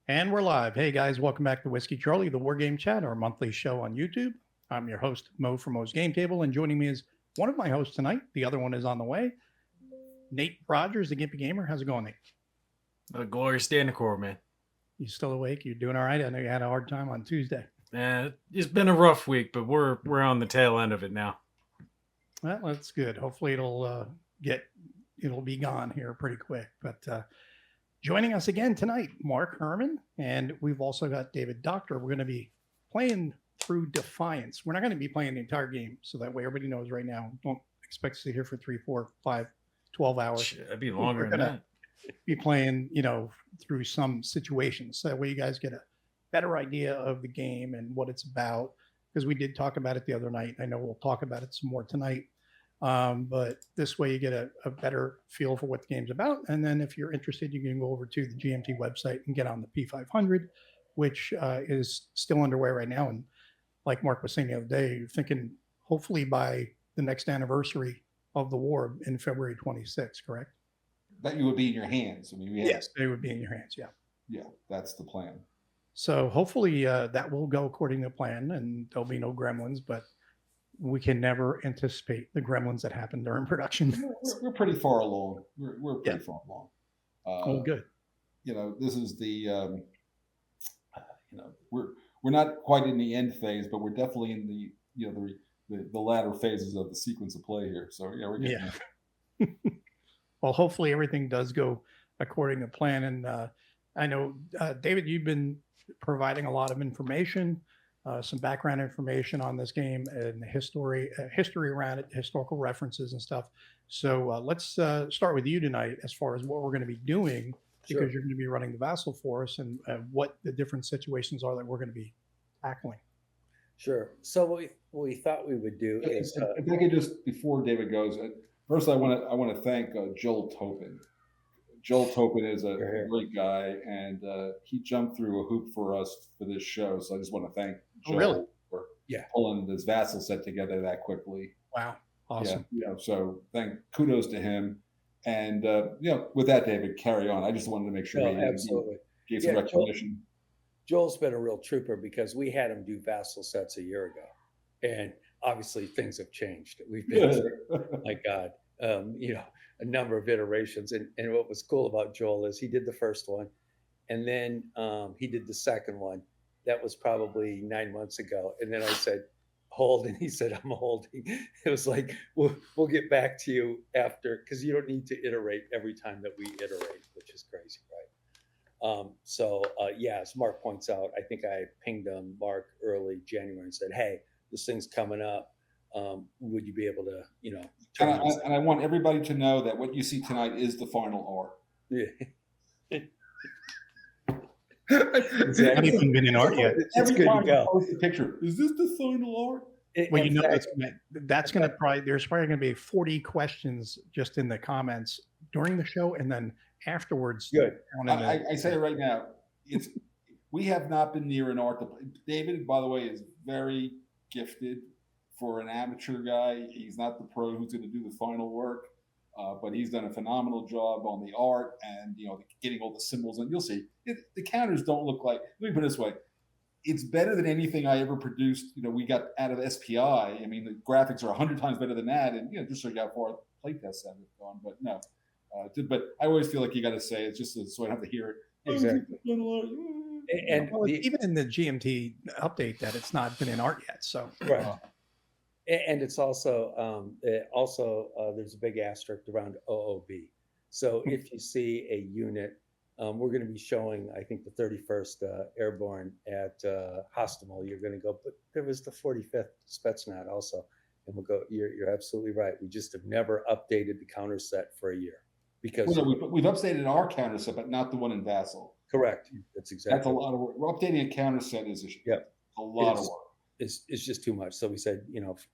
And we're live. Hey guys, welcome back to Whiskey Charlie, the War Game Chat, our monthly show on YouTube. I'm your host, Mo from Mo's Game Table, and joining me is one of my hosts tonight. The other one is on the way. Nate Rogers, the Gimpy Gamer. How's it going, Nate? A glorious day in the core, man. You still awake? You doing all right? I know you had a hard time on Tuesday. It's been a rough week, but we're on the tail end of it now. Well, that's good. Hopefully it'll be gone here pretty quick. But joining us again tonight, Mark Herman, and we've also got David Doctor. We're going to be playing through Defiance. We're not going to be playing the entire game, so that way everybody knows right now. Don't expect to sit here for 3, 4, 5, 12 hours. It'd be longer than that. Be playing, through some situations. So that way you guys get a better idea of the game and what it's about. Because we did talk about it the other night. I know we'll talk about it some more tonight. But this way you get a better feel for what the game's about. And then if you're interested, you can go over to the GMT website and get on the P500, which is still underway right now. And like Mark was saying the other day, you're thinking hopefully by the next anniversary of the war in February 26th, correct? That you would be in your hands. I mean, yes, they would be in your hands. Yeah. Yeah, that's the plan. So hopefully that will go according to plan and there'll be no gremlins, but we can never anticipate the gremlins that happen during production. We're pretty far along. We're pretty far along. Oh, good. This is the, we're not quite in the end phase, but we're definitely in the latter phases of the sequence of play here. So yeah, we're getting there. Well, hopefully everything does go according to plan. And I know, David, you've been providing a lot of information, some background information on this game and the history around it, historical references and stuff. So let's start with you tonight as far as what we're going to be doing, because you're going to be running the vassal for us and what the different situations are that we're going to be tackling. Sure. So what we thought we would do is if I could just, before David goes, first I want to thank Joel Topin. Joel Topin is a great guy, and he jumped through a hoop for us for this show. So I just want to thank Joel for pulling this vassal set together that quickly. Wow, awesome! Yeah, so kudos to him. And with that, David, carry on. I just wanted to make sure absolutely gave some recognition. Joel's been a real trooper because we had him do vassal sets a year ago, and obviously things have changed. We've been, my God, a number of iterations. And what was cool about Joel is he did the first one, and then he did the second one. That was probably 9 months ago. And then I said, hold. And he said, I'm holding. It was like, we'll get back to you after, because you don't need to iterate every time that we iterate, which is crazy, right? As Mark points out, I think I pinged Mark early January and said, hey, this thing's coming up. Would you be able to, and I want everybody to know that what you see tonight is the final art. Yeah. It's not even been in art yet. Every time you post a picture, is this the final art? That's going to there's probably going to be 40 questions just in the comments during the show, and then afterwards. Good. I say it right now. We have not been near an art. David, by the way, is very gifted for an amateur guy. He's not the pro who's going to do the final work, but he's done a phenomenal job on the art and getting all the symbols. And you'll see the counters don't look like. Let me put it this way: it's better than anything I ever produced. We got out of SPI. I mean, the graphics are 100 times better than that, and just so you how far playtests have gone. But no, but I always feel like you got to say it just so I don't have to hear it. Exactly. And even in the GMT update, that it's not been in art yet. So right. And it's also there's a big asterisk around OOB. So if you see a unit, we're going to be showing, I think, the 31st Airborne at Hostomel. You're going to go, but there was the 45th Spetsnaz also. And we'll go, you're absolutely right. We just have never updated the counter set for a year. Because we've updated our counter set, but not the one in Vassal. Correct. That's exactly. That's a lot of work. We're updating a counter set is a lot of work. It's just too much. So we said,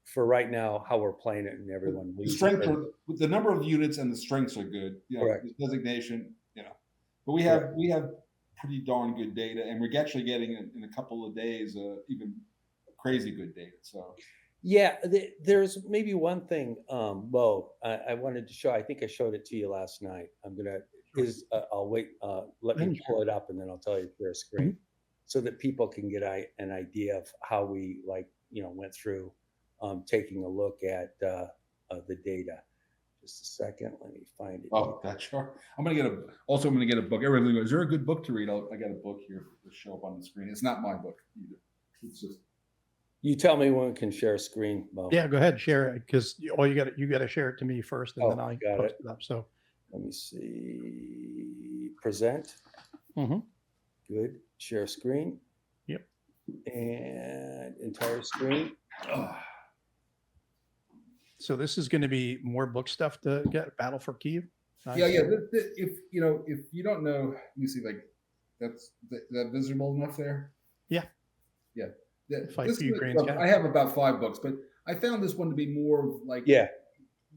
for right now, how we're playing it, and everyone. The strength, the number of units and the strengths are good. Correct. The designation, but we have pretty darn good data, and we're actually getting in a couple of days even crazy good data. So. Yeah, there's maybe one thing, Mo, I wanted to show. I think I showed it to you last night. I'm going to is I'll wait. Let me Then pull it up, and then I'll tell you share screen, Mhm. so that people can get an idea of how we went through taking a look at the data. Just a second. Let me find it. Oh, that's sure. I'm gonna get a book. Everybody goes, is there a good book to read? I got a book here to show up on the screen. It's not my book either. It's just You tell me when we can share screen, Mo. Yeah, go ahead, share it because you got to share it to me first, and then Oh, I got post it. it up. So, Let me see. Present. Mhm. Good. Share screen. Yep. And entire screen. So this is going to be more book stuff to get. Battle for Kiev. Nice. yeah. If you don't know, let me see. Like that visible enough there. Yeah. Yeah. Fight for Ukraine's I have about 5 books, but I found this one to be more like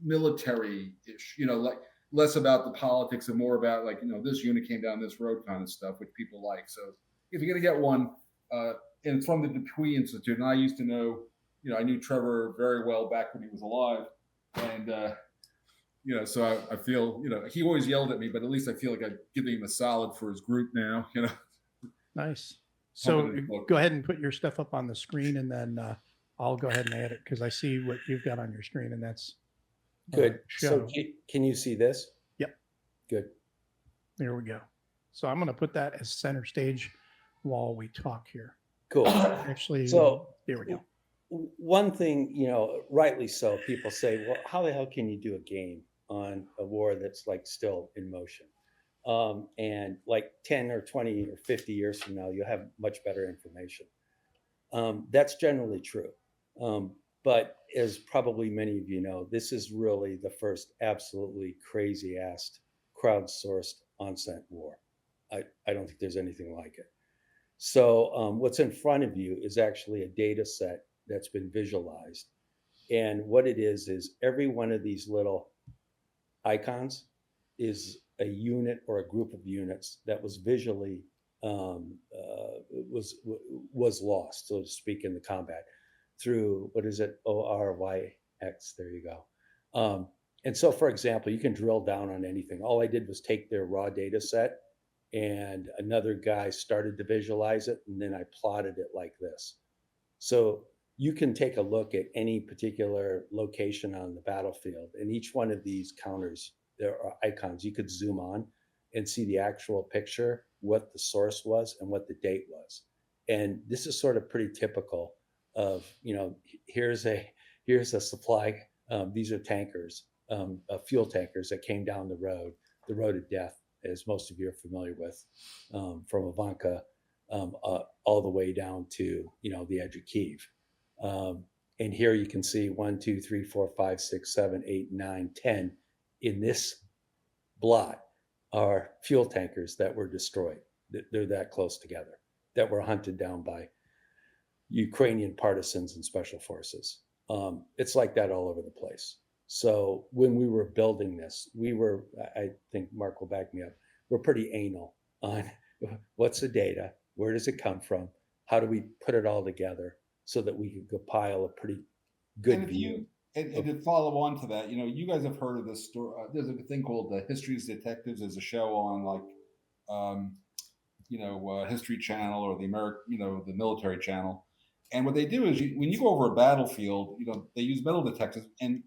military-ish. Like less about the politics and more about like this unit came down this road kind of stuff, which people like. So if you're gonna get one, and it's from the Dupuy Institute, and I used to know, I knew Trevor very well back when he was alive, and so I feel, he always yelled at me, but at least I feel like I'm giving him a solid for his group now. Nice. So Pumping his book. go ahead and put your stuff up on the screen, and then I'll go ahead and add it because I see what you've got on your screen, and that's Good. show. So can you see this? Yep. Good. There we go. So I'm going to put that as center stage while we talk here. Cool. Actually, So there we go. one thing, rightly so, people say, well, how the hell can you do a game on a war that's like still in motion? And like 10 or 20 or 50 years from now, you'll have much better information. That's generally true. But as probably many of you know, this is really the first absolutely crazy ass crowdsourced onset war. I don't think there's anything like it. So what's in front of you is actually a data set that's been visualized. And what it is every one of these little icons is a unit or a group of units that was visually was lost, so to speak, in the combat through what is it, ORYX. There you go. And so, for example, you can drill down on anything. All I did was take their raw data set, and another guy started to visualize it, and then I plotted it like this. So you can take a look at any particular location on the battlefield, and each one of these counters, there are icons. You could zoom on and see the actual picture, what the source was and what the date was. And this is sort of pretty typical of, here's a supply. These are tankers, fuel tankers that came down the road of death, as most of you are familiar with, from Ivanka all the way down to, the edge of Kiev. And here you can see 1, 2, 3, 4, 5, 6, 7, 8, 9, 10 in this blot are fuel tankers that were destroyed. They're that close together, that were hunted down by Ukrainian partisans and special forces. It's like that all over the place. So when we were building this, I think Mark will back me up, we're pretty anal on what's the data, where does it come from, how do we put it all together so that we can compile a pretty good view. And to follow on to that, you guys have heard of this story. There's a thing called History's Detectives. There's a show on History Channel or the the military channel. And what they do is when you go over a battlefield, they use metal detectors, and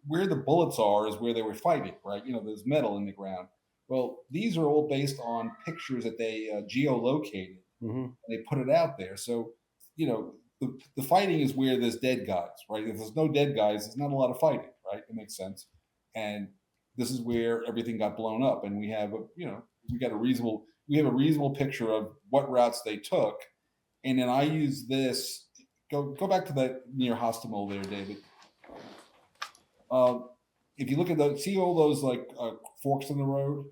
where the bullets are is where they were fighting, right? There's metal in the ground. Well, these are all based on pictures that they geolocated. Mm-hmm. And they put it out there. So, the fighting is where there's dead guys, right? If there's no dead guys, there's not a lot of fighting, right? It makes sense. And this is where everything got blown up, and we have we have a reasonable picture of what routes they took, and then I use this. Go back to that near Hostomel there, David. If you look at those, see all those forks in the road.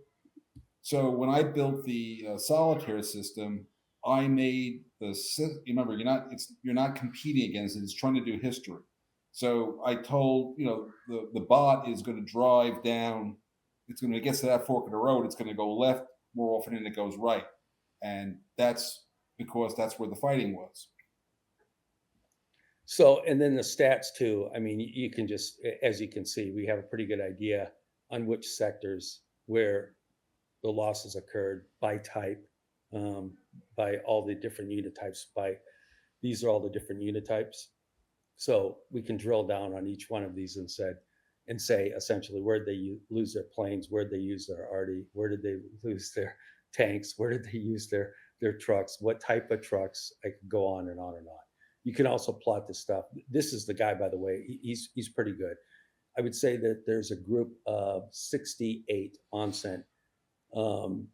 So when I built the solitaire system, I made remember, you're not competing against it. It's trying to do history. So I told, the bot is going to drive down. It's going to get to that fork in the road. It's going to go left more often than it goes right. And that's because that's where the fighting was. So, and then the stats too. I mean, you can just, as you can see, we have a pretty good idea on which sectors where the losses occurred by type, by all the different unit types. These are all the different unit types. So we can drill down on each one of these and say essentially where did they lose their planes, where did they use their arty, where did they lose their tanks, where did they use their trucks, what type of trucks. I could go on and on and on. You can also plot this stuff. This is the guy, by the way. He's pretty good. I would say that there's a group of 68 onset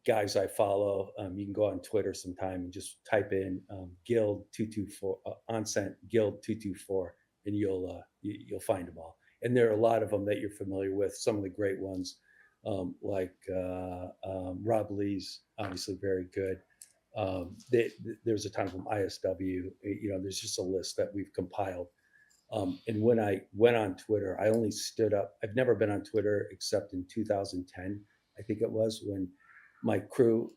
guys I follow. You can go on Twitter sometime and just type in Guild 224 onset Guild 224, and you'll find them all. And there are a lot of them that you're familiar with. Some of the great ones, like Rob Lee's, obviously very good. There's a ton of them. ISW. There's just a list that we've compiled. And when I went on Twitter, I only stood up. I've never been on Twitter except in 2010. I think it was when my crew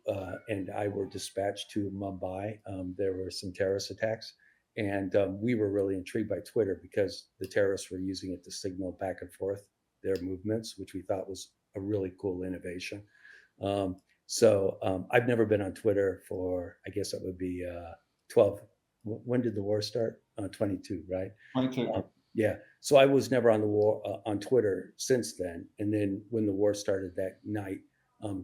and I were dispatched to Mumbai. There were some terrorist attacks, and we were really intrigued by Twitter because the terrorists were using it to signal back and forth their movements, which we thought was a really cool innovation. So I've never been on Twitter for, I guess it would be 12. When did the war start? 22, right? 22. Yeah. So I was never on the war on Twitter since then. And then when the war started that night,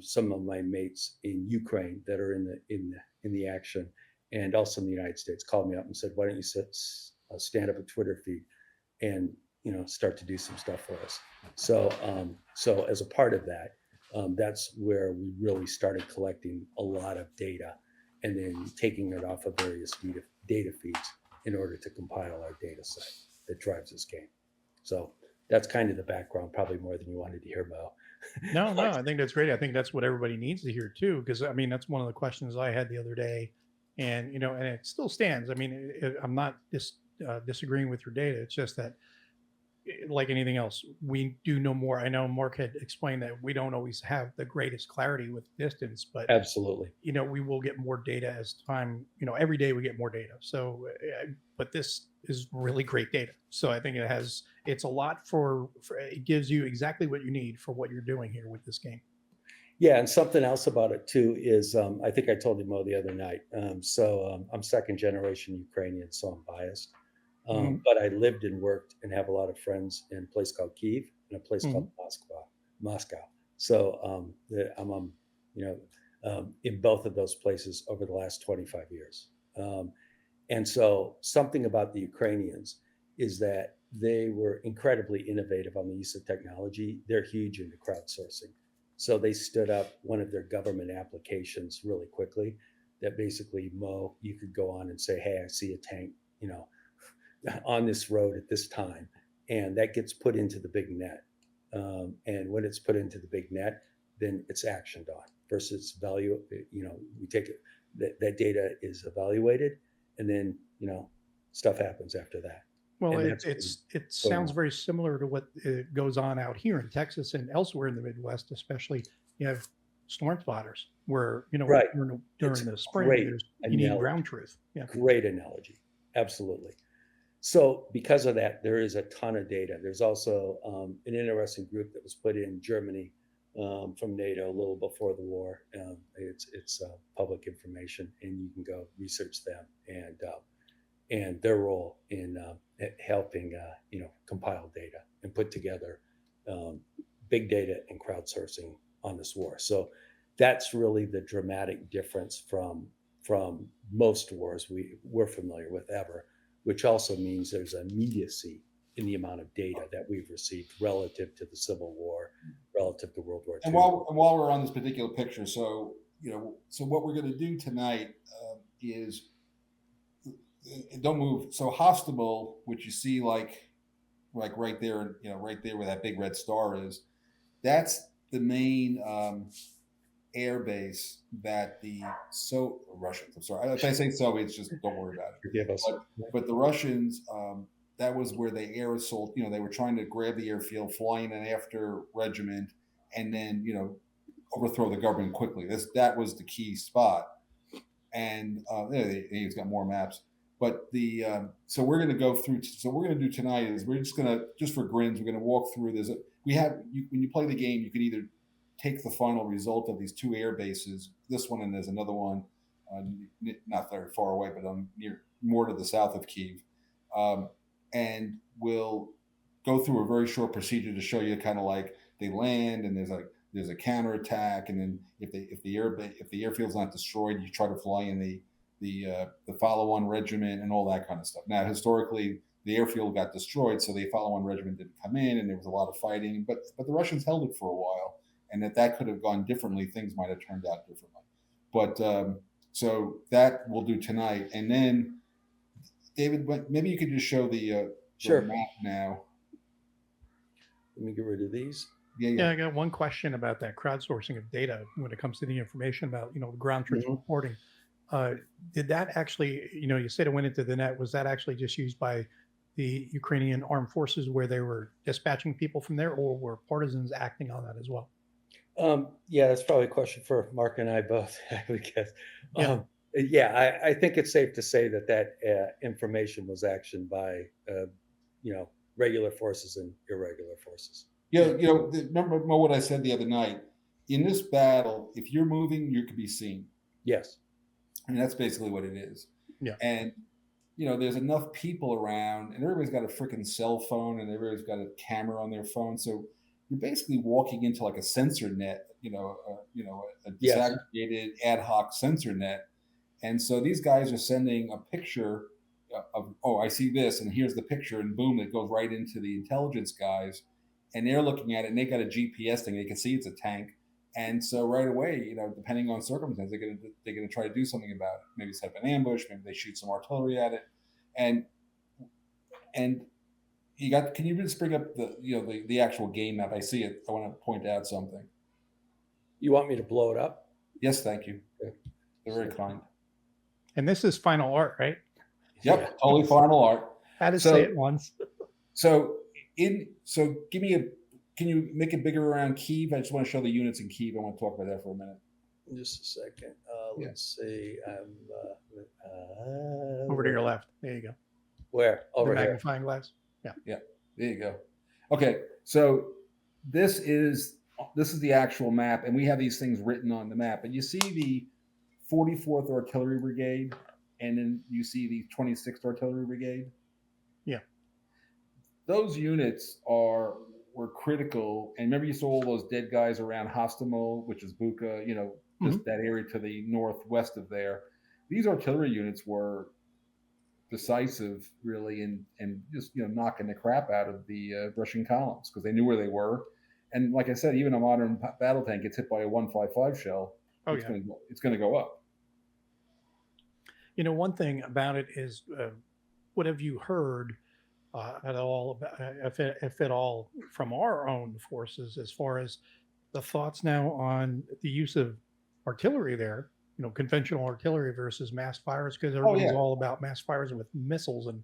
some of my mates in Ukraine that are in the action and also in the United States called me up and said, "Why don't you stand up a Twitter feed and start to do some stuff for us?" So as a part of that, that's where we really started collecting a lot of data and then taking it off of various data feeds in order to compile our data set that drives this game. So that's kind of the background, probably more than you wanted to hear, Mo. No, I think that's great. I think that's what everybody needs to hear too, because I mean that's one of the questions I had the other day, and and it still stands. I mean, I'm not disagreeing with your data. It's just that, like anything else, we do know more. I know Mark had explained that we don't always have the greatest clarity with distance, but Absolutely. we will get more data as time. Every day we get more data. So, but this is really great data. So I think it's a lot for it gives you exactly what you need for what you're doing here with this game. Yeah, and something else about it too is I think I told you, Mo, the other night. I'm second generation Ukrainian, so I'm biased. But I lived and worked and have a lot of friends in a place called Kyiv and a place called Moscow. So I'm in both of those places over the last 25 years. And so something about the Ukrainians is that they were incredibly innovative on the use of technology. They're huge into crowdsourcing. So they stood up one of their government applications really quickly that basically, Mo, you could go on and say, "Hey, I see a tank, on this road at this time," and that gets put into the big net. And when it's put into the big net, then it's actioned on versus value. We take it, that data is evaluated, and then stuff happens after that. Well, it sounds very similar to what goes on out here in Texas and elsewhere in the Midwest, especially. You have storm spotters where Right. during the spring you need ground truth. Yeah, great analogy, absolutely. So because of that, there is a ton of data. There's also an interesting group that was put in Germany from NATO a little before the war. It's public information, and you can go research them and their role in helping compile data and put together big data and crowdsourcing on this war. So that's really the dramatic difference from most wars we're familiar with ever, which also means there's immediacy in the amount of data that we've received relative to the Civil War, relative to World War II. And while we're on this particular picture, so what we're going to do tonight is don't move. So Hostable, which you see like right there, right there where that big red star is, that's the main air base that the Russians. I'm sorry, if I say Soviets, just don't worry about it. Forgive us. But the Russians, that was where they air assault. They were trying to grab the airfield, flying an after regiment, and then overthrow the government quickly. That was the key spot. And he's got more maps. But so we're going to go through. So what we're going to do tonight is we're just for grins, we're going to walk through this. When you play the game, you can either take the final result of these two air bases, this one and there's another one, not very far away, but more to the south of Kyiv, and will go through a very short procedure to show you kind of like they land and there's a counterattack, and then if the airfield's not destroyed, you try to fly in the follow-on regiment and all that kind of stuff. Now, historically, the airfield got destroyed, so the follow-on regiment didn't come in, and there was a lot of fighting. But the Russians held it for a while, and that could have gone differently. Things might have turned out differently. But so that we'll do tonight, and then David, maybe you could just show the Sure. map now. Let me get rid of these. Yeah, I got one question about that crowdsourcing of data when it comes to the information about, the ground troops reporting. Did that actually, you said it went into the net. Was that actually just used by the Ukrainian armed forces where they were dispatching people from there, or were partisans acting on that as well? Yeah, that's probably a question for Mark and I both, I would guess. Yeah. Yeah, I think it's safe to say that information was actioned by, regular forces and irregular forces. Remember what I said the other night? In this battle, if you're moving, you could be seen. Yes. I mean, that's basically what it is. Yeah. And, there's enough people around, and everybody's got a freaking cell phone, and everybody's got a camera on their phone. So you're basically walking into like a sensor net, a disaggregated ad hoc sensor net. And so these guys are sending a picture of, oh, I see this, and here's the picture, and boom, it goes right into the intelligence guys. And they're looking at it, and they got a GPS thing. They can see it's a tank. And so right away, depending on circumstances, they're gonna try to do something about it. Maybe set up an ambush. Maybe they shoot some artillery at it. And can you just bring up the actual game map? I see it. I want to point out something. You want me to blow it up? Yes, thank you. They're very kind. And this is final art, right? Yep, yeah. Totally final art. Had to say it once. Can you make it bigger around Kyiv? I just want to show the units in Kyiv. I want to talk about that for a minute. Just a second. Let's see. Over to your left. There you go. Where? Over the here. Magnifying glass. Yeah. There you go. Okay, so this is the actual map, and we have these things written on the map. And you see the 44th Artillery Brigade, and then you see the 26th Artillery Brigade. Yeah. Those units were critical. And remember, you saw all those dead guys around Hostomel, which is Bucha, just that area to the northwest of there. These artillery units were decisive, really, and just knocking the crap out of the Russian columns because they knew where they were. And like I said, even a modern battle tank gets hit by a 155 shell. It's going to go up. One thing about it is, what have you heard at all, if at all, from our own forces as far as the thoughts now on the use of artillery there? Conventional artillery versus mass fires, because everybody's all about mass fires with missiles, and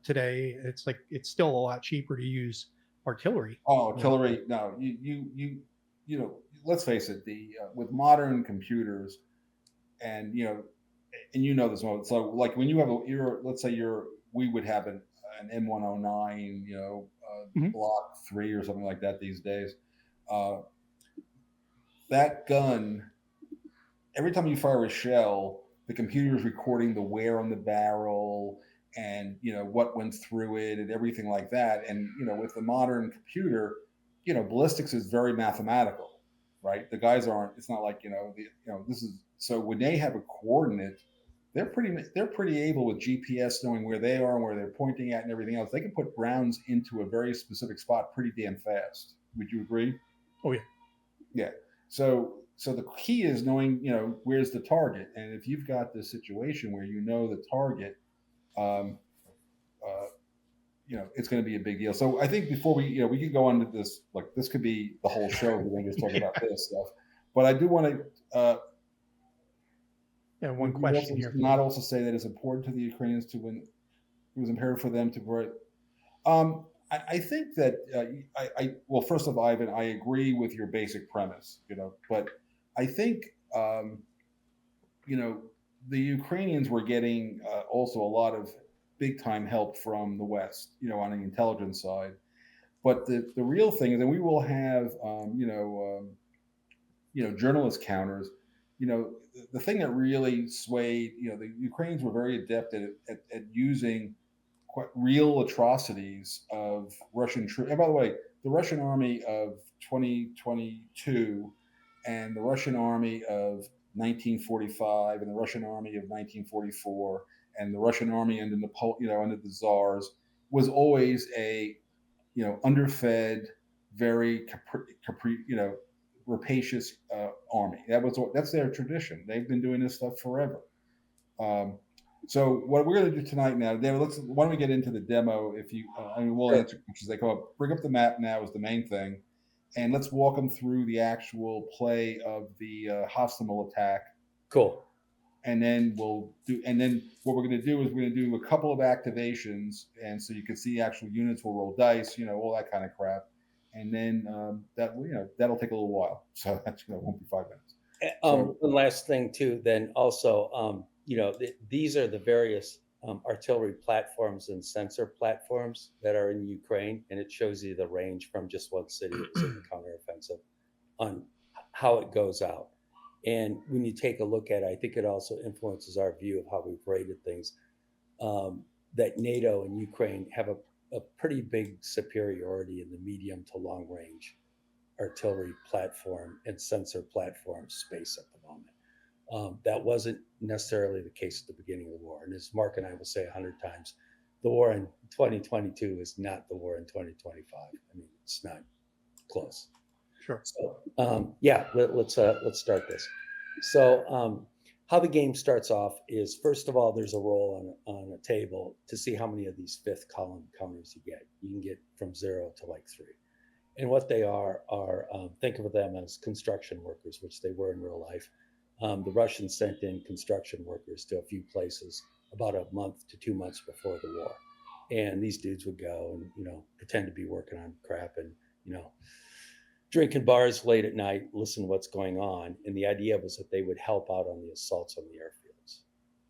today it's still a lot cheaper to use artillery. Oh, artillery! No, let's face it. With modern computers, and this one. So like when you have we would have an M109, Block 3 or something like that these days. That gun, every time you fire a shell, the computer is recording the wear on the barrel and what went through it and everything like that. And with the modern computer, ballistics is very mathematical, right? The guys aren't. It's not like this is. So when they have a coordinate, they're pretty able with GPS knowing where they are and where they're pointing at and everything else. They can put rounds into a very specific spot pretty damn fast. Would you agree? Oh yeah. Yeah. So the key is knowing, where's the target. And if you've got this situation where the target, it's going to be a big deal. So I think before we can go on to this, like this could be the whole show. We can just talk about this stuff. But I do want to. One question here. Not also say that it's important to the Ukrainians to win. It was imperative for them to. I think that well, first of all, Ivan, I agree with your basic premise, but I think, the Ukrainians were getting also a lot of big time help from the West, on the intelligence side. But the real thing is that we will have, journalist counters. The thing that really swayed, the Ukrainians were very adept at using quite real atrocities of Russian troops. And by the way, the Russian army of 2022 and the Russian army of 1945 and the Russian army of 1944 and the Russian army under under the czars was always a underfed, very rapacious army. That's their tradition. They've been doing this stuff forever. So what we're going to do tonight now, David, why don't we get into the demo? If you, we'll answer questions as they come up. Bring up the map now is the main thing, and let's walk them through the actual play of the hostile attack. Cool. And then then what we're going to do is we're going to do a couple of activations, and so you can see actual units will roll dice, all that kind of crap, and then that'll take a little while. So that's won't be 5 minutes. One last thing too. Then also, these are the various artillery platforms and sensor platforms that are in Ukraine, and it shows you the range from just one city that's in the counteroffensive on how it goes out. And when you take a look at it, I think it also influences our view of how we've rated things. That NATO and Ukraine have a pretty big superiority in the medium to long range artillery platform and sensor platform space at the moment. That wasn't necessarily the case at the beginning of the war. And as Mark and I will say 100 times, the war in 2022 is not the war in 2025. I mean, it's not close. Sure. So let's start this. So how the game starts off is, first of all, there's a roll on a table to see how many of these fifth column counters you get. You can get from 0 to like 3. And what they are think of them as construction workers, which they were in real life. The Russians sent in construction workers to a few places about a month to 2 months before the war. And these dudes would go and, pretend to be working on crap and, drink in bars late at night, listen to what's going on. And the idea was that they would help out on the assaults on the airfields.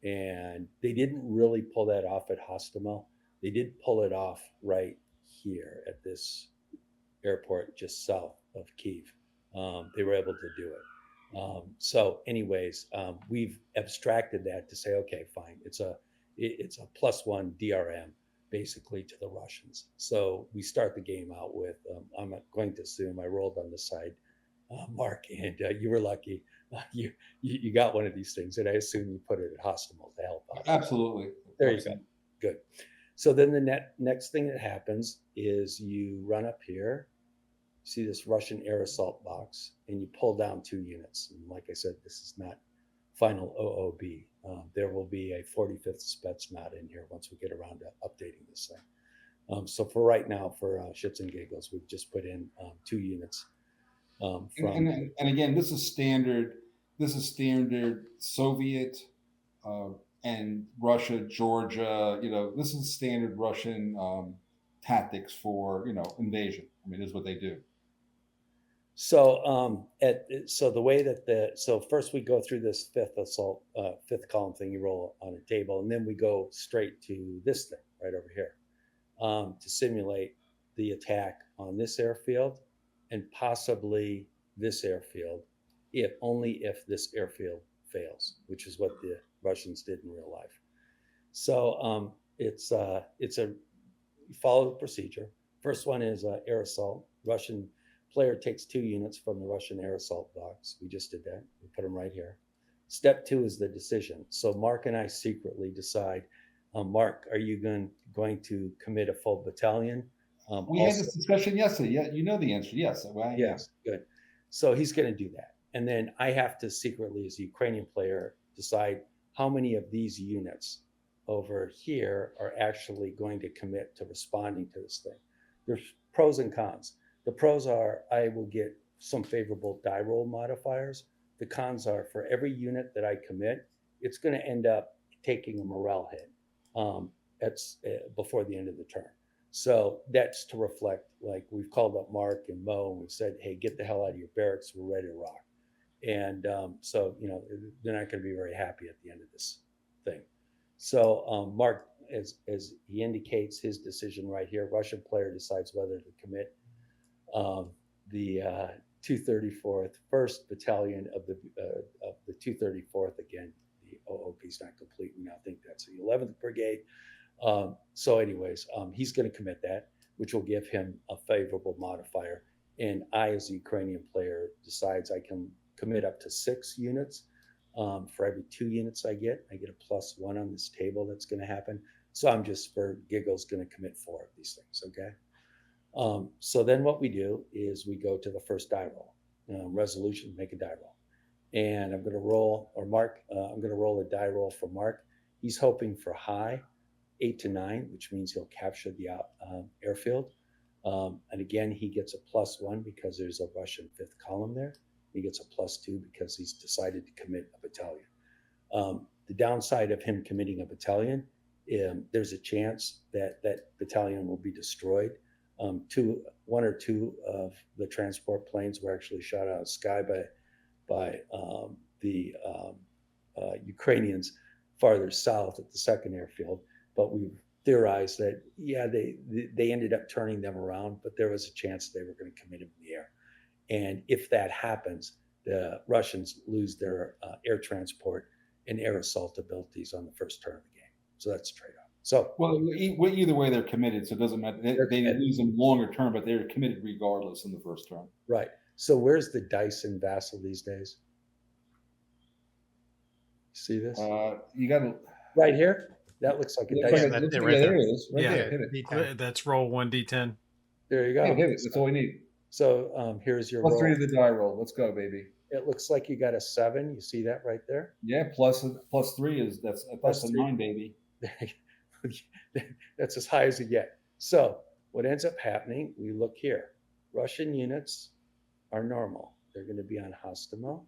And they didn't really pull that off at Hostomel. They did pull it off right here at this airport just south of Kyiv. They were able to do it. So anyways, we've abstracted that to say, okay, fine. It's a +1 DRM basically to the Russians. So we start the game out with, I'm going to assume I rolled on the side, Mark, and you were lucky. You got one of these things, and I assume you put it at Hostomel to help out. Absolutely. There you go. Good. So then the next thing that happens is you run up here, see this Russian air assault box, and you pull down 2 units. And like I said, this is not final OOB. There will be a 45th Spetsnaz in here once we get around to updating this thing. So for right now, for shits and giggles, we've just put in 2 units. And again, this is standard Soviet and Russia, Georgia. This is standard Russian tactics for invasion. I mean, this is what they do. So the way that so first we go through this fifth column thing you roll on a table, and then we go straight to this thing right over here to simulate the attack on this airfield and possibly this airfield, if this airfield fails, which is what the Russians did in real life. So it's a you follow the procedure. First one is air assault. Russian player takes 2 units from the Russian air assault box. We just did that. We put them right here. Step 2 is the decision. So Mark and I secretly decide, Mark, are you going to commit a full battalion? We had this discussion yesterday. Yeah, you know the answer. Yes. Yes, good. So he's going to do that. And then I have to secretly, as a Ukrainian player, decide how many of these units over here are actually going to commit to responding to this thing. There's pros and cons. The pros are I will get some favorable die roll modifiers. The cons are for every unit that I commit, it's going to end up taking a morale hit before the end of the turn. So that's to reflect, like we've called up Mark and Mo and we said, hey, get the hell out of your barracks. We're ready to rock. And so, they're not going to be very happy at the end of this thing. So Mark, as he indicates his decision right here, Russian player decides whether to commit 234th, 1st Battalion of the 234th. Again, the OOP is not complete. We now think that's the 11th Brigade. So anyways, he's going to commit that, which will give him a favorable modifier. And I, as a Ukrainian player, decides I can commit up to 6 units. For every 2 units I get a +1 on this table that's going to happen. So I'm just, for giggles, going to commit 4 of these things, okay? So then what we do is we go to the first die roll. Resolution, make a die roll. And I'm going to roll, or Mark, I'm going to roll a die roll for Mark. He's hoping for high, 8 to 9, which means he'll capture the airfield. And again, he gets a +1 because there's a Russian 5th column there. He gets a +2 because he's decided to commit a battalion. The downside of him committing a battalion, there's a chance that that battalion will be destroyed. 1 or 2 of the transport planes were actually shot out of the sky by the Ukrainians farther south at the 2nd airfield. But we've theorized that, yeah, they ended up turning them around, but there was a chance they were going to commit them in the air. And if that happens, the Russians lose their air transport and air assault abilities on the first turn of the game. So that's a trade-off. So, well, either way, they're committed, so it doesn't matter. They lose them longer term, but they're committed regardless in the first turn. right. So where's the dice in Vassal these days? See this? You got to right here? That looks like a dice. Yeah, right there it is. Right Yeah. there. Hit it. D10. That's roll 1d10. There you go. Yeah, hit it. That's all we need. So here's your +3 roll. to the die roll. Let's go, baby. It looks like you got a 7. You see that right there? Yeah, +3 is that's a 9, baby. That's as high as you get. So what ends up happening, we look here. Russian units are normal. They're going to be on Hostimo.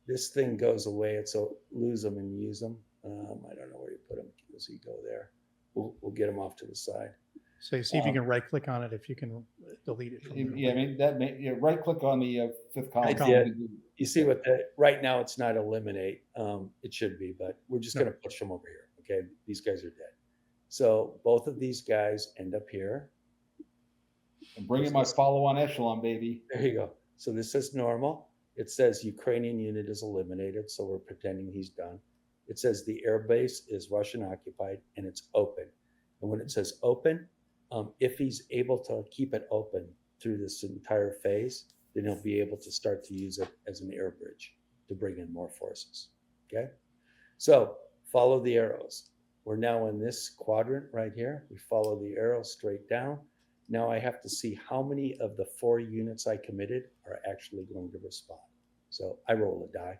This thing goes away. It's a lose them and use them. I don't know where you put them. Does he go there? We'll get them off to the side. So see if you can right click on it, if you can delete it. From Yeah, I mean right click on the 5th column. You see what right now it's not eliminate. It should be, but we're just going to push them over here. Okay, these guys are dead. So both of these guys end up here. I'm bringing my follow-on echelon, baby. There you go. So this is normal. It says Ukrainian unit is eliminated, so we're pretending he's done. It says the air base is Russian occupied and it's open. And when it says open, if he's able to keep it open through this entire phase, then he'll be able to start to use it as an air bridge to bring in more forces. Okay? So follow the arrows. We're now in this quadrant right here. We follow the arrow straight down. Now I have to see how many of the 4 units I committed are actually going to respond. So I roll a die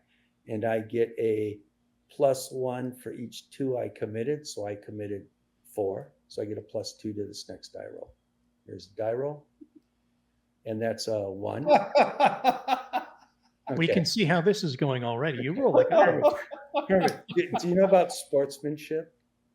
and I get a +1 for each 2 I committed. So I committed 4. So I get a +2 to this next die roll. Here's the die roll. And that's a 1. We Okay. can see how this is going already. You roll like Herman, do you know about sportsmanship?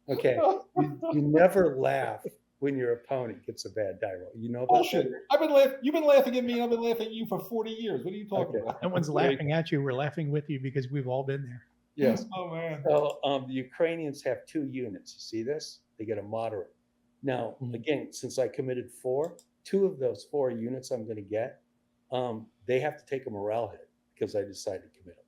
Okay. You never laugh when your opponent gets a bad die roll. You know about Bullshit. that? You've been laughing at me, and I've been laughing at you for 40 years. What are you talking about? no one's laughing at you. We're laughing with you because we've all been there. Yes. Oh man. So the Ukrainians have 2 units. You see this? They get a moderate. Now, again, since I committed 4, 2 of those 4 units I'm going to get, they have to take a morale hit because I decided to commit them.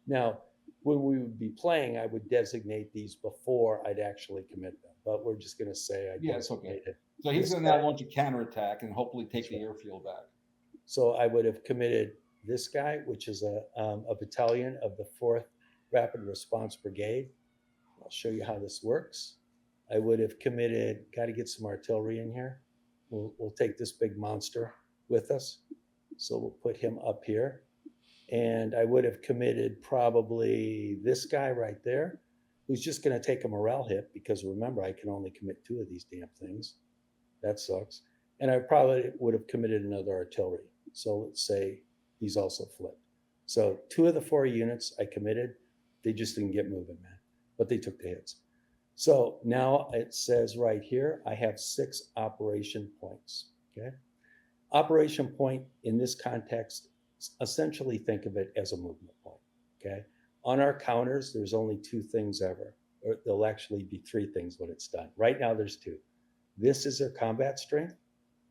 Now, when we would be playing, I would designate these before I'd actually commit them. But we're just going to say I It's okay. designated. So he's going to now launch a counterattack and hopefully take the airfield back. So I would have committed this guy, which is a battalion of the 4th Rapid Response Brigade. I'll show you how this works. I would have committed, got to get some artillery in here. We'll take this big monster with us. So we'll put him up here. And I would have committed probably this guy right there, who's just going to take a morale hit because remember, I can only commit 2 of these damn things. That sucks. And I probably would have committed another artillery. So let's say he's also flipped. So 2 of the 4 units I committed, they just didn't get moving, man, but they took the hits. So now it says right here, I have 6 operation points, okay? Operation point in this context, essentially think of it as a movement point, okay? On our counters, there's only 2 things ever, or there'll actually be 3 things when it's done. Right now, there's 2. This is their combat strength,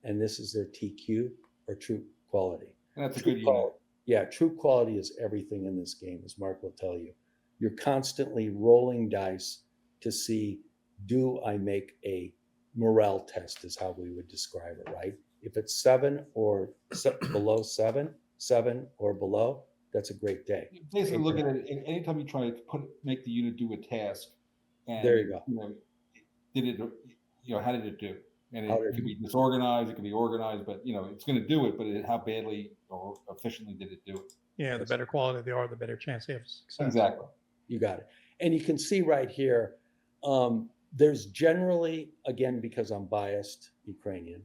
and this is their TQ, or troop quality. And that's a True good unit. quality. Yeah, true quality is everything in this game, as Mark will tell you. You're constantly rolling dice to see, do I make a morale test, is how we would describe it, right? If it's 7 or below 7, 7 or below, that's a great day. Basically, look at it. Anytime you try to make the unit do a task, and There you go. Did it? How did it do? And How it did could it be disorganized. It could be organized, but it's going to do it. But how badly or efficiently did it do it? Yeah, the better quality they are, the better chance they have success. Exactly. You got it. And you can see right here, there's generally, again, because I'm biased Ukrainian,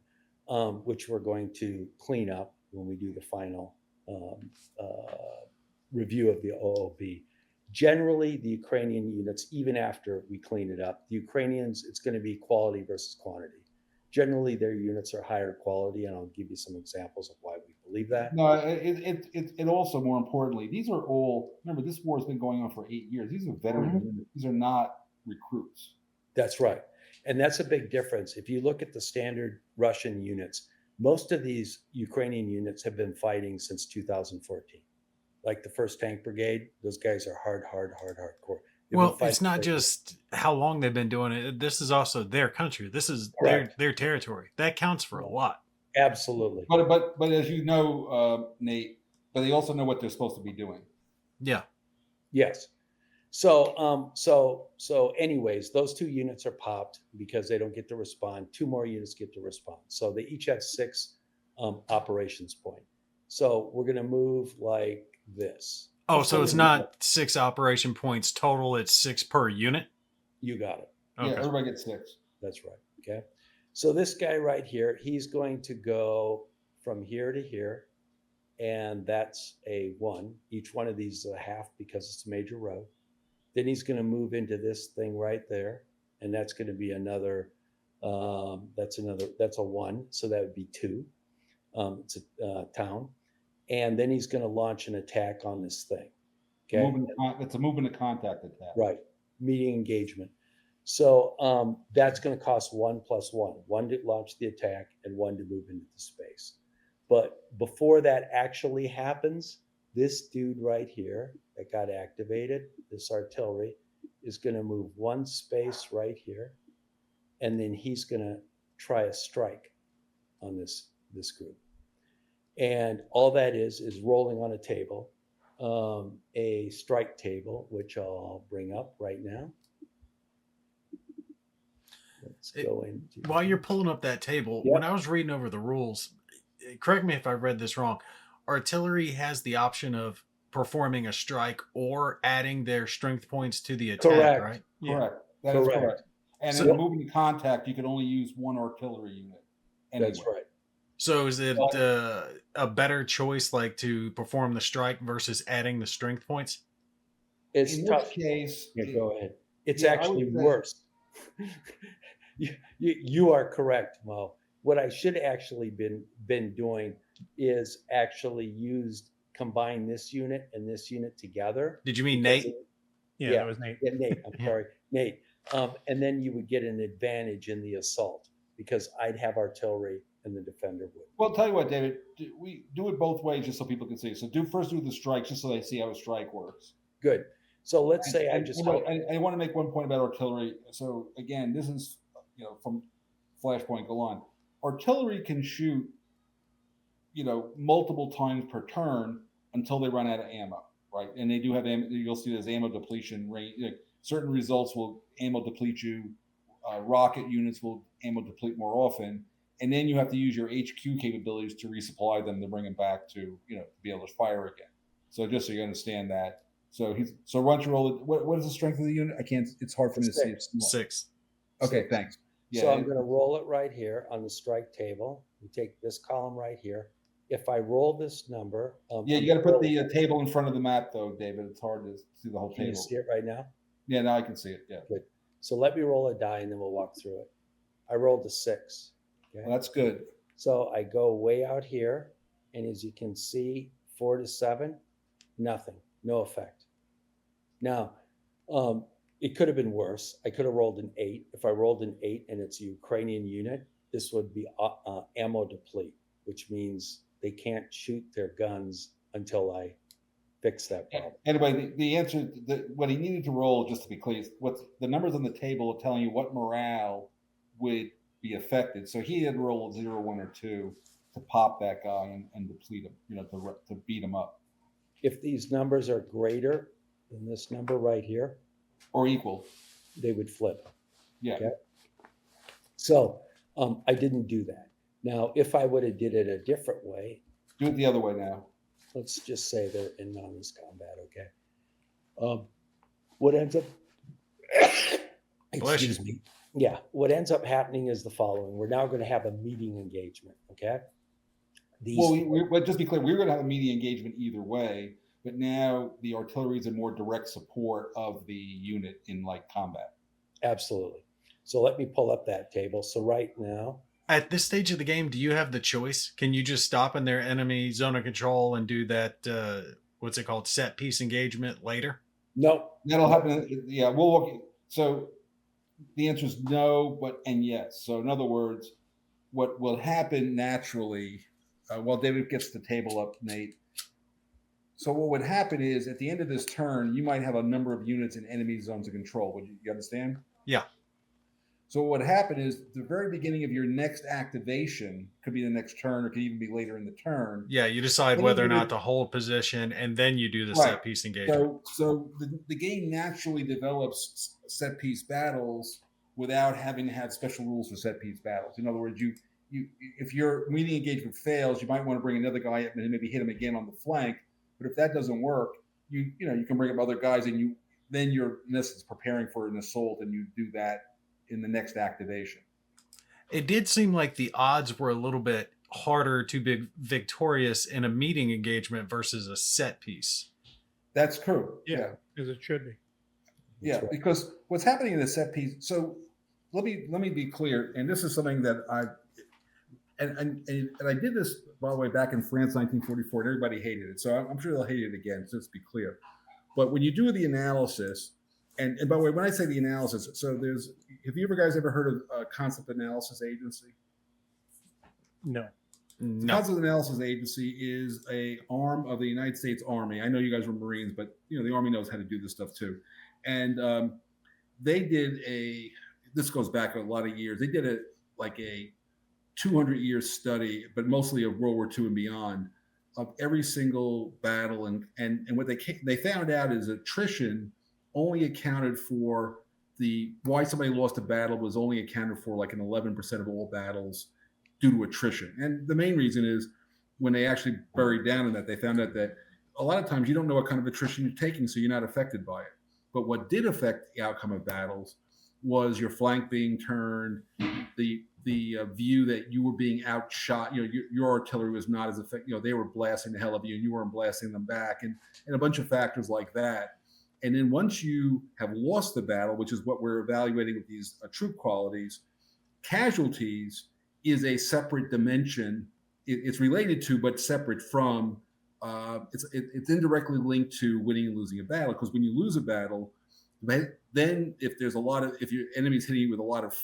which we're going to clean up when we do the final review of the OOB. Generally, the Ukrainian units, even after we clean it up, the Ukrainians, it's going to be quality versus quantity. Generally, their units are higher quality, and I'll give you some examples of why we believe that. No, it also, more importantly, these are all, remember, this war has been going on for 8 years. These are veteran units. These are not recruits. That's right. And that's a big difference. If you look at the standard Russian units, most of these Ukrainian units have been fighting since 2014. Like the 1st Tank Brigade, those guys are hardcore. Well, it's not just how long they've been doing it. This is also their country. This is their territory. That counts for a lot. Absolutely. But as you know, Nate, but they also know what they're supposed to be doing. Yeah. Yes. So anyways, those 2 units are popped because they don't get to respond. 2 more units get to respond. So they each have 6 operations point. So we're going to move like this. Oh, so it's not 6 operation points total. It's 6 per unit. You got it. Okay. Yeah, everybody gets 6. That's right. Okay. So this guy right here, he's going to go from here to here, and that's a 1. Each one of these is a half because it's a major road. Then he's going to move into this thing right there, and that's going to be another. That's a 1, so that would be 2. It's a town, and then he's going to launch an attack on this thing. Okay, it's a movement of contact attack. Right, meeting engagement. So that's going to cost 1 + 1, 1 to launch the attack and 1 to move into the space. But before that actually happens, this dude right here that got activated, this artillery, is going to move 1 space right here, and then he's going to try a strike on this group. And all that is rolling on a table, a strike table, which I'll bring up right now. Let's go into. While you're pulling up that table, when I was reading over the rules, correct me if I read this wrong, artillery has the option of performing a strike or adding their strength points to the attack, Correct. right? Correct. That is correct. And in moving contact, you can only use 1 artillery unit. Anyway. That's right. So is it a better choice, like to perform the strike versus adding the strength points? It's in tough. This case, go ahead. It's actually worse. You are correct, Mo. What I should actually been doing is actually combine this unit and this unit together. Did you mean Nate? Yeah, that was Nate. Yeah, Nate. I'm sorry, Nate. And then you would get an advantage in the assault because I'd have artillery and the defender would. Well, I'll tell you what, David, we do it both ways just so people can see. So first do the strike just so they see how a strike works. Good. So let's say I want to make one point about artillery. So again, this is from Flashpoint go on. Artillery can shoot multiple times per turn until they run out of ammo, right? And they do have ammo. You'll see there's ammo depletion rate. Certain results will ammo deplete you. Rocket units will ammo deplete more often. And then you have to use your HQ capabilities to resupply them to bring them back to be able to fire again. So just so you understand that. So why don't you roll it? What is the strength of the unit? I can't. It's hard for me to see. It's 6. Okay, thanks. Yeah, so I'm going to roll it right here on the strike table. We take this column right here. If I roll this number, you got to put the table in front of the map, though, David. It's hard to see the whole table. Can you see it right now? Yeah, now I can see it. Yeah. Good. So let me roll a die, and then we'll walk through it. I rolled a 6. Okay? Well, that's good. So I go way out here, and as you can see, 4 to 7, nothing, no effect. Now, it could have been worse. I could have rolled an 8. If I rolled an 8 and it's a Ukrainian unit, this would be ammo deplete, which means they can't shoot their guns until I fix that problem. Anyway, the answer, what he needed to roll, just to be clear, is what's the numbers on the table are telling you what morale would be affected. So he had rolled 0, 1, or 2 to pop that guy and deplete him, to beat him up. If these numbers are greater than this number right here, or equal, they would flip. Yeah. Okay. So I didn't do that. Now, if I would have did it a different way, do it the other way now. Let's just say they're in non-this combat, okay? What ends up, excuse me. Yeah, what ends up happening is the following. We're now going to have a meeting engagement, okay? Well, just be clear, we were going to have a meeting engagement either way, but now the artillery is a more direct support of the unit in like combat. Absolutely. So let me pull up that table. So right now, at this stage of the game, do you have the choice? Can you just stop in their enemy zone of control and do that, what's it called, set piece engagement later? No. That'll happen. Yeah, we'll look. So the answer is no, and yes. So in other words, what will happen naturally, while David gets the table up, Nate. So what would happen is at the end of this turn, you might have a number of units in enemy zones of control. Would you understand? Yeah. So what would happen is the very beginning of your next activation could be the next turn, or could even be later in the turn. Yeah, you decide whether or not to hold position, and then you do the set piece engagement. So the game naturally develops set piece battles without having to have special rules for set piece battles. In other words, you if your meeting engagement fails, you might want to bring another guy up and maybe hit him again on the flank. But if that doesn't work, you can bring up other guys, and then you're in essence preparing for an assault, and you do that in the next activation. It did seem like the odds were a little bit harder to be victorious in a meeting engagement versus a set piece. That's true. Yeah, because it should be. Yeah, right. Because what's happening in the set piece. So let me be clear, and this is something that I did this, by the way, back in France, 1944, and everybody hated it. So I'm sure they'll hate it again. So let's be clear. But when you do the analysis, and by the way, when I say the analysis, so have you guys ever heard of a concept analysis agency? No. The Concept Analysis Agency is a arm of the United States Army. I know you guys were Marines, but the Army knows how to do this stuff too. And they did this goes back a lot of years. They did a 200-year study, but mostly of World War II and beyond, of every single battle. And what they found out is attrition only accounted for why somebody lost a battle was only accounted for like an 11% of all battles due to attrition. And the main reason is when they actually buried down in that, they found out that a lot of times you don't know what kind of attrition you're taking, so you're not affected by it. But what did affect the outcome of battles was your flank being turned, the view that you were being outshot. Your artillery was not as effective. They were blasting the hell out of you, and you weren't blasting them back, and a bunch of factors like that. And then once you have lost the battle, which is what we're evaluating with these troop qualities, casualties is a separate dimension. It's related to, but separate from. It's indirectly linked to winning and losing a battle, because when you lose a battle, then if your enemy's hitting you with a lot of,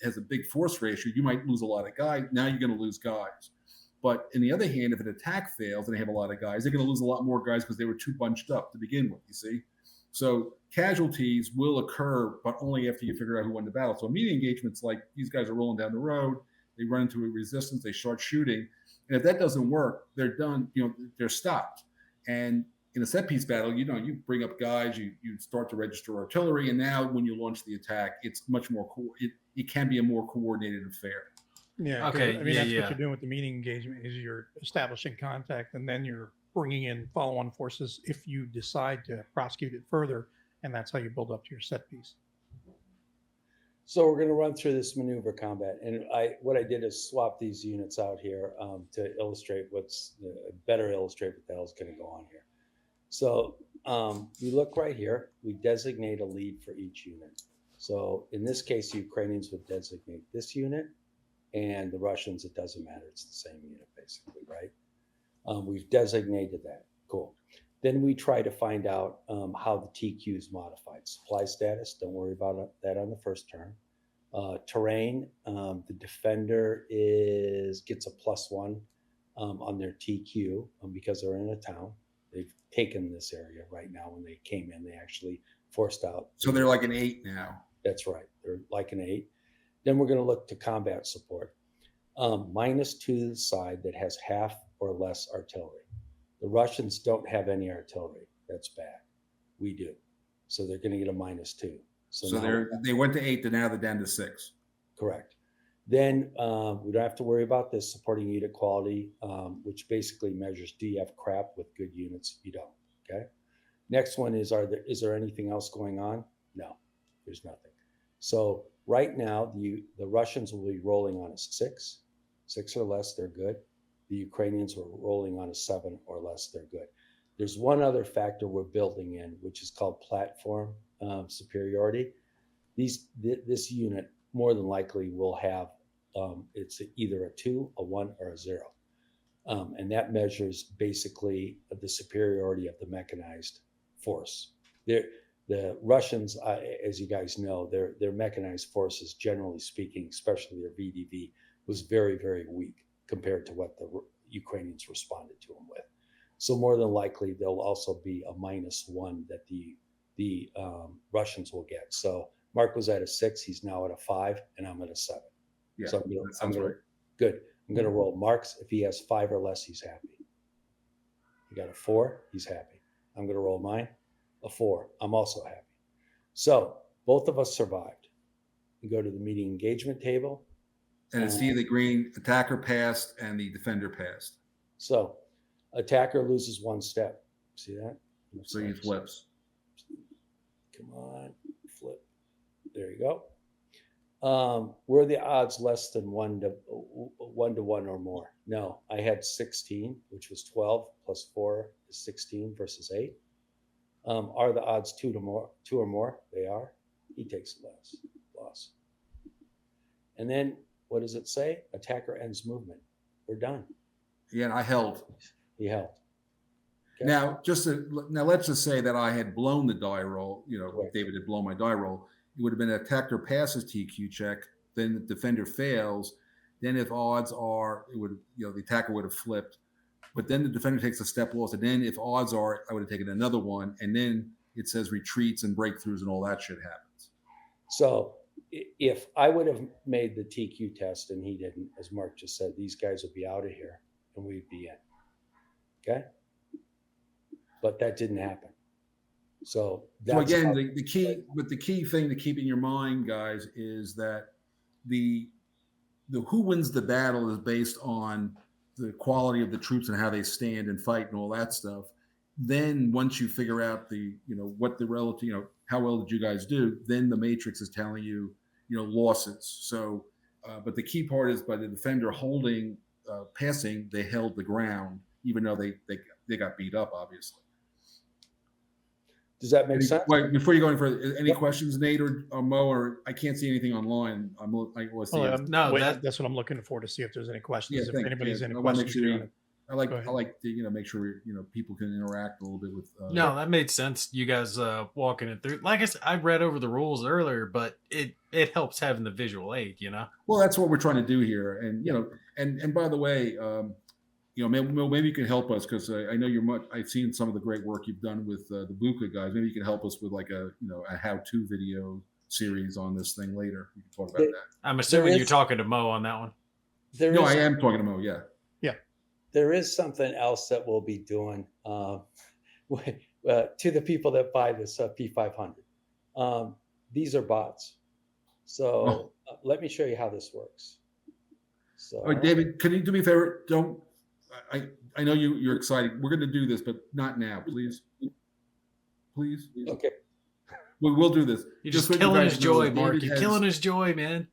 has a big force ratio, you might lose a lot of guys. Now you're going to lose guys. But on the other hand, if an attack fails and they have a lot of guys, they're going to lose a lot more guys because they were too bunched up to begin with, you see? So casualties will occur, but only after you figure out who won the battle. So meeting engagements, like these guys are rolling down the road, they run into a resistance, they start shooting. And if that doesn't work, they're done, they're stopped. And in a set piece battle, you bring up guys, you start to register artillery. And now when you launch the attack, it's much more it can be a more coordinated affair. Yeah. Okay. That's what you're doing with the meeting engagement is you're establishing contact, and then you're bringing in follow-on forces if you decide to prosecute it further, and that's how you build up to your set piece. So we're going to run through this maneuver combat, and what I did is swap these units out here to illustrate better illustrate what the hell is going to go on here. So we look right here. We designate a lead for each unit. So in this case, the Ukrainians would designate this unit, and the Russians, it doesn't matter. It's the same unit basically, right? We've designated that. Cool. Then we try to find out how the TQ is modified. Supply status, don't worry about that on the first turn. Terrain, the defender gets a +1 on their TQ because they're in a town. They've taken this area right now. When they came in, they actually forced out. So they're like an 8 now. That's right. They're like an 8. Then we're going to look to combat support. -2 to the side that has half or less artillery. The Russians don't have any artillery. That's bad. We do. So they're going to get a -2. So they went to 8, and now they're down to 6. Correct. Then we don't have to worry about this supporting unit quality, which basically measures do you have crap with good units? You don't. Okay. Next one is is there anything else going on? No, there's nothing. So right now the Russians will be rolling on a 6 or less. They're good. The Ukrainians were rolling on a 7 or less. They're good. There's one other factor we're building in, which is called platform superiority. This unit more than likely will have it's either a 2, a 1, or a 0. And that measures basically the superiority of the mechanized force. The Russians, as you guys know, their mechanized forces, generally speaking, especially their VDV, was very, very weak compared to what the Ukrainians responded to them with. So more than likely, there'll also be a -1 that the Russians will get. So Mark was at a 6, he's now at a 5, and I'm at a 7. Yeah, so that sounds right. Good. I'm going to roll Mark's. If he has 5 or less, he's happy. He got a 4, he's happy. I'm going to roll mine, a 4. I'm also happy. So both of us survived. We go to the meeting engagement table. And it's the green attacker passed and the defender passed. So attacker loses 1 step. See that? So he flips. Come on, flip. There you go. Were the odds less than 1 to 1 or more? No, I had 16, which was 12 plus 4 is 16 versus 8. Are the odds 2 or more? They are. He takes a loss. And then what does it say? Attacker ends movement. We're done. Yeah, and I held. He held. Okay. Now, let's just say that I had blown the die roll. Right. David had blown my die roll. It would have been attacker passes TQ check. Then the defender fails. Then if odds are, it would the attacker would have flipped. But then the defender takes a step loss. And then if odds are, I would have taken another one. And then it says retreats and breakthroughs and all that shit happens. So if I would have made the TQ test and he didn't, as Mark just said, these guys would be out of here and we'd be in. Okay. But that didn't happen. So again, the key thing to keep in your mind, guys, is that the who wins the battle is based on the quality of the troops and how they stand and fight and all that stuff. Then once you figure out what the relative, how well did you guys do, then the matrix is telling you, losses. So, but the key part is by the defender holding, passing, they held the ground, even though they got beat up, obviously. Does that make sense? Wait, before you go any further, any questions, Nate or Mo? Or I can't see anything online. That's what I'm looking for, to see if there's any questions. Yeah, if anybody's any questions. I like to make sure people can interact a little bit with. No, that made sense. You guys walking it through. Like I said, I read over the rules earlier, but it helps having the visual aid. Well, that's what we're trying to do here, and and by the way, maybe you can help us, because I know I've seen some of the great work you've done with the Buka guys. Maybe you can help us with like a how-to video series on this thing later. We can talk about that. I'm assuming you're talking to Mo on that one. I am talking to Mo. Yeah. There is something else that we'll be doing to the people that buy this P500. These are bots. So let me show you how this works. So, all right, David, can you do me a favor? I know you're excited. We're going to do this, but not now, please. Please. Okay. We'll do this. You're just killing his joy, Mark. You're killing his joy, man.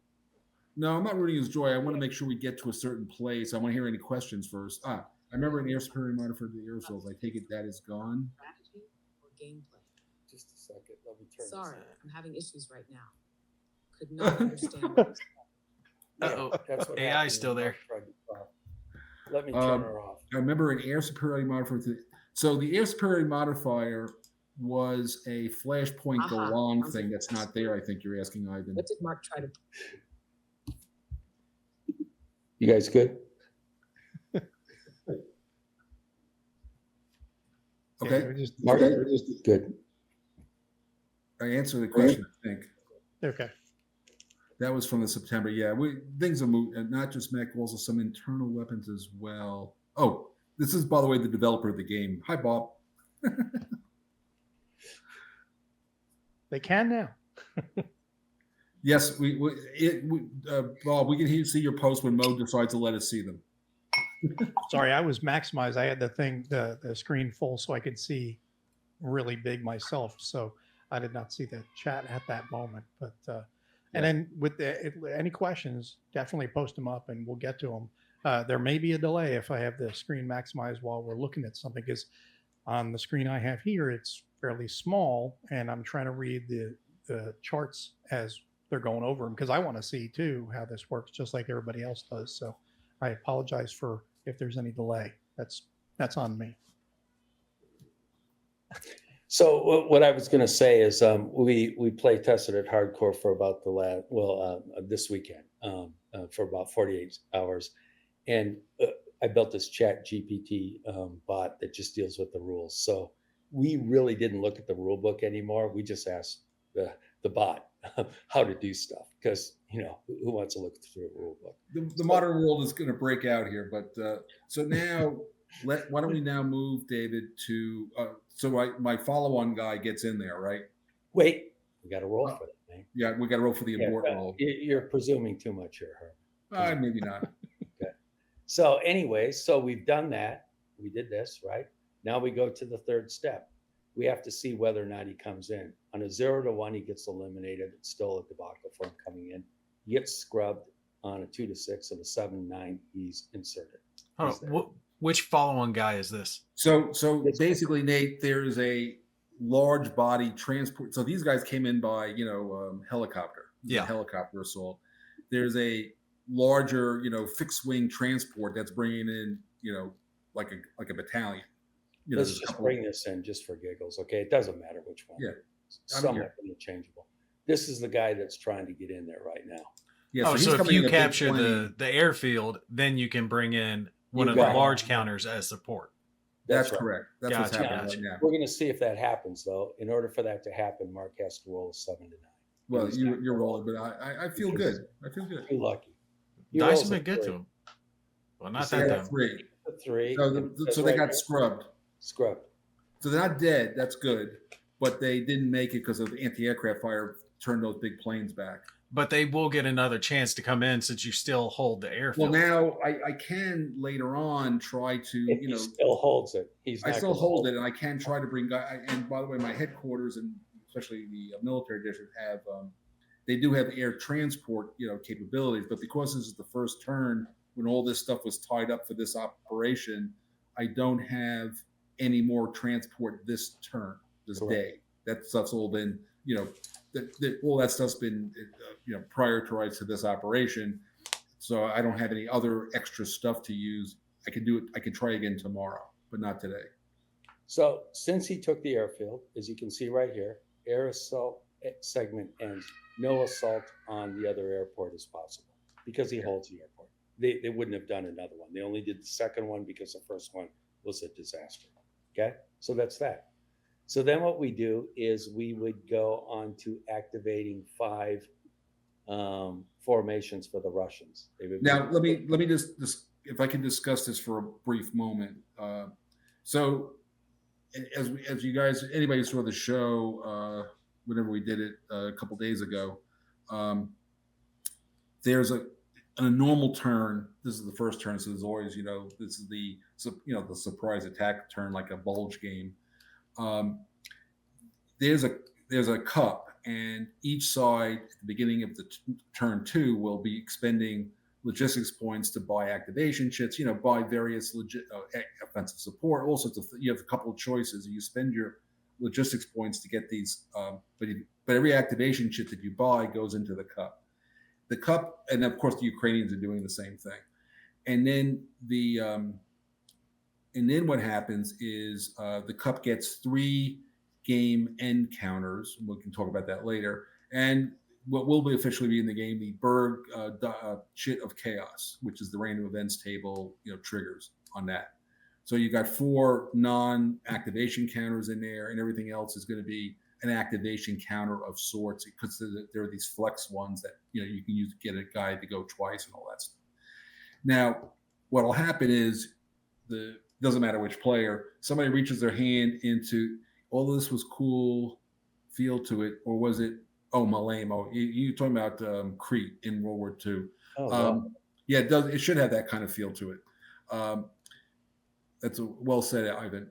No, I'm not ruining his joy. I want to make sure we get to a certain place. I want to hear any questions first. I remember an air superiority monitor for the air souls. I take it that is gone. Strategy or gameplay? Just a second. Let me turn. Sorry, I'm having issues right now. Could not understand. What that's what AI's still there. Let me turn her off. I remember an air superiority modifier. So the air superiority modifier was a flashpoint Golan thing that's not there. I think you're asking, Ivan. What did Mark try to? You guys good? Okay. Yeah, just, Mark, good. I answered the question, I think. okay. That was from the September. Yeah, things are moving, and not just mech, also some internal weapons as well. Oh, this is, by the way, the developer of the game. Hi, Bob. They can now. Yes, Bob, we can see your post when Mo decides to let us see them. Sorry, I was maximized. I had the screen full so I could see really big myself. So I did not see the chat at that moment. But and then with any questions, definitely post them up and we'll get to them. There may be a delay if I have the screen maximized while we're looking at something, because on the screen I have here, it's fairly small, and I'm trying to read the charts as they're going over them because I want to see too how this works, just like everybody else does. So I apologize for if there's any delay. That's on me. So what I was going to say is we play tested at hardcore for about this weekend for about 48 hours, and I built this Chat GPT bot that just deals with the rules. So we really didn't look at the rule book anymore. We just asked the bot how to do stuff, because who wants to look through a rule book? The modern world is going to break out here, but so now why don't we now move, David, to so my follow-on guy gets in there, right? Wait, we got to roll for that, man. Yeah, we got to roll for the important roll. You're presuming too much here, Herman. Maybe not. Okay. So anyway, so we've done that. We did this, right? Now we go to the third step. We have to see whether or not he comes in. On a 0 to 1, he gets eliminated. It's still a debacle for him coming in. He gets scrubbed on a 2 to 6. On a 7 to 9, he's inserted. Which follow-on guy is this? So basically, Nate, there's a large body transport. So these guys came in by helicopter. Yeah, helicopter assault. There's a larger fixed wing transport that's bringing in like a battalion. Let's just bring this in just for giggles, okay? It doesn't matter which one. Yeah, somewhat interchangeable. This is the guy that's trying to get in there right now. Yeah. So if you capture the airfield, then you can bring in one of the large counters as support. That's right. Correct. That's what's happening right now. We're going to see if that happens, though. In order for that to happen, Mark has to roll a 7 to 9. Well, you're rolling, but I feel good. I feel good. You're lucky. Dice have been good to him. Well, not that time. 3. 3. So they got scrubbed. Scrubbed. So they're not dead. That's good. But they didn't make it because of anti-aircraft fire turned those big planes back. But they will get another chance to come in since you still hold the airfield. Well, now I can later on try to, He still holds it. I still hold it, and I can try to bring guys. And by the way, my headquarters and especially the military district have, they do have air transport, capabilities. But because this is the first turn when all this stuff was tied up for this operation, I don't have any more transport this day. That stuff's all been, all that stuff's been, prioritized to this operation. So I don't have any other extra stuff to use. I can do it. I can try again tomorrow, but not today. So since he took the airfield, as you can see right here, air assault segment ends. No assault on the other airport is possible because he holds the airport. They wouldn't have done another one. They only did the second one because the first one was a disaster. Okay, so that's that. So then what we do is we would go on to activating 5 formations for the Russians. Now let me just if I can discuss this for a brief moment. So as you guys, anybody saw the show whenever we did it a couple days ago, there's a normal turn. This is the first turn, so there's always this is the surprise attack turn, like a bulge game. There's a cup, and each side at the beginning of the turn 2 will be expending logistics points to buy activation chits, buy various offensive support, all sorts of. You have a couple of choices. You spend your logistics points to get these, but every activation chit that you buy goes into the cup. The cup, and of course the Ukrainians are doing the same thing. And then what happens is the cup gets 3 game end counters. We can talk about that later. And what will be officially be in the game, the Berg chit of chaos, which is the random events table, triggers on that. So you got 4 non-activation counters in there, and everything else is going to be an activation counter of sorts, because there are these flex ones that you can use to get a guy to go twice and all that stuff. Now, what will happen is doesn't matter which player, somebody reaches their hand into all this was cool feel to it, or was it lame? Oh, you talking about Crete in World War II? Oh, wow. Yeah, it does. It should have that kind of feel to it. That's well said, Ivan.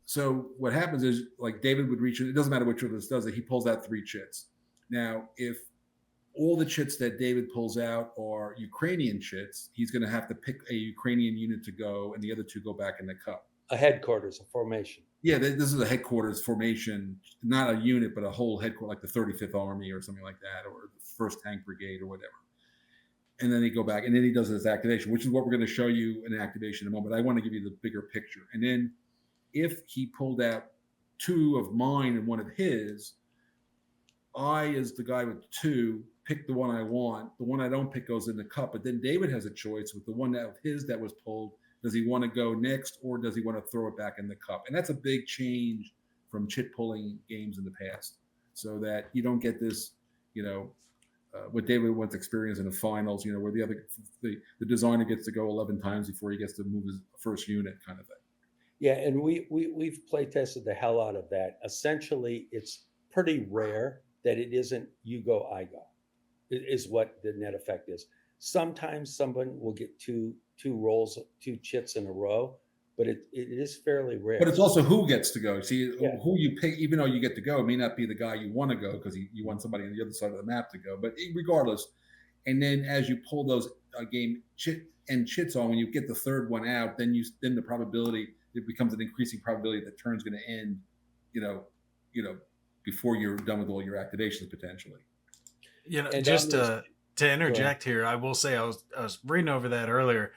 So what happens is, like, David would reach. It doesn't matter which of us does it. He pulls out 3 chits. Now, if all the chits that David pulls out are Ukrainian chits, he's going to have to pick a Ukrainian unit to go, and the other 2 go back in the cup. A headquarters, a formation. Yeah, this is a headquarters formation, not a unit, but a whole headquarters, like the 35th Army or something like that, or the 1st Tank Brigade or whatever. And then he go back, and then he does his activation, which is what we're going to show you in activation in a moment. I want to give you the bigger picture. And then if he pulled out 2 of mine and 1 of his, I, as the guy with 2, pick the one I want. The one I don't pick goes in the cup. But then David has a choice with the one of his that was pulled. Does he want to go next, or does he want to throw it back in the cup? And that's a big change from chit pulling games in the past, so that you don't get this, what David once experienced in the finals, where the designer gets to go 11 times before he gets to move his first unit, kind of thing. Yeah, and we've play tested the hell out of that. Essentially, it's pretty rare that it isn't you go, I go. It is what the net effect is. Sometimes someone will get two rolls, 2 chits in a row, but it is fairly rare. But it's also who gets to go. See, who you pick, even though you get to go, it may not be the guy you want to go, because you want somebody on the other side of the map to go. But regardless, and then as you pull those game chits on, when you get the 3rd one out, then the probability, it becomes an increasing probability that the turn's going to end, before you're done with all your activations potentially. Just to interject here, I will say I was reading over that earlier,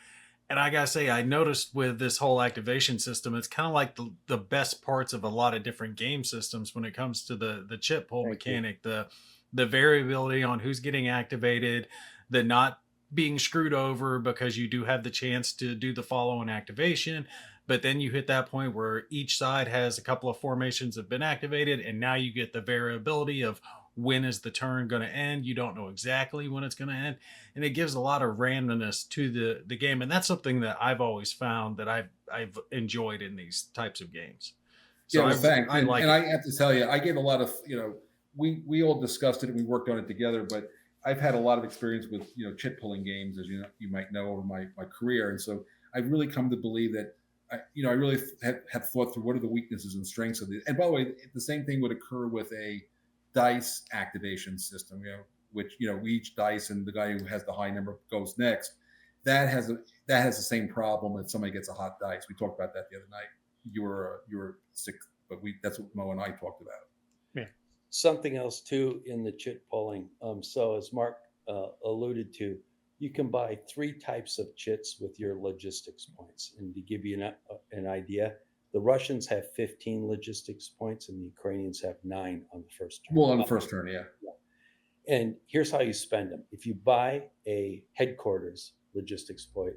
and I gotta say, I noticed with this whole activation system, it's kind of like the best parts of a lot of different game systems when it comes to the chip pull mechanic, the variability on who's getting activated, the not being screwed over because you do have the chance to do the follow-on activation, but then you hit that point where each side has a couple of formations that have been activated, and now you get the variability of when is the turn going to end. You don't know exactly when it's going to end, and it gives a lot of randomness to the game, and that's something that I've always found that I've enjoyed in these types of games. So thanks. I have to tell you, I gave a lot of, we all discussed it and we worked on it together, but I've had a lot of experience with, chit pulling games, as you might know, over my career. And so I've really come to believe that, I really have thought through what are the weaknesses and strengths of it. And by the way, the same thing would occur with a dice activation system, which, each dice and the guy who has the high number goes next. That has the same problem when somebody gets a hot dice. We talked about that the other night. You were sick, but that's what Mo and I talked about. Yeah. Something else too in the chit pulling. So as Mark alluded to, you can buy 3 types of chits with your logistics points. And to give you an idea, the Russians have 15 logistics points and the Ukrainians have 9 on the first turn. Well, on the first turn, yeah. And here's how you spend them. If you buy a headquarters logistics point,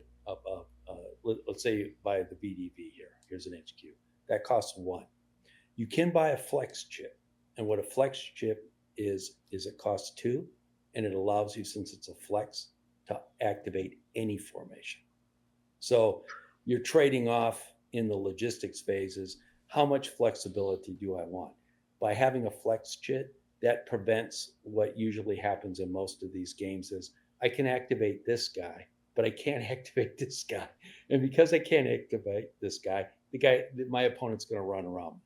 let's say you buy the BDV here. Here's an HQ. That costs 1. You can buy a flex chip. And what a flex chip is it costs 2. And it allows you, since it's a flex, to activate any formation. So you're trading off in the logistics phases. How much flexibility do I want? By having a flex chit, that prevents what usually happens in most of these games is I can activate this guy, but I can't activate this guy. And because I can't activate this guy, my opponent's going to run around me.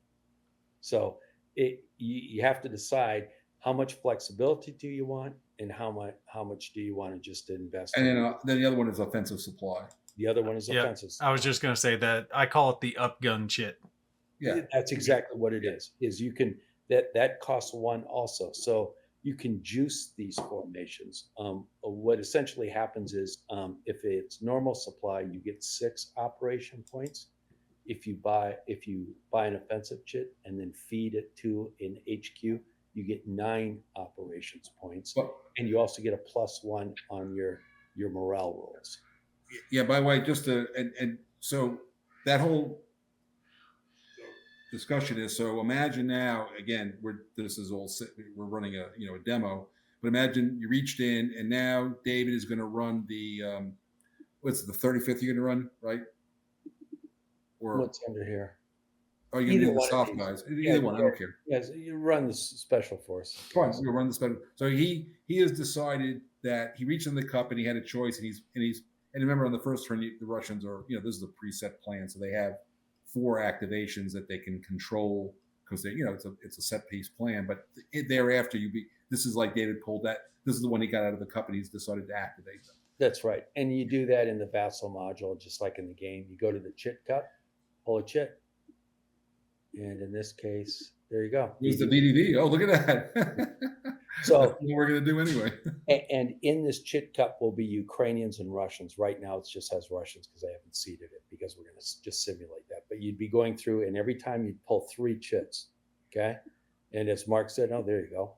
So you have to decide how much flexibility do you want and how much do you want to just invest in. And then the other one is offensive supply. The other one is offensive supply. I was just going to say that I call it the up gun chit. Yeah, that's exactly what it is you can that costs 1 also. So you can juice these formations. What essentially happens is if it's normal supply, you get 6 operation points. If you buy an offensive chit and then feed it to an HQ, you get 9 operations points, and you also get a +1 on your morale rolls. Yeah. By the way, so that whole discussion is, so imagine now, again, we're running a demo, but imagine you reached in and now David is going to run the what's the 35th you're going to run, right? Or What's under here? are you going to Either do the one of soft these. guys? Yeah, Either one, I don't care. Yes, you run the special force. Fine, you'll run the special. So he has decided that he reached in the cup and he had a choice, and remember on the first turn the Russians are, this is a preset plan, so they have 4 activations that they can control because they it's a set piece plan, but thereafter this is like David pulled that, this is the one he got out of the cup and he's decided to activate them. That's right. And you do that in the vassal module, just like in the game. You go to the chit cup, pull a chit. And in this case, there you go. Here's the VDV. Oh, look at that. So that's what we're going to do anyway. And in this chit cup will be Ukrainians and Russians. Right now, it just has Russians because I haven't seeded it, because we're going to just simulate that. But you'd be going through, and every time you'd pull 3 chits, okay? And as Mark said, oh, there you go.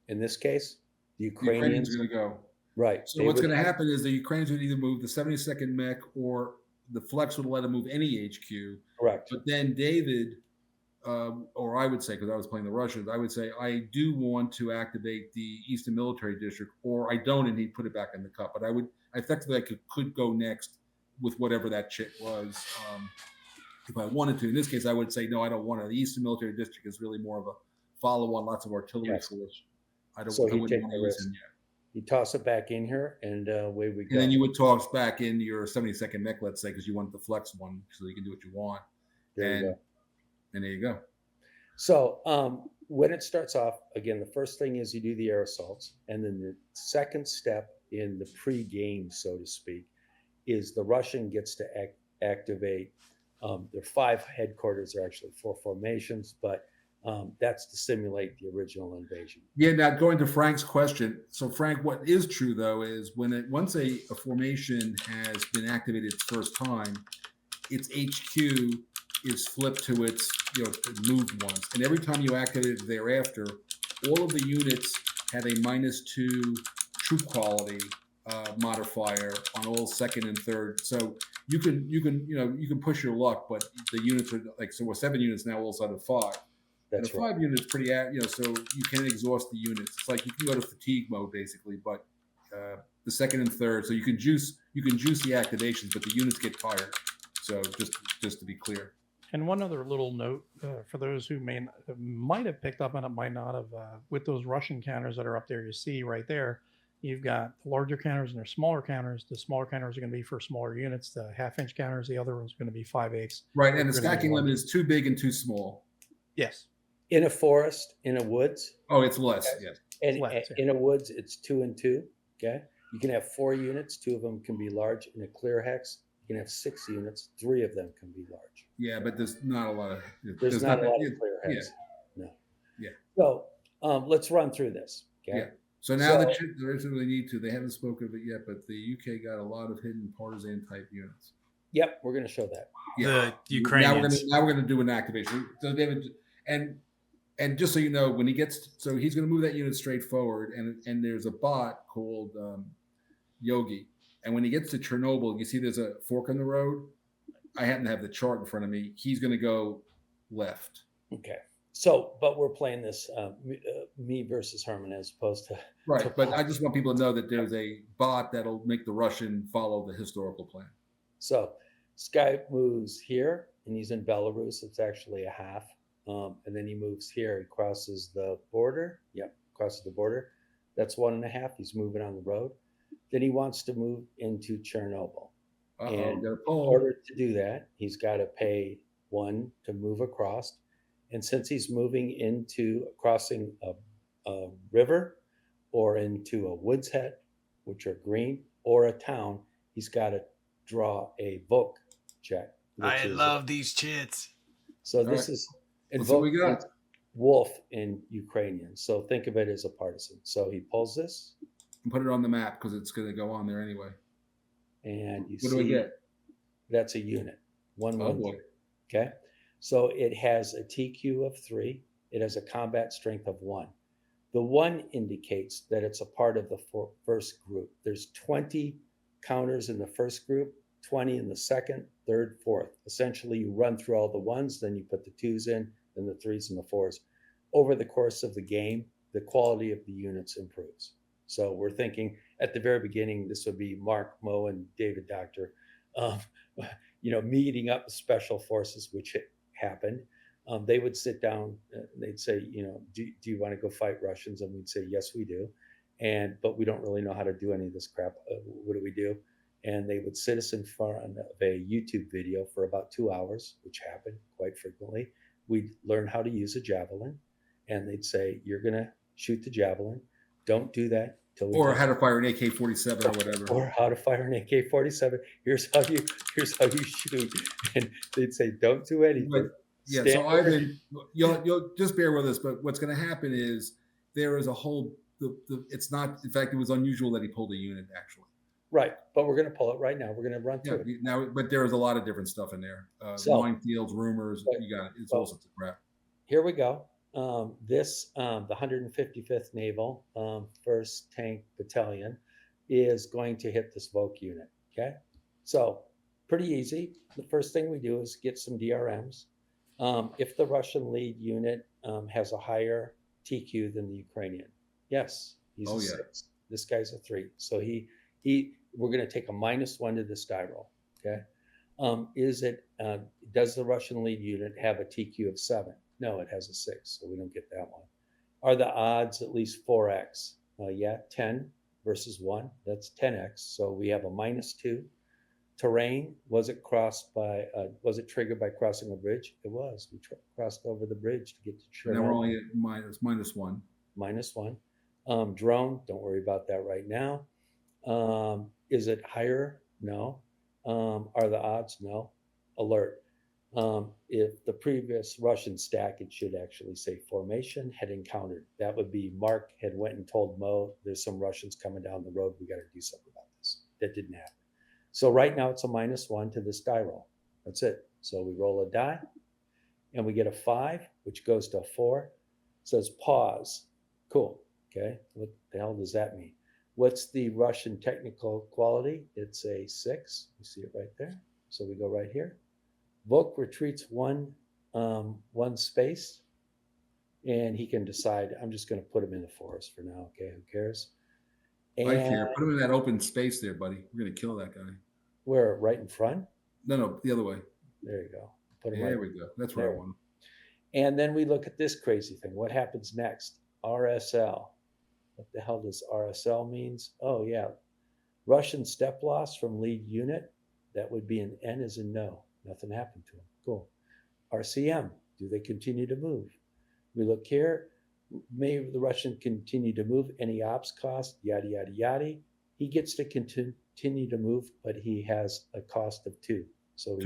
In this case, the Ukrainians are going to go. Right. So what's going to happen is the Ukrainians would either move the 72nd mech or the flex would let them move any HQ. Correct. But then David, or I would say, because I was playing the Russians, I would say I do want to activate the Eastern Military District, or I don't, and he'd put it back in the cup. But I effectively could go next with whatever that chit was, if I wanted to. In this case, I would say no, I don't want it. The Eastern Military District is really more of a follow-on, lots of artillery force. I wouldn't want to use him yet. You toss it back in here, and away we go. And then you would toss back in your 72nd mech, let's say, because you want the flex one, so you can do what you want. And there you go. So when it starts off, again, the first thing is you do the air assaults, and then the second step in the pre-game, so to speak, is the Russian gets to activate. There are 5 headquarters, there are actually 4 formations, but that's to simulate the original invasion. Yeah. Now going to Frank's question. So Frank, what is true though is once a formation has been activated its first time, its HQ is flipped to its moved ones, and every time you activate it thereafter, all of the units have a -2 troop quality modifier on all second and third. So you can push your luck, but the units are like, so we're 7 units now, all of a sudden 5. That's and a 5 units pretty, so you can exhaust the units. It's like you can go to fatigue mode basically, but the second and third, so you can juice the activations, but the units get tired. So just to be clear. And one other little note for those who might have picked up on it, might not have, with those Russian counters that are up there, you see right there, you've got the larger counters and their smaller counters. The smaller counters are going to be for smaller units. The 1/2-inch counters, the other one's going to be 5/8. Right, and the stacking limit is too big and too small. Yes. In a forest, in a woods. Oh, it's less. Okay. Yes. And in a woods, it's 2 and 2. Okay. You can have 4 units. 2 of them can be large. In a clear hex, you can have 6 units. 3 of them can be large. Yeah, but there's not a lot of. There's not a lot of clear hex. Yeah. No. Yeah. So let's run through this. Okay. Yeah. So now the reason they need to, they haven't spoken of it yet, but the UK got a lot of hidden partisan type units. Yep, we're going to show that. Yeah. The Ukrainians. Now we're going to do an activation. So David, and just so you know, when he's going to move that unit straight forward, and there's a bot called Yogi, and when he gets to Chernobyl, you see there's a fork in the road. I happen to have the chart in front of me. He's going to go left. Okay. So, but we're playing this me versus Herman as opposed to right. But I just want people to know that there's a bot that'll make the Russian follow the historical plan. So, this guy moves here, and he's in Belarus. It's actually a half, and then he moves here. He crosses the border. Yep, crosses the border. That's 1.5. He's moving on the road. Then he wants to move into Chernobyl. And in order to do that, he's got to pay 1 to move across. And since he's moving into crossing a river or into a woods head, which are green, or a town, he's got to draw a Vok check. I love these chits. So this is Vok wolf in Ukrainian. So think of it as a partisan. So he pulls this. And put it on the map because it's going to go on there anyway. And you what see, do we get? That's a unit. 1-1. Boy. Okay. So it has a TQ of 3. It has a combat strength of 1. The 1 indicates that it's a part of the first group. There's 20 counters in the first group. 20 in the second, third, fourth. Essentially, you run through all the ones, then you put the twos in, then the threes and the fours. Over the course of the game, the quality of the units improves. So we're thinking at the very beginning, this would be Mark, Mo, and David Doctor, meeting up with special forces, which happened. They would sit down, they'd say, do you want to go fight Russians? And we'd say, yes, we do. But we don't really know how to do any of this crap. What do we do? And they would sit us in front of a YouTube video for about 2 hours, which happened quite frequently. We'd learn how to use a javelin, and they'd say, you're going to shoot the javelin. Don't do that. Or how to fire an AK-47 or whatever. Or how to fire an AK-47. Here's how you shoot. And they'd say, don't do anything. But, yeah, so Ivan, you'll just bear with us, but what's going to happen is there is a whole, it's not, in fact, it was unusual that he pulled a unit, actually. Right, but we're going to pull it right now. We're going to run through it. Now, but there is a lot of different stuff in there. Minefields, rumors, you got it. It's all sorts of crap. Here we go. The 155th Naval 1st Tank Battalion is going to hit this Voke unit, okay? So pretty easy. The first thing we do is get some DRMs. If the Russian lead unit has a higher TQ than the Ukrainian, yes, he's a 6. This guy's a 3. So we're going to take a -1 to this die roll, okay? Does the Russian lead unit have a TQ of 7? No, it has a 6, so we don't get that one. Are the odds at least 4x? 10 versus 1, that's 10x. So we have a -2. Terrain, was it triggered by crossing a bridge? It was. We crossed over the bridge to get to Chernobyl. Now we're only at -1. -1. Drone, don't worry about that right now. Is it higher? No. Are the odds? No. Alert. If the previous Russian stack, it should actually say formation, had encountered. That would be Mark had went and told Mo, there's some Russians coming down the road. We got to do something about this. That didn't happen. So right now it's a -1 to this die roll. That's it. So we roll a die and we get a 5, which goes to a 4. It says pause. Cool. Okay. What the hell does that mean? What's the Russian technical quality? It's a 6. You see it right there. So we go right here. Vok retreats one space, and he can decide, I'm just going to put him in the forest for now. Okay, who cares? I care. Put him in that open space there, buddy. We're going to kill that guy. Where? Right in front? No, the other way. There you go. Put him there we go. That's where I want him. And then we look at this crazy thing. What happens next? RSL. What the hell does RSL means? Oh, yeah. Russian step loss from lead unit. That would be an N as in no. Nothing happened to him. Cool. RCM. Do they continue to move? We look here. May the Russian continue to move? Any ops cost? Yada, yada, yada. He gets to continue to move, but he has a cost of 2. So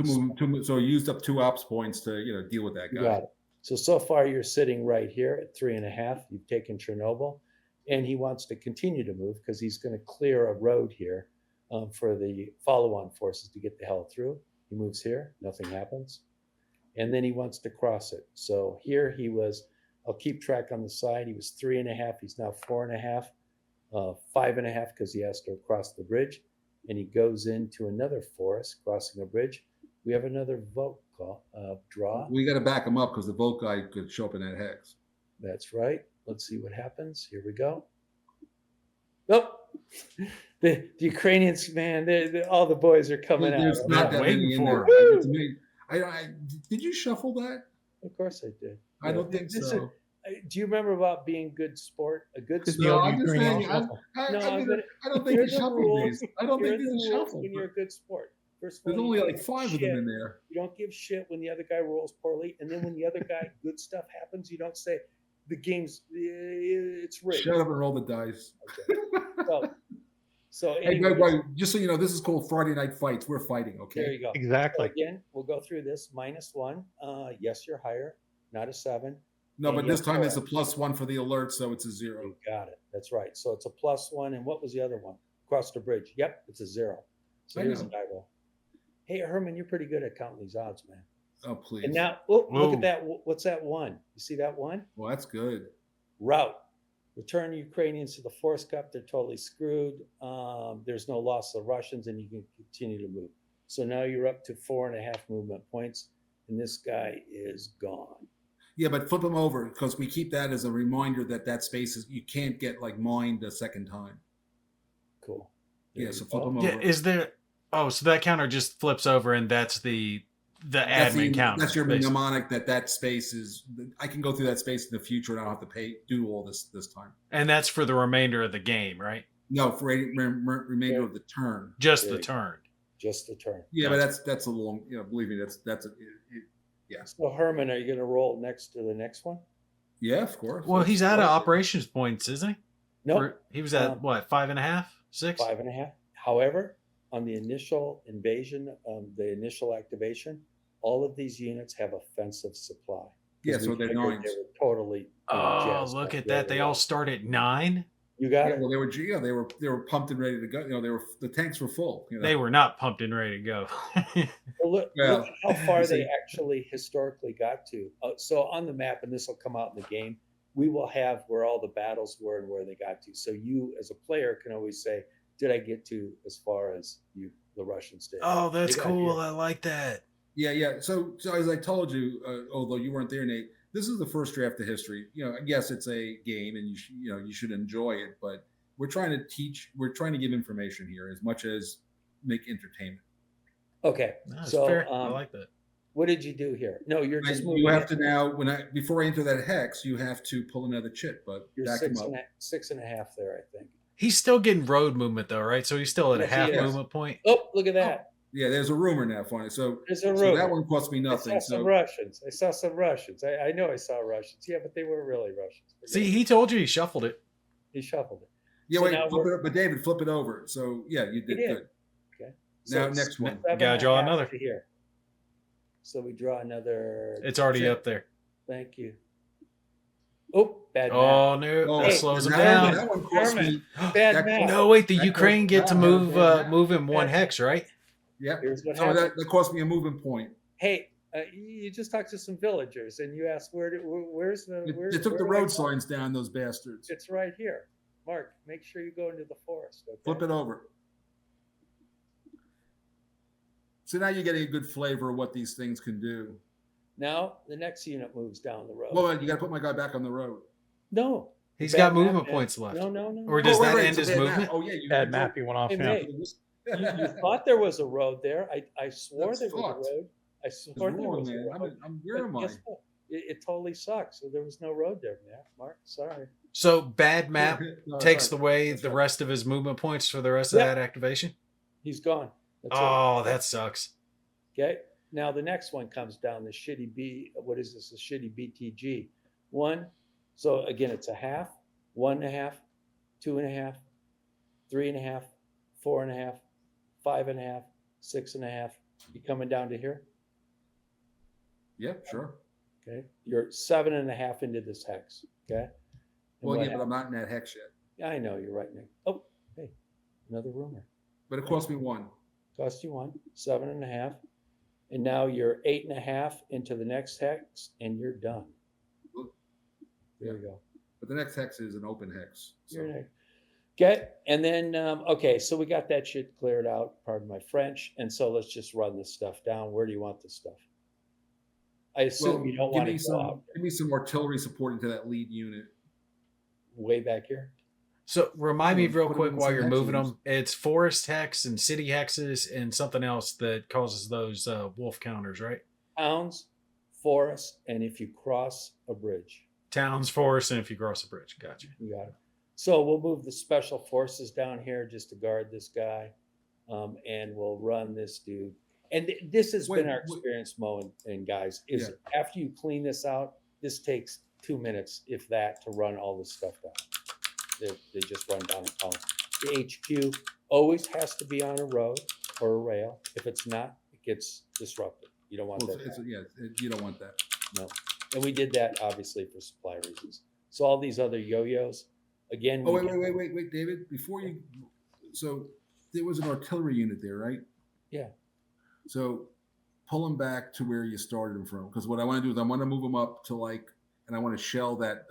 so he used up 2 ops points to deal with that guy. Got it. So far you're sitting right here at 3.5. You've taken Chernobyl, and he wants to continue to move because he's going to clear a road here for the follow-on forces to get the hell through. He moves here, nothing happens, and then he wants to cross it. So here he was. I'll keep track on the side. He was 3.5. He's now 4.5, 5.5 because he has to cross the bridge, and he goes into another forest crossing a bridge. We have another vote call draw. We got to back him up because the vote guy could show up in that hex. That's right. Let's see what happens. Here we go. Oh, the Ukrainians, man, all the boys are coming out. There's not that many in there. Did you shuffle that? Of course I did. I don't think so. Do you remember about being good sport? A good sport? No, I'm just saying. I don't think you shuffled these. I don't think these are shuffled. When you're a good sport. First of all, there's only like 5 of them in there. You don't give shit when the other guy rolls poorly, and then when the other guy good stuff happens, you don't say the game's it's rigged. Shut up and roll the dice. Okay. So anyway, hey, just so you know, this is called Friday Night Fights. We're fighting, okay? There you go. Exactly. So again, we'll go through this -1. Yes, you're higher, not a 7. No, but this time it's a +1 for the alert, so it's a 0. You got it. That's right. So it's a +1. And what was the other one? Cross the bridge. Yep, it's a 0. So here's a die roll. Hey, Herman, you're pretty good at counting these odds, man. Oh, please. And now, look at that. What's that 1? You see that 1? Well, that's good. Route. Return Ukrainians to the Force Cup. They're totally screwed. There's no loss of Russians, and you can continue to move. So now you're up to 4.5 movement points, and this guy is gone. Yeah, but flip them over because we keep that as a reminder that space is, you can't get like mined a second time. Cool. There Yeah, you so flip go. them over. Yeah, is there? Oh, so that counter just flips over, and that's the admin counter. That's your basically. mnemonic that space is. I can go through that space in the future, and I don't have to do all this time. And that's for the remainder of the game, right? No, for remainder of the turn. Just There the you go. turn. Just the turn. Yeah, but that's a long. Believe me, yeah. So Herman, are you going to roll next to the next one? Yeah, of course. Well, he's out of operations points, isn't he? No, He was at what, 5.5, 6? 5.5. However, on the initial invasion, the initial activation, all of these units have offensive supply. Yeah, so they're nines. They were totally. Oh, look at that! They all start at 9. You got Yeah, it. well, they were pumped and ready to go. The tanks were full. They were not pumped and ready to go. Well, look Well, at how far you they see. actually historically got to. So on the map, and this will come out in the game, we will have where all the battles were and where they got to. So you, as a player, can always say, "Did I get to as far as the Russians did?" Oh, that's They got cool. here. I like that. Yeah. So as I told you, although you weren't there, Nate, this is the first draft of history. Yes, it's a game, and you should enjoy it, but we're trying to teach. We're trying to give information here as much as make entertainment. Okay, That's so fair. I like that. what did you do here? No, you're just moving. You have to now before I enter that hex, you have to pull another chit, but You're back him up. 6.5 there, I think. He's still getting road movement though, right? So he's still at a Yes, he half is. movement point. Oh, look at that! Yeah, there's a rumor now, finally. So, There's a so rumor. that one cost me I nothing. saw some So Russians. I saw some Russians. I know I saw Russians. Yeah, but they weren't really Russians. See, he told you he shuffled it. He shuffled it. yeah, So wait, now flip it up, but David, flip it over. So yeah, you did did. good. Okay. Now, next one. 7.5 Gotta draw to another. Here. So we draw another. It's already Chip. up there. Thank you. Oh, bad math. Oh no, Oh, that Hey, slows him that down. One, that one cost Herman. me. Bad that- math. No, wait, the That Ukraine goes get to down, move yeah. move in one Yeah. hex, right? Yeah. Here's what So happened. that cost me a movement point. Hey, you just talked to some villagers and you asked where's the. They where took the do I road go? signs down, those bastards. It's right here. Mark, make sure you go into the forest. Okay? Flip it over. So now you're getting a good flavor of what these things can do. Now the next unit moves down the road. Well, you got to put my guy back on the road. No. He's Bad got map, movement man. points left. No. Or does that end it's a his bad map. movement? Oh yeah, you Bad map. He went off. Hey, Yeah. mate, you thought there was a road there. I swore That's there was fucked. a road. I swore there wrong, was man. a road. Where But am I? guess what? It totally sucks. So there was no road there, man. Mark, sorry. So bad map No, takes right. away That's the right. rest of his movement points for the rest of Yeah. that activation. He's gone. That's Oh, that sucks. it. Okay. Now the next one comes down. The shitty B. What is this? A shitty BTG. One. So again, it's a half, 1.5, 2.5, 3.5, 4.5, 5.5, 6.5. You coming down to here? Yeah, sure. Okay. You're 7.5 into this hex. Okay. And Well, what yeah, but I'm not in that hex yet. Yeah, I know you're right, Nick. Oh, hey, another rumor. But it cost me one. Cost you 7.5, and now you're 8.5 into the next hex, and you're done. There you go. But the next hex is an open hex. So. You're next. Okay, and then okay, so we got that shit cleared out. Pardon my French. And so let's just run this stuff down. Where do you want this stuff? I assume you don't want to go out give me some artillery support into that lead unit. way back here. So remind me Yeah, real put 'em quick in while some you're moving hexes. them. It's forest hex and city hexes and something else that causes those wolf counters, right? Towns, forest, and if you cross a bridge. Towns, forest, and if you cross a bridge. Gotcha. You got it. So we'll move the special forces down here just to guard this guy, and we'll run this dude. And this has been our experience, Mo and guys. Is after you clean this out, this takes 2 minutes, if that, to run all this stuff down. They just run down a column. The HQ always has to be on a road or a rail. If it's not, it gets disrupted. You don't want Well, that. you don't want that. No. And we did that obviously for supply reasons. So all these other yo-yos, again. Oh, wait, David. Before you, so there was an artillery unit there, right? Yeah. So pull them back to where you started them from. Because what I want to do is I want to move them up to and I want to shell that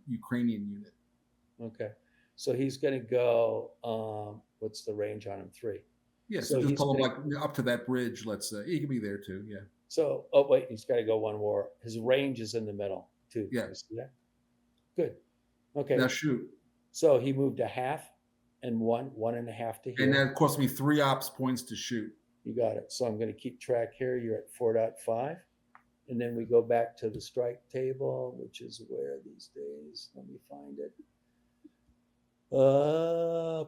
Ukrainian unit. Okay. So he's going to go, what's the range on him? 3. Yeah, So so just he's pull him gonna- like up to that bridge. Let's say he can be there too. Yeah. So, oh wait, he's got to go one more. His range is in the middle too. Yeah. You see that? Good. Okay. Now shoot. So he moved a half and one and a half to here. And that cost me 3 ops points to shoot. You got it. So I'm going to keep track here. You're at 4.5. And then we go back to the strike table, which is where these days? Let me find it.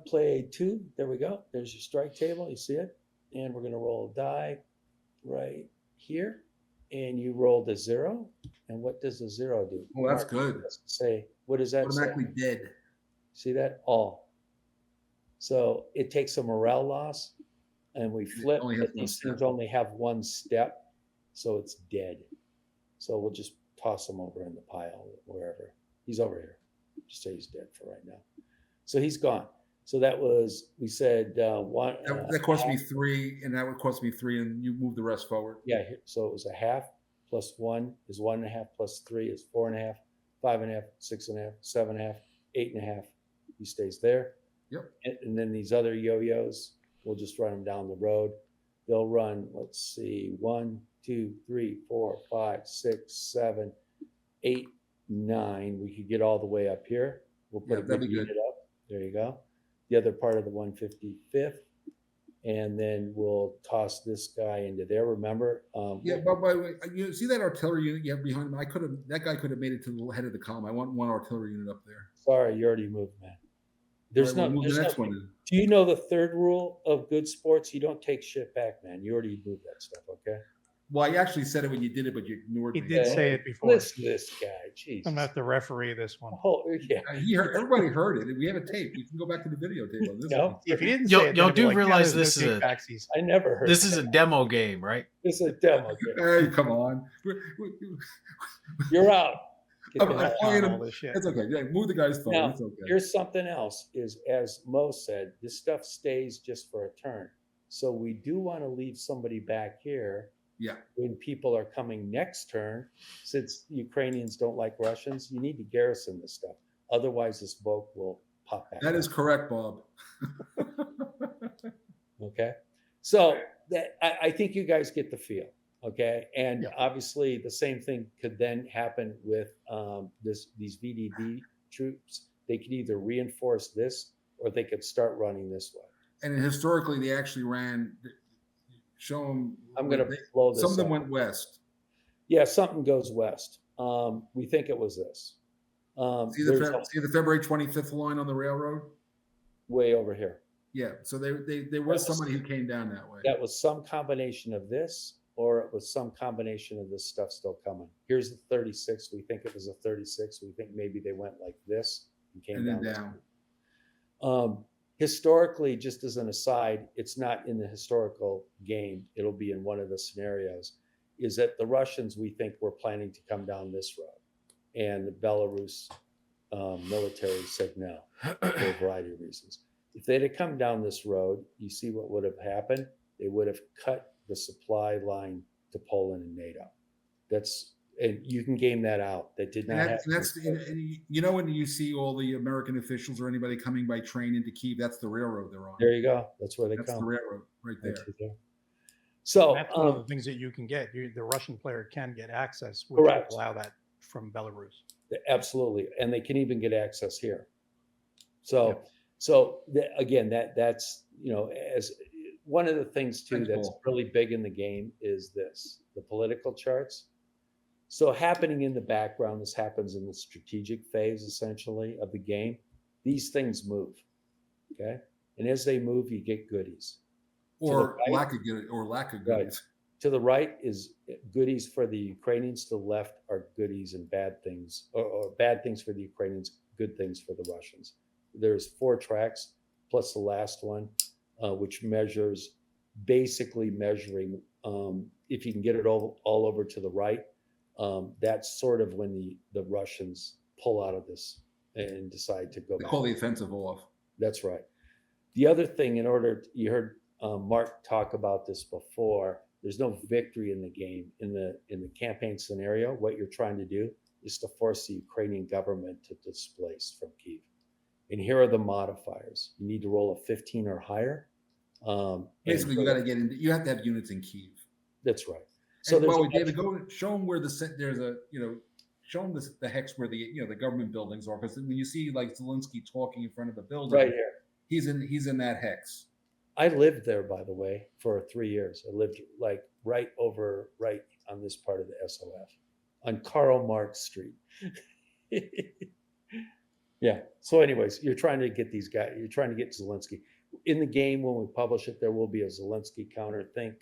Play 2. There we go. There's your strike table. You see it? And we're going to roll a die right here. And you rolled a 0. And what does a 0 do? Oh, that's good. Say, what does that say? Automatically dead. See that? All. So it takes a morale loss, and we flip. only has But one these step. things only have one step, so it's dead. So we'll just toss him over in the pile, wherever. He's over here. Just say he's dead for right now. So he's gone. So that was, we said one. That cost me 3, and that would cost me 3, and you move the rest forward. Yeah, so it was a half plus 1 is 1.5 plus 3 is 4.5, 5.5, 6.5, 7.5, 8.5. He stays there. Yep. And then these other yo-yos, we'll just run them down the road. They'll run, let's see, 1, 2, 3, 4, 5, 6, 7, 8, 9. We could get all the way up here. We'll put a that'd big be good. unit up. There you go. The other part of the 155th. And then we'll toss this guy into there. Remember? Yeah, but by the way, you see that artillery unit you have behind him? That guy could have made it to the head of the column. I want one artillery unit up there. Sorry, you already moved, man. There's All right, no. we'll move There's the next no one in. Do you know the third rule of good sports? You don't take shit back, man. You already moved that stuff, okay? Well, I actually said it when you did it, but you ignored He me. did say it before. Listen to this guy. Jesus. I'm not the referee of this one. Oh, yeah. Everybody heard it. We have a tape. You can go back to the videotape on this No. one. If you didn't Y'all- say it, y'all then I'd be do like, realize there's this is a- take-backsies. I never heard This is that. a demo game, right? This is a demo game. Hey, come on. You're out. Get I'm the hell out. playing All him. this shit. It's okay. Yeah, move the guy's phone. Now, It's okay. Here's something else is, as Mo said, this stuff stays just for a turn. So we do want to leave somebody back here Yeah. when people are coming next turn. Since Ukrainians don't like Russians, you need to garrison this stuff. Otherwise, this boat will pop back. That is up. correct, Bob. Okay. So that I think you guys get the feel. Okay. And Yeah. obviously the same thing could then happen with these VDD troops. They could either reinforce this or they could start running this way. And historically, they actually ran. Show them. I'm going to blow this Some of them up. went west. Yeah, something goes west. We think it was this. See There's the February 25th line on the railroad? way over here. Yeah. So there was somebody who came down that way. That was some combination of this, or it was some combination of this stuff still coming. Here's the 36. We think it was a 36. We think maybe they went like this and came And then down. down. Historically, just as an aside, it's not in the historical game. It'll be in one of the scenarios. Is that the Russians, we think, were planning to come down this road. And the Belarus military said no for a variety of reasons. If they'd have come down this road, you see what would have happened? They would have cut the supply line to Poland and NATO. And you can game that out. That did not happen. And you know, when you see all the American officials or anybody coming by train into Kyiv, that's the railroad they're on. There you go. That's where they That's come. the railroad right there. Right there. So That's one of the things that you can get. The Russian player can get access, which Correct. will allow that from Belarus. absolutely, and they can even get access here. Again, that's as one of the things too Thanks, that's Paul. really big in the game is the political charts. So happening in the background, this happens in the strategic phase essentially of the game. These things move, okay, and as they move, you get goodies. Or right. lack of goodies. To the right is goodies for the Ukrainians. To the left are goodies and bad things, or bad things for the Ukrainians, good things for the Russians. There's 4 tracks plus the last one, which basically measuring if you can get it all over to the right. That's sort of when the Russians pull out of this and decide to go They back. call the offensive off. That's right. The other thing, you heard Mark talk about this before. There's no victory in the game. In the campaign scenario, what you're trying to do is to force the Ukrainian government to displace from Kyiv. And here are the modifiers. You need to roll a 15 or higher Basically, you got to get in. You have to have units in Kyiv. That's right. So by the way, David, go show them where there's a show them the hex where the the government buildings are, because when you see like Zelensky talking in front of the building, right here, he's in that hex. I lived there, by the way, for 3 years. I lived like right on this part of the SOF on Karl Marx Street. Yeah. So, anyways, you're trying to get these guys. You're trying to get Zelensky in the game. When we publish it, there will be a Zelensky counter. Think,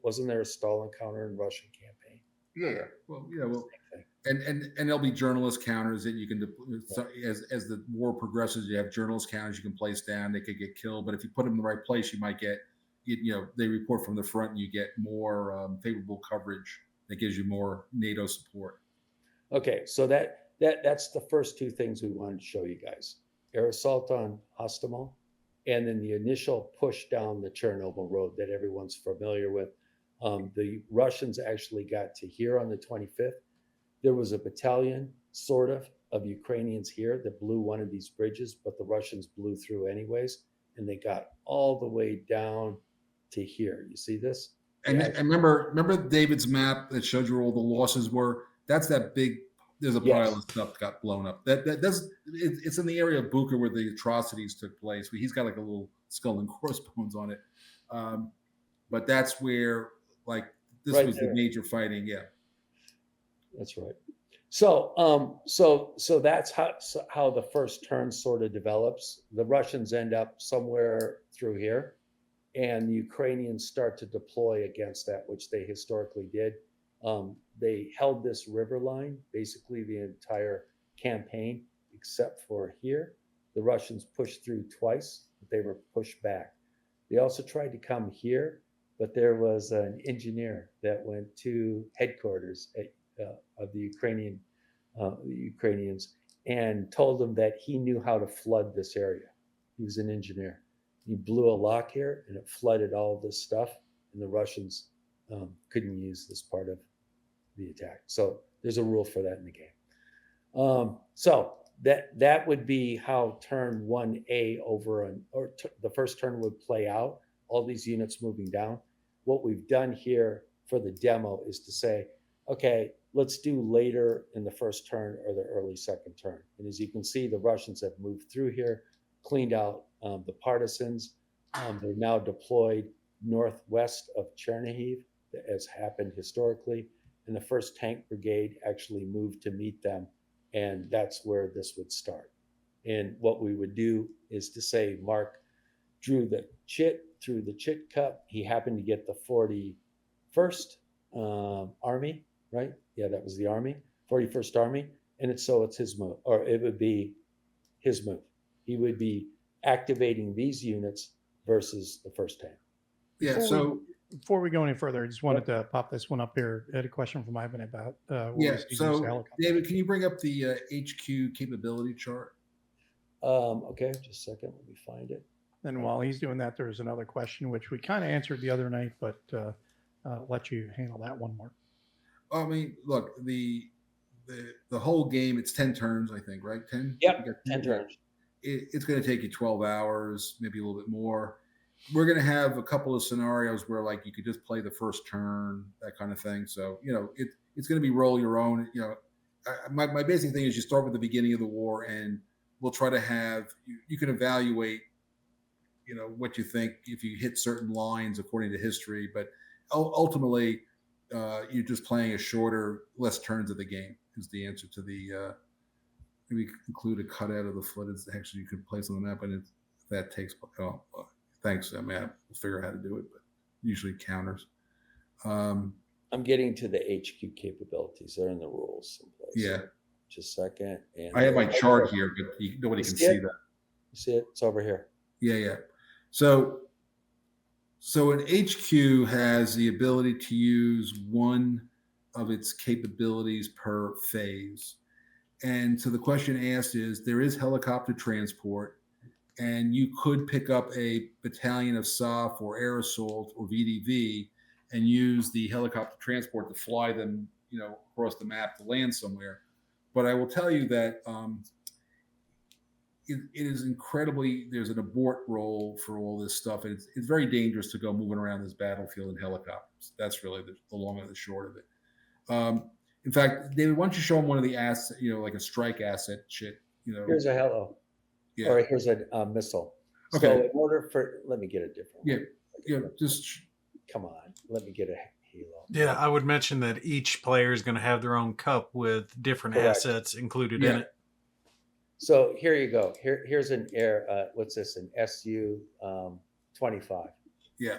wasn't there a Stalin counter in Russian campaign? Yeah. Well, and there'll be journalist counters that you can as the war progresses. You have journalist counters you can place down. They could get killed, but if you put them in the right place, you might get they report from the front, and you get more favorable coverage that gives you more NATO support. Okay, so that's the first two things we wanted to show you guys: air assault on Hostomel, and then the initial push down the Chernobyl road that everyone's familiar with. The Russians actually got to here on the 25th. There was a battalion, sort of Ukrainians here that blew one of these bridges, but the Russians blew through anyways, and they got all the way down to here. You see this? And remember David's map that showed you where all the losses were? That's that big. There's a pile of stuff that got blown up. It's in the area of Bucha where the atrocities took place. He's got like a little skull and crossbones on it, but that's where this was the major fighting. Yeah, that's right. So so that's how the first turn sort of develops. The Russians end up somewhere through here, and the Ukrainians start to deploy against that, which they historically did. They held this river line basically the entire campaign, except for here. The Russians pushed through twice, but they were pushed back. They also tried to come here, but there was an engineer that went to headquarters of the Ukrainians and told them that he knew how to flood this area. He was an engineer. He blew a lock here, and it flooded all of this stuff, and the Russians couldn't use this part of the attack. So there's a rule for that in the game. So that would be how turn 1A the first turn would play out, all these units moving down. What we've done here for the demo is to say, okay, let's do later in the first turn or the early second turn. And as you can see, the Russians have moved through here, cleaned out the partisans. They're now deployed northwest of Chernihiv, as happened historically. And the first tank brigade actually moved to meet them. And that's where this would start. And what we would do is to say, Mark drew the chit through the chit cup. He happened to get the 41st Army, right? Yeah, that was the Army, 41st Army. And it's his move, or it would be his move. He would be activating these units versus the first tank. Yeah, before we go any further, I just wanted to pop this one up here. I had a question from Ivan about so David, can you bring up the HQ capability chart? Okay, just a second. Let me find it. And while he's doing that, there's another question which we kind of answered the other night, but let you handle that one, Mark. I mean, look, the whole game, it's 10 turns, I think, right? 10? Yep, 10 turns. It's going to take you 12 hours, maybe a little bit more. We're going to have a couple of scenarios where you could just play the first turn, that kind of thing. So, it's going to be roll your own. My basic thing is you start with the beginning of the war, and we'll try to have, you can evaluate, what you think if you hit certain lines according to history. But ultimately, you're just playing a shorter, less turns of the game is the answer to the, maybe include a cutout of the footage. Actually, you could place on the map, and that takes, thanks, Matt. We'll figure out how to do it, but usually counters. I'm getting to the HQ capabilities. They're in the rules someplace. Yeah. Just a second. And I have my chart here, but nobody can see that. You see it? It's over here. Yeah. So an HQ has the ability to use one of its capabilities per phase. And so the question asked is, there is helicopter transport, and you could pick up a battalion of SOF or air assault or VDV and use the helicopter transport to fly them, across the map to land somewhere. But I will tell you that it is incredibly. There's an abort roll for all this stuff, and it's very dangerous to go moving around this battlefield in helicopters. That's really the long and the short of it. In fact, David, why don't you show them one of the assets, like a strike asset shit, Here's a hello. Yeah. Or here's a missile. Okay. So in order let me get a different Yeah. one. Just Come on, let me get a helo. Yeah, I would mention that each player is going to have their own cup with different Correct. assets included in it. So here you go. Here's an air. What's this? An SU 25. Yeah.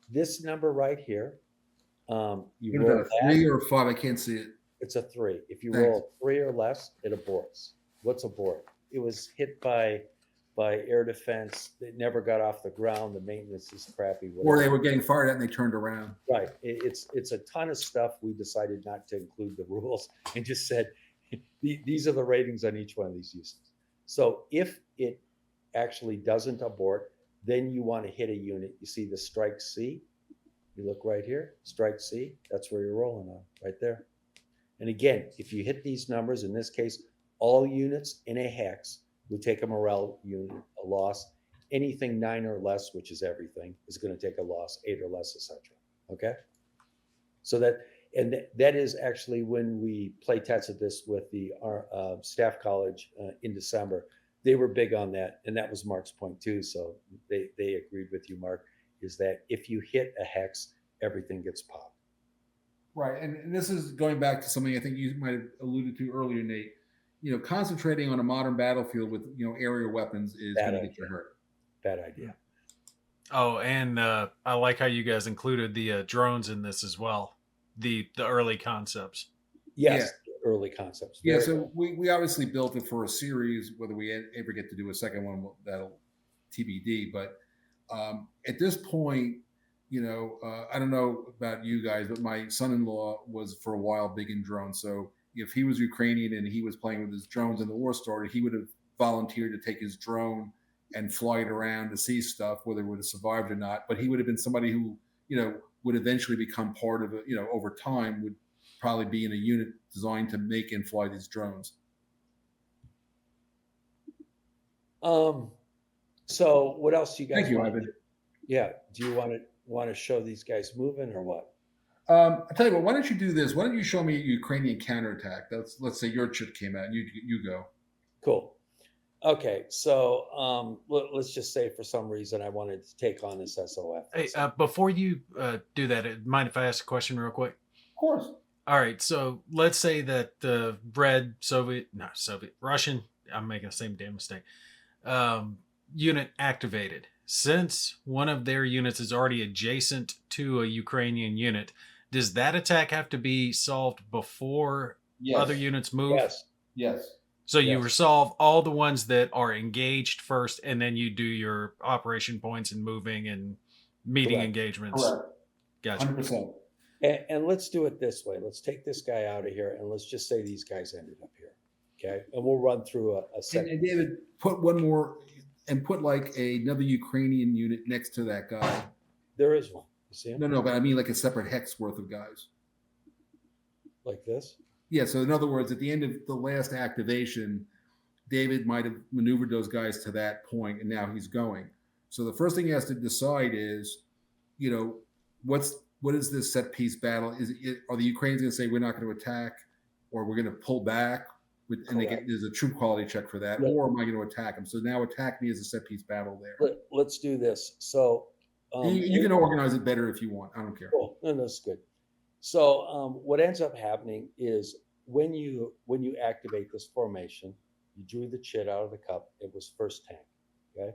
This number right here. You roll roll a 3 or a 5. I can't see it. It's a 3. If you Thanks. roll 3 or less, it aborts. What's abort? It was hit by air defense. It never got off the ground. The maintenance is crappy. Whatever. Or they were getting fired at and they turned around. Right. It's a ton of stuff. We decided not to include the rules and just said these are the ratings on each one of these uses. So if it actually doesn't abort, then you want to hit a unit. You see the strike C. You look right here, strike C. That's where you're rolling on, right there. And again, if you hit these numbers, in this case, all units in a hex would take a morale unit, a loss. Anything 9 or less, which is everything, is going to take a loss, 8 or less, etc. Okay. So that is actually when we play tested this with the staff college in December. They were big on that, and that was Mark's point too. So they agreed with you, Mark, is that if you hit a hex, everything gets popped. Right, and this is going back to something I think you might have alluded to earlier, Nate. Concentrating on a modern battlefield with aerial weapons is going to get you hurt. Bad idea. Oh, and I like how you guys included the drones in this as well. The early concepts. Yes, early concepts. Yeah, so we obviously built it for a series. Whether we ever get to do a second one, that'll TBD. But at this point, I don't know about you guys, but my son-in-law was for a while big in drones. So if he was Ukrainian and he was playing with his drones and the war started, he would have volunteered to take his drone and fly it around to see stuff, whether it would have survived or not. But he would have been somebody who, would eventually become part of it, over time, would probably be in a unit designed to make and fly these drones. So what else do you guys Thank you, want Ivan. to do? Yeah. Do you want to show these guys moving or what? I'll tell you what, why don't you do this? Why don't you show me a Ukrainian counterattack? Let's say your chip came out and you go. Cool. Okay, so let's just say for some reason I wanted to take on this SOF. Hey, before you do that, mind if I ask a question real quick? Of course. All right, so let's say that the Russian, I'm making the same damn mistake, unit activated. Since one of their units is already adjacent to a Ukrainian unit, does that attack have to be solved before other units move? Yes. So you resolve all the ones that are engaged first, and then you do your operation points and moving and meeting engagements. Correct. Gotcha. 100%. And let's do it this way. Let's take this guy out of here, and let's just say these guys ended up here. Okay, and we'll run through a second. And David, put one more, and put like another Ukrainian unit next to that guy. There is one. You see him? No, but I mean like a separate hex worth of guys. Like this? Yeah, so in other words, at the end of the last activation, David might have maneuvered those guys to that point, and now he's going. So the first thing he has to decide is, what is this set piece battle? Are the Ukrainians going to say we're not going to attack, or we're going to pull back? And there's a true quality check for that, or am I going to attack them? So now attack me as a set piece battle there. Let's do this. So you can organize it better if you want. I don't care. Cool. No, that's good. So what ends up happening is when you activate this formation, you drew the chit out of the cup. It was first tank. Okay.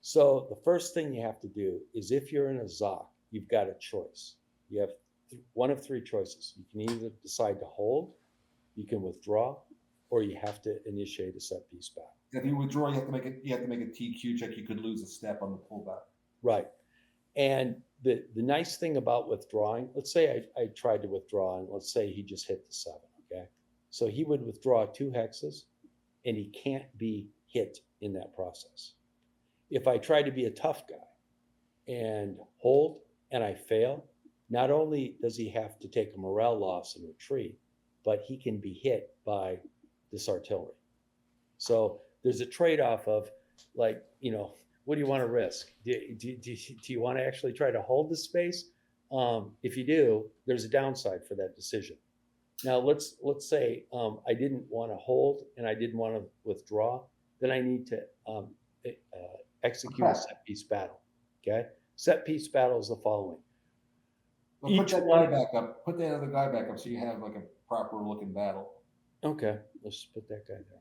So the first thing you have to do is if you're in a ZOC, you've got a choice. You have one of 3 choices. You can either decide to hold, you can withdraw, or you have to initiate a set piece battle. If you withdraw, you have to make a TQ check. You could lose a step on the pullback. Right. And the nice thing about withdrawing, let's say I tried to withdraw, and let's say he just hit the 7. Okay. So he would withdraw 2 hexes, and he can't be hit in that process. If I try to be a tough guy and hold and I fail, not only does he have to take a morale loss and retreat, but he can be hit by this artillery. So there's a trade-off of like, what do you want to risk? Do you want to actually try to hold the space? If you do, there's a downside for that decision. Now let's say I didn't want to hold and I didn't want to withdraw. Then I need to execute a set piece battle. Okay, set piece battle is the following. Well, put that guy back up. Put that other guy back up so you have like a proper looking battle. Okay, let's just put that guy there.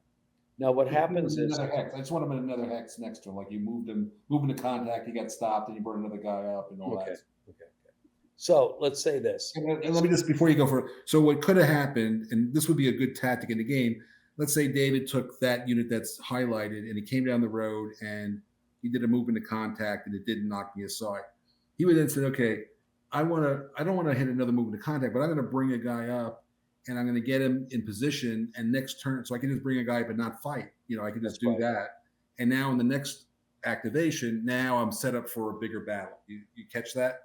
Now what happens is another hex. I just want him in another hex next to him. Like you moved him to contact, he got stopped, and you brought another guy up and all that. Okay. So let's say this. And let me just, before you go for, so what could have happened, and this would be a good tactic in the game. Let's say David took that unit that's highlighted and he came down the road and he did a movement to contact and it didn't knock me aside. He would then say, okay, I don't want to hit another movement to contact, but I'm going to bring a guy up and I'm going to get him in position, and next turn, so I can just bring a guy but not fight. I can just do that. And now in the next activation, now I'm set up for a bigger battle. You catch that?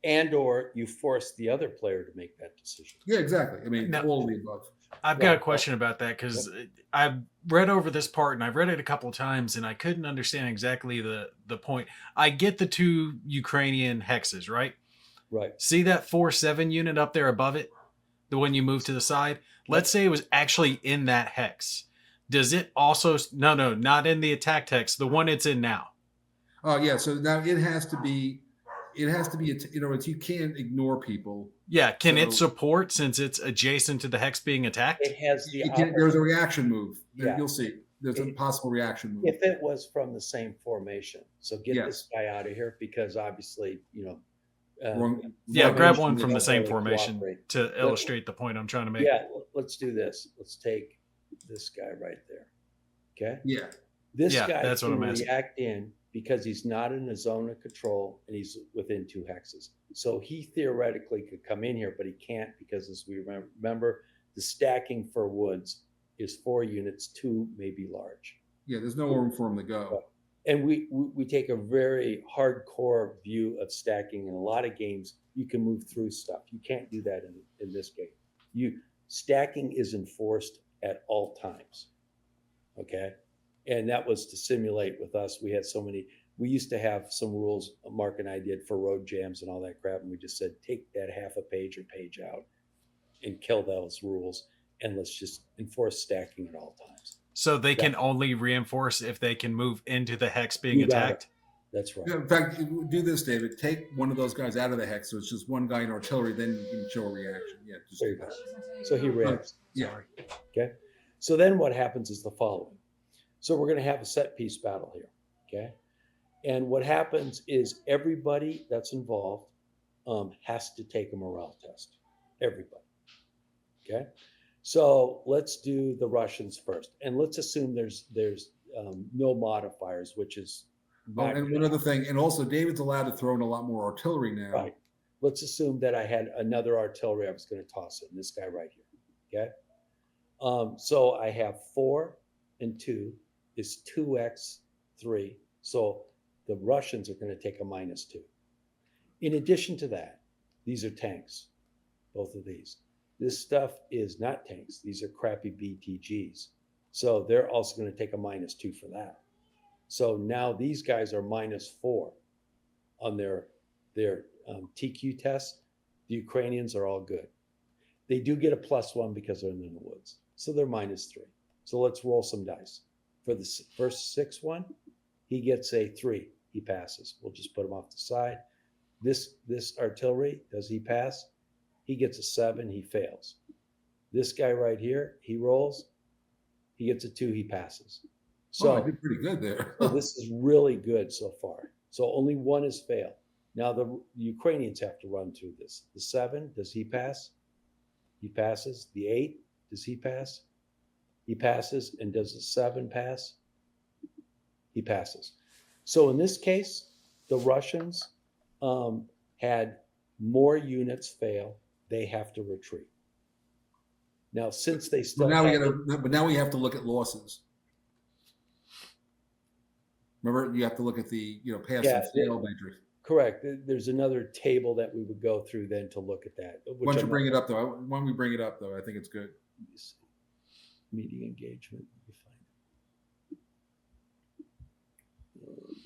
And or you force the other player to make that decision. Yeah, exactly. I mean, Now, all of the above. I've got a question about that because I've read over this part and I've read it a couple of times and I couldn't understand exactly the point. I get the 2 Ukrainian hexes, right? Right. See that 4-7 unit up there above it? The one you move to the side? Let's say it was actually in that hex. Does it also... No, not in the attack hex. The one it's in now. Oh, yeah. So now it has to be, you can't ignore people. Yeah. Can it support since it's adjacent to the hex being attacked? It has the there's a reaction move. Yeah. You'll see. There's a possible reaction move. If it was from the same formation. So get this guy out of here because obviously, grab one from the same formation to illustrate the point I'm trying to make. Yeah, let's do this. Let's take this guy right there. Okay? Yeah. This guy that's what can I'm asking. react in because he's not in a zone of control and he's within 2 hexes. So he theoretically could come in here, but he can't because, as we remember, the stacking for woods is 4 units, 2 may be large. Yeah, there's no room for him to go. And we take a very hardcore view of stacking. In a lot of games, you can move through stuff. You can't do that in this game. Stacking is enforced at all times. Okay? And that was to simulate with us. We used to have some rules Mark and I did for road jams and all that crap. And we just said, take that half a page or page out and kill those rules. And let's just enforce stacking at all times. So they can only reinforce if they can move into the hex being attacked? That's right. Yeah, in fact, do this, David. Take one of those guys out of the hex, so it's just one guy in artillery, then you can show a reaction. Yeah, just do that. So he reacts. Yeah. Okay. So then what happens is the following. So we're going to have a set piece battle here. Okay. And what happens is everybody that's involved has to take a morale test. Everybody. Okay. So let's do the Russians first, and let's assume there's no modifiers, which is and one other thing, and also David's allowed to throw in a lot more artillery now. Right. Let's assume that I had another artillery I was going to toss in, this guy right here. Okay. So I have 4 and 2 is 2x3. So the Russians are going to take a -2. In addition to that, these are tanks, both of these. This stuff is not tanks. These are crappy BTGs. So they're also going to take a -2 for that. So now these guys are -4 on their TQ tests. The Ukrainians are all good. They do get a +1 because they're in the woods. So they're -3. So let's roll some dice. For the first 6 one, he gets a 3. He passes. We'll just put him off the side. This artillery, does he pass? He gets a 7. He fails. This guy right here, he rolls. He gets a 2. He passes. So I did pretty good there. so this is really good so far. So only 1 has failed. Now the Ukrainians have to run through this. The 7, does he pass? He passes. The 8, does he pass? He passes. And does the 7 pass? He passes. So in this case, the Russians had more units fail. They have to retreat. Now, since they still but now we have to look at losses. Remember, you have to look at the pass and fail measures. Correct. There's another table that we would go through then to look at that. Why don't you bring it up though? When we bring it up though, I think it's good. Meeting engagement.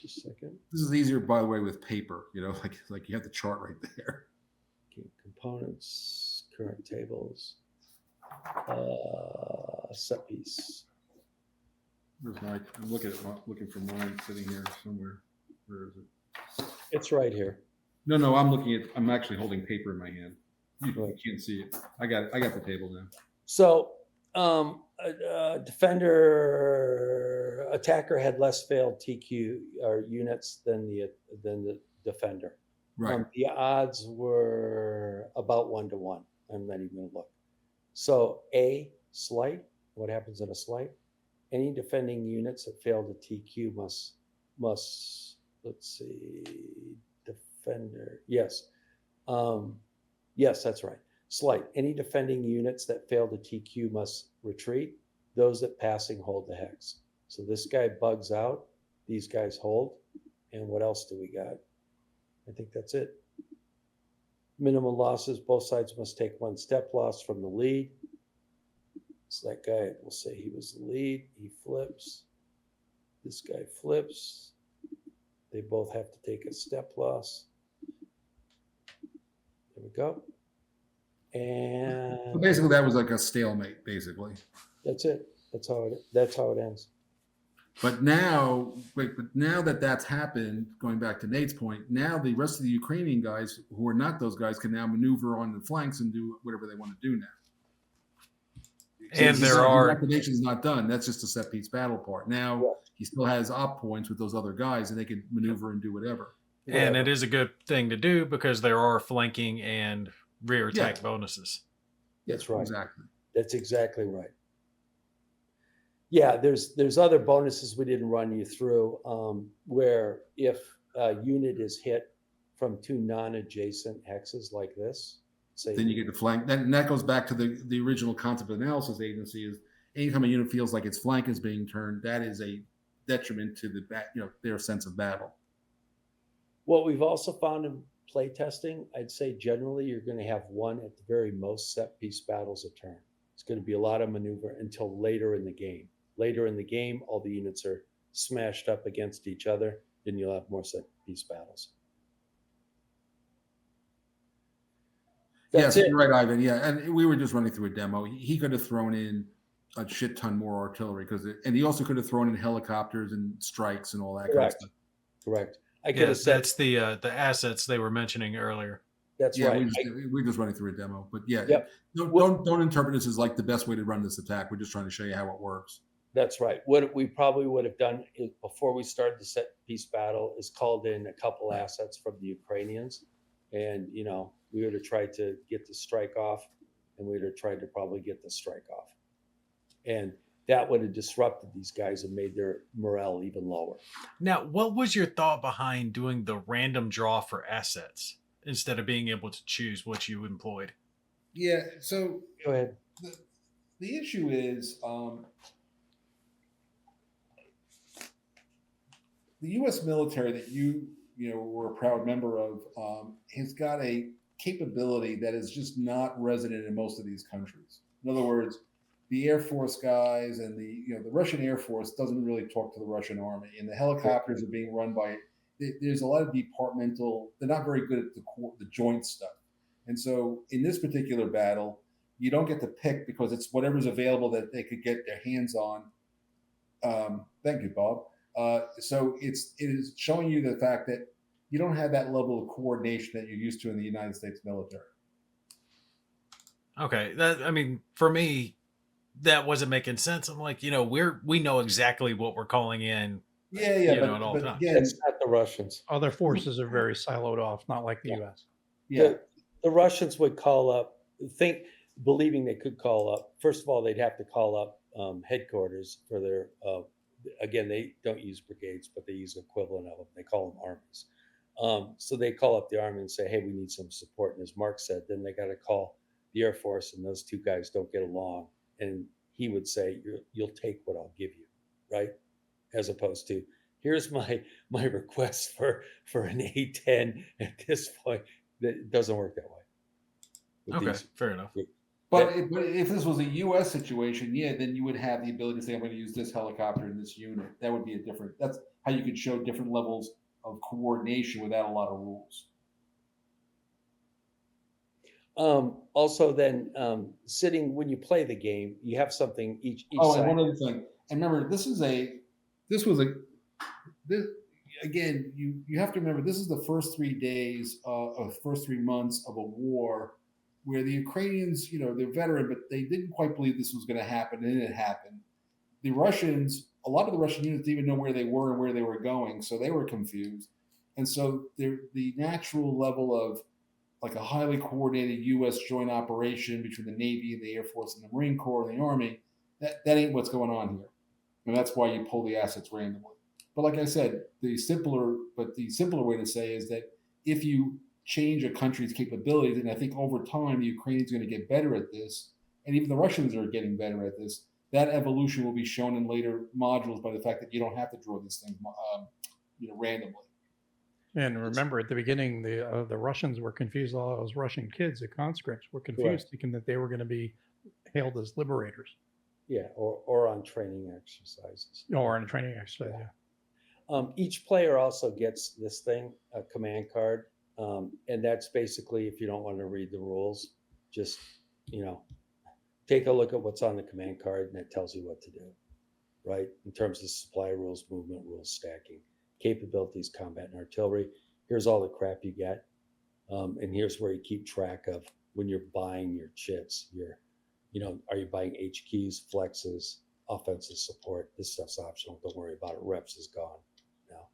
Just a second. This is easier, by the way, with paper. You know, like you have the chart right there. Okay, components, current tables, set piece. Where's my? I'm looking for mine sitting here somewhere. Where is it? It's right here. No, I'm actually holding paper in my hand. You Right. can't see it. I got the table now. So, defender attacker had less failed TQ or units than the defender. Right. The odds were about 1-1. I'm not even going to look. So, a slight. What happens in a slight? Any defending units that fail to TQ must. Let's see. Defender. Yes. Yes, that's right. Slight. Any defending units that fail to TQ must retreat. Those that passing hold the hex. So this guy bugs out. These guys hold. And what else do we got? I think that's it. Minimum losses. Both sides must take 1 step loss from the lead. So that guy, we'll say he was the lead. He flips. This guy flips. They both have to take a step loss. There we go. And So basically, that was like a stalemate. Basically, that's it. That's how it ends. but now that that's happened, going back to Nate's point, now the rest of the Ukrainian guys who are not those guys can now maneuver on the flanks and do whatever they want to do now. And So there the are activation is not done. That's just a set piece battle part. Now he still has op points with those other guys, and they can maneuver and do whatever. and it is a good thing to do because there are flanking and rear attack bonuses. That's right. Exactly. That's exactly right. Yeah, there's other bonuses we didn't run you through where if a unit is hit from 2 non-adjacent hexes like this, say Then you get the flank. And that goes back to the original concept of analysis agency is anytime a unit feels like its flank is being turned, that is a detriment to their sense of battle. What we've also found in play testing, I'd say generally you're going to have 1 at the very most set piece battles a turn. It's going to be a lot of maneuver until later in the game. Later in the game, all the units are smashed up against each other. Then you'll have more set piece battles. Yes, you're right, Ivan. Yeah, and we were just running through a demo. He could have thrown in a shit ton more artillery and he also could have thrown in helicopters and strikes and all that kind of stuff. Correct. I could have said that's the assets they were mentioning earlier. That's right. We're just running through a demo, but yeah, Yep. don't interpret this as like the best way to run this attack. We're just trying to show you how it works. That's right. What we probably would have done is before we started the set piece battle is called in a couple assets from the Ukrainians, and we would have tried to get the strike off, and we would have tried to probably get the strike off, and that would have disrupted these guys and made their morale even lower. Now, what was your thought behind doing the random draw for assets instead of being able to choose what you employed? Yeah, so Go ahead. the issue is the U.S. military that you were a proud member of has got a capability that is just not resident in most of these countries. In other words, the Air Force guys and the Russian Air Force doesn't really talk to the Russian Army, and the helicopters are being run by. There's a lot of departmental. They're not very good at the joint stuff, and so in this particular battle, you don't get to pick because it's whatever's available that they could get their hands on. Thank you, Bob. So it is showing you the fact that you don't have that level of coordination that you're used to in the United States military. Okay, for me, that wasn't making sense. I'm like, we know exactly what we're calling in. Yeah, but again, It's not the Russians. Other forces are very siloed off, not like the U.S. Yeah, The Russians would call up, believing they could call up. First of all, they'd have to call up headquarters for their. Again, they don't use brigades, but they use the equivalent of them. They call them armies. So they call up the army and say, "Hey, we need some support." And as Mark said, then they got to call the Air Force, and those two guys don't get along. And he would say, "You'll take what I'll give you," right? As opposed to, "Here's my request for an A-10 at this point." That doesn't work that way. Okay, fair enough. But if this was a U.S. situation, yeah, then you would have the ability to say, I'm going to use this helicopter in this unit. That would be a different. That's how you could show different levels of coordination without a lot of rules. Also, then sitting when you play the game, you have something each Oh, side. and one other thing. And remember, this was again. You have to remember, this is the first 3 days, first 3 months of a war, where the Ukrainians, they're veteran, but they didn't quite believe this was going to happen, and it happened. The Russians, a lot of the Russian units didn't even know where they were and where they were going, so they were confused. And so the natural level of like a highly coordinated U.S. joint operation between the Navy and the Air Force and the Marine Corps and the Army, that ain't what's going on here. And that's why you pull the assets randomly. But like I said, the simpler way to say is that if you change a country's capabilities, and I think over time the Ukrainians are going to get better at this, and even the Russians are getting better at this, that evolution will be shown in later modules by the fact that you don't have to draw these things randomly. And remember, at the beginning, the Russians were confused. All those Russian kids, the conscripts, were confused, Correct. thinking that they were going to be hailed as liberators. Yeah, or on training exercises. Or in a training exercise. Yeah. Each player also gets this thing, a command card, and that's basically, if you don't want to read the rules, just take a look at what's on the command card, and it tells you what to do, right? In terms of supply rules, movement rules, stacking, capabilities, combat, and artillery. Here's all the crap you get, and here's where you keep track of when you're buying your chits. Are you buying HQs, flexes, offensive support? This stuff's optional. Don't worry about it. Reps is gone now.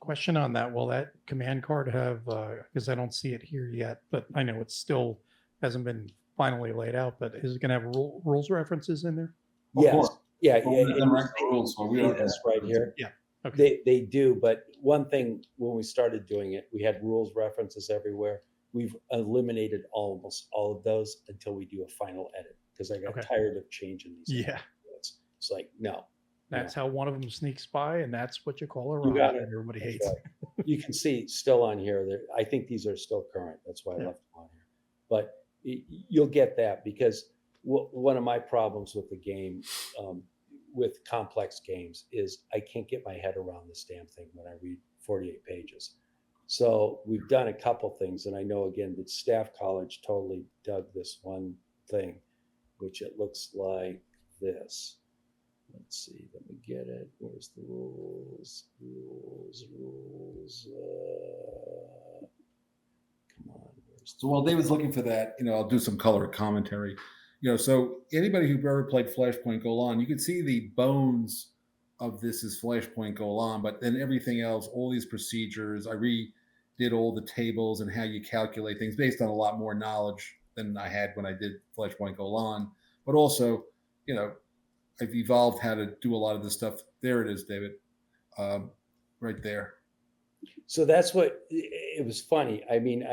Question on that. Will that command card have, because I don't see it here yet, but I know it still hasn't been finally laid out, but is it going to have rules references in there? Yes. Yeah. Rules, so we don't this right here. Yeah. Okay. They do, but one thing, when we started doing it, we had rules references everywhere. We've eliminated almost all of those until we do a final edit, because I got tired of changing these. Yeah. It's like, no. That's how one of them sneaks by, and that's what you call a ride that everybody hates. Right. You can see still on here, I think these are still current. That's why I left them on here. But you'll get that, because one of my problems with the game, with complex games, is I can't get my head around this damn thing when I read 48 pages. So we've done a couple things, and I know, again, that Staff College totally dug this one thing, which it looks like this. Let's see, let me get it. Where's the rules? Come on. So while David's looking for that, I'll do some color commentary. So anybody who ever played Flashpoint Golan, you can see the bones of this is Flashpoint Golan, but then everything else, all these procedures, I redid all the tables and how you calculate things based on a lot more knowledge than I had when I did Flashpoint Golan. But also, I've evolved how to do a lot of this stuff. There it is, David, right there. So that's what it was funny. I mean,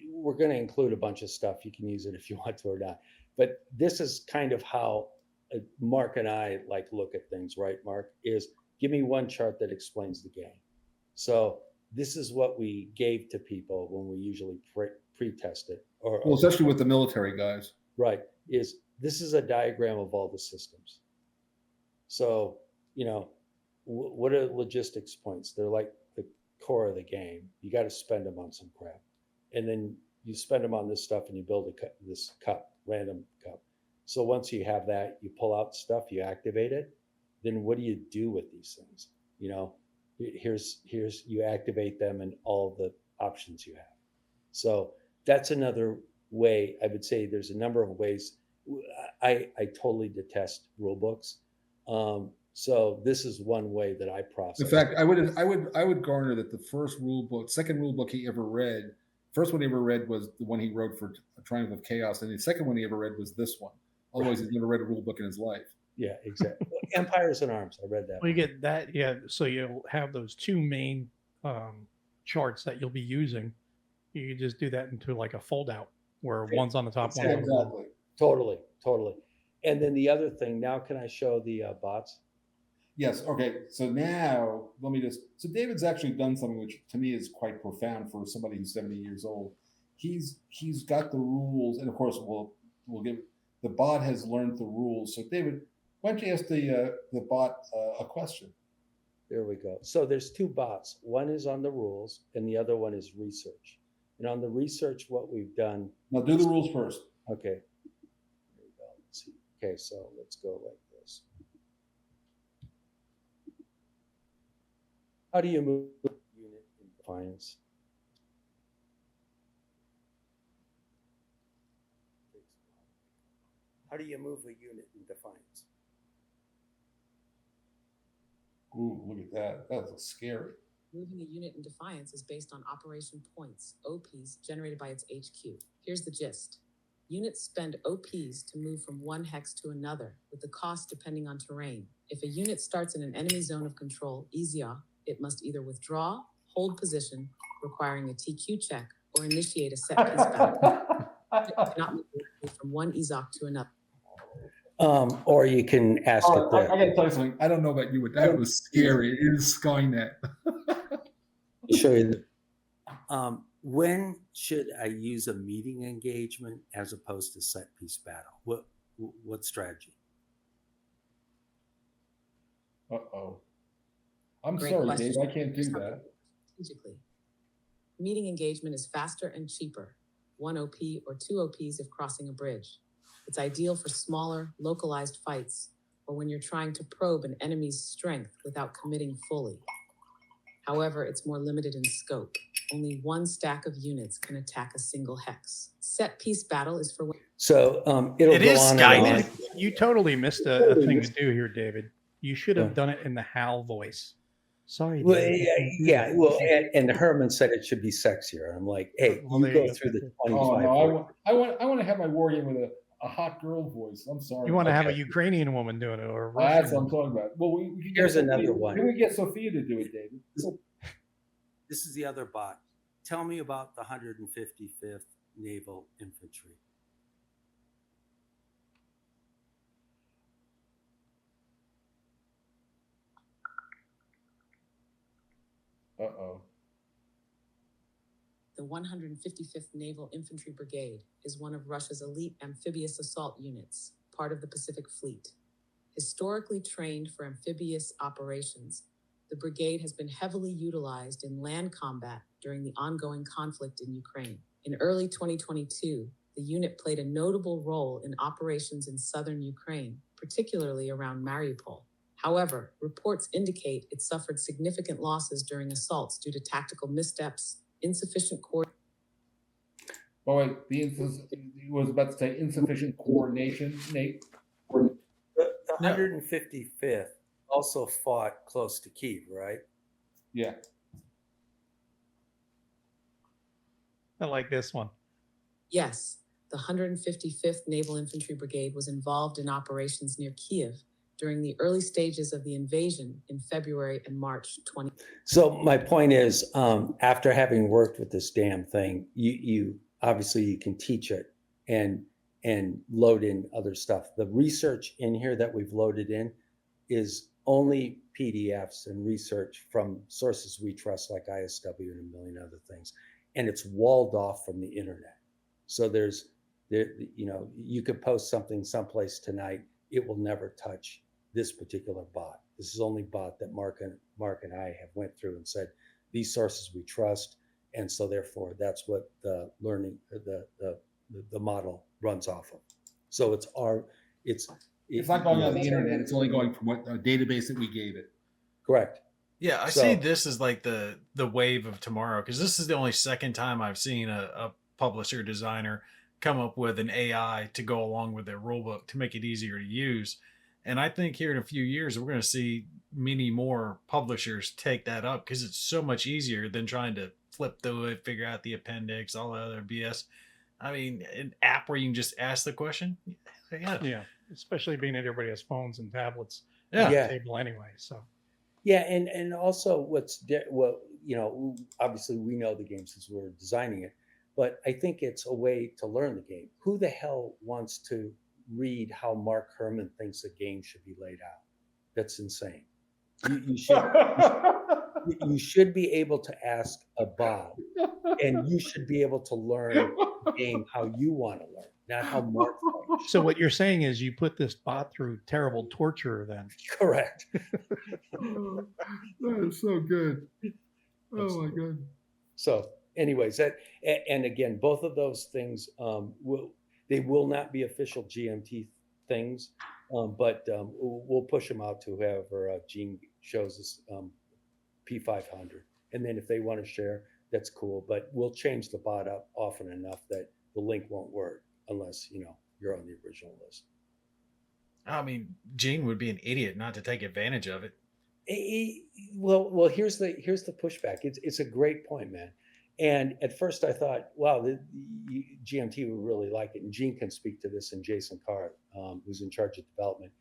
we're going to include a bunch of stuff. You can use it if you want to or not. But this is kind of how Mark and I look at things, right? Mark, is give me one chart that explains the game. So this is what we gave to people when we usually pre-test it, well, especially with the military guys, right? This is a diagram of all the systems. So what are logistics points? They're like the core of the game. You got to spend them on some crap, and then you spend them on this stuff, and you build this cup, random cup. So once you have that, you pull out stuff, you activate it. Then what do you do with these things? Here's you activate them and all the options you have. So that's another way. I would say there's a number of ways. I totally detest rule books. So this is one way that I process. In fact, I would garner that the second rule book he ever read, first one he ever read was the one he wrote for Triumph of Chaos, and the second one he ever read was this one. Otherwise, he's never read a rule book in his life. Yeah, exactly. Empires and Arms. I read that. Well, you get that, yeah. So you'll have those two main charts that you'll be using. You can just do that into like a fold out where one's on the top, one's on the bottom. Totally. And then the other thing, now can I show the bots? Yes. Okay. So now so David's actually done something which to me is quite profound for somebody who's 70 years old. He's got the rules, and of course we'll we'll give it. The bot has learned the rules. So, David, why don't you ask the bot a question? There we go. So there's two bots. One is on the rules, and the other one is research. And on the research, what we've done. Now, do the rules first. Okay. There we go. Let's see. Okay, so let's go like this. How do you move a unit in Defiance? How do you move a unit in Defiance? Ooh, look at that. That's scary. Moving a unit in Defiance is based on operation points, OPs, generated by its HQ. Here's the gist. Units spend OPs to move from one hex to another, with the cost depending on terrain. If a unit starts in an enemy zone of control, EZA, it must either withdraw, hold position, requiring a TQ check, or initiate a set piece battle. It cannot move from one EZOC to another. Or you can ask it I there. got to tell you something. I don't know about you, but that was scary. It is Skynet. I'll show you. When should I use a meeting engagement as opposed to set piece battle? What strategy? Uh-oh. I'm Great sorry, question. Dave. I can't do that. Strategically. Meeting engagement is faster and cheaper, 1 OP or 2 OPs if crossing a bridge. It's ideal for smaller, localized fights, or when you're trying to probe an enemy's strength without committing fully. However, it's more limited in scope. Only one stack of units can attack a single hex. Set piece battle is for when. So it'll It go is on Skynet. and on. You totally missed a thing to do here, David. You should have done it in the Hal voice. Sorry. Well, David, yeah. Well, and Herman said it should be sexier. I'm like, hey, Well, you there go you go. through the Oh 25. no, I want to have my war game with a hot girl voice. I'm sorry. You want to have a Okay. Ukrainian woman doing it or a Oh, that's Russian what I'm woman. talking about. Well, we can Here's get another Sophia. one. Can we get Sophia to do it, David? This is the other bot. Tell me about the 155th Naval Infantry. Uh-oh. The 155th Naval Infantry Brigade is one of Russia's elite amphibious assault units, part of the Pacific Fleet. Historically trained for amphibious operations, the brigade has been heavily utilized in land combat during the ongoing conflict in Ukraine. In early 2022, the unit played a notable role in operations in southern Ukraine, particularly around Mariupol. However, reports indicate it suffered significant losses during assaults due to tactical missteps, insufficient coordination. Oh wait, you was about to say insufficient coordination, Nate. The No. 155th also fought close to Kyiv, right? Yeah. I like this one. Yes, the 155th Naval Infantry Brigade was involved in operations near Kyiv during the early stages of the invasion in February and March 20. So my point is, after having worked with this damn thing, you obviously you can teach it and load in other stuff. The research in here that we've loaded in is only PDFs and research from sources we trust, like ISW and a million other things, and it's walled off from the internet. So you could post something someplace tonight, it will never touch this particular bot. This is only bot that Mark and I have went through and said these sources we trust, and so therefore that's what the learning the model runs off of. So it's not going on the internet. It's only going from what database that we gave it. Correct. Yeah, I see this as like the wave of tomorrow, because this is the only second time I've seen a publisher designer come up with an AI to go along with their rulebook to make it easier to use. And I think here in a few years, we're going to see many more publishers take that up because it's so much easier than trying to flip through it, figure out the appendix, all the other BS. I mean, an app where you can just ask the question. Yeah, especially being that everybody has phones and tablets Yeah. at the table anyway. So Yeah, and also obviously we know the game since we're designing it, but I think it's a way to learn the game. Who the hell wants to read how Mark Herman thinks a game should be laid out? That's insane. You should be able to ask a bot, and you should be able to learn the game how you want to learn, not how Mark thinks. So what you're saying is you put this bot through terrible torture then. Correct. Oh, that is so good. Oh my God. So, anyways, and again, both of those things they will not be official GMT things, but we'll push them out to whoever Gene shows us P500, and then if they want to share, that's cool. But we'll change the bot up often enough that the link won't work unless you're on the original list. I mean, Gene would be an idiot not to take advantage of it. Well, here's the pushback. It's a great point, man. And at first I thought, wow, the GMT would really like it. And Gene can speak to this, and Jason Carr, who's in charge of development.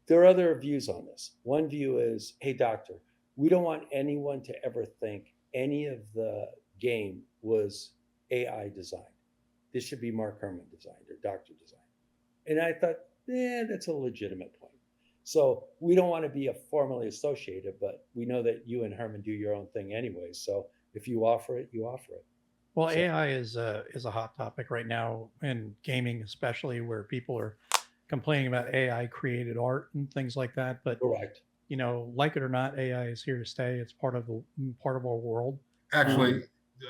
There are other views on this. One view is, hey, doctor, we don't want anyone to ever think any of the game was AI designed. This should be Mark Herman designed or doctor designed. And I thought, that's a legitimate point. So we don't want to be formally associated, but we know that you and Herman do your own thing anyway. So if you offer it, you offer it. Well, so, AI is a hot topic right now in gaming, especially where people are complaining about AI created art and things like that. But correct, like it or not, AI is here to stay. It's part of our world. Actually,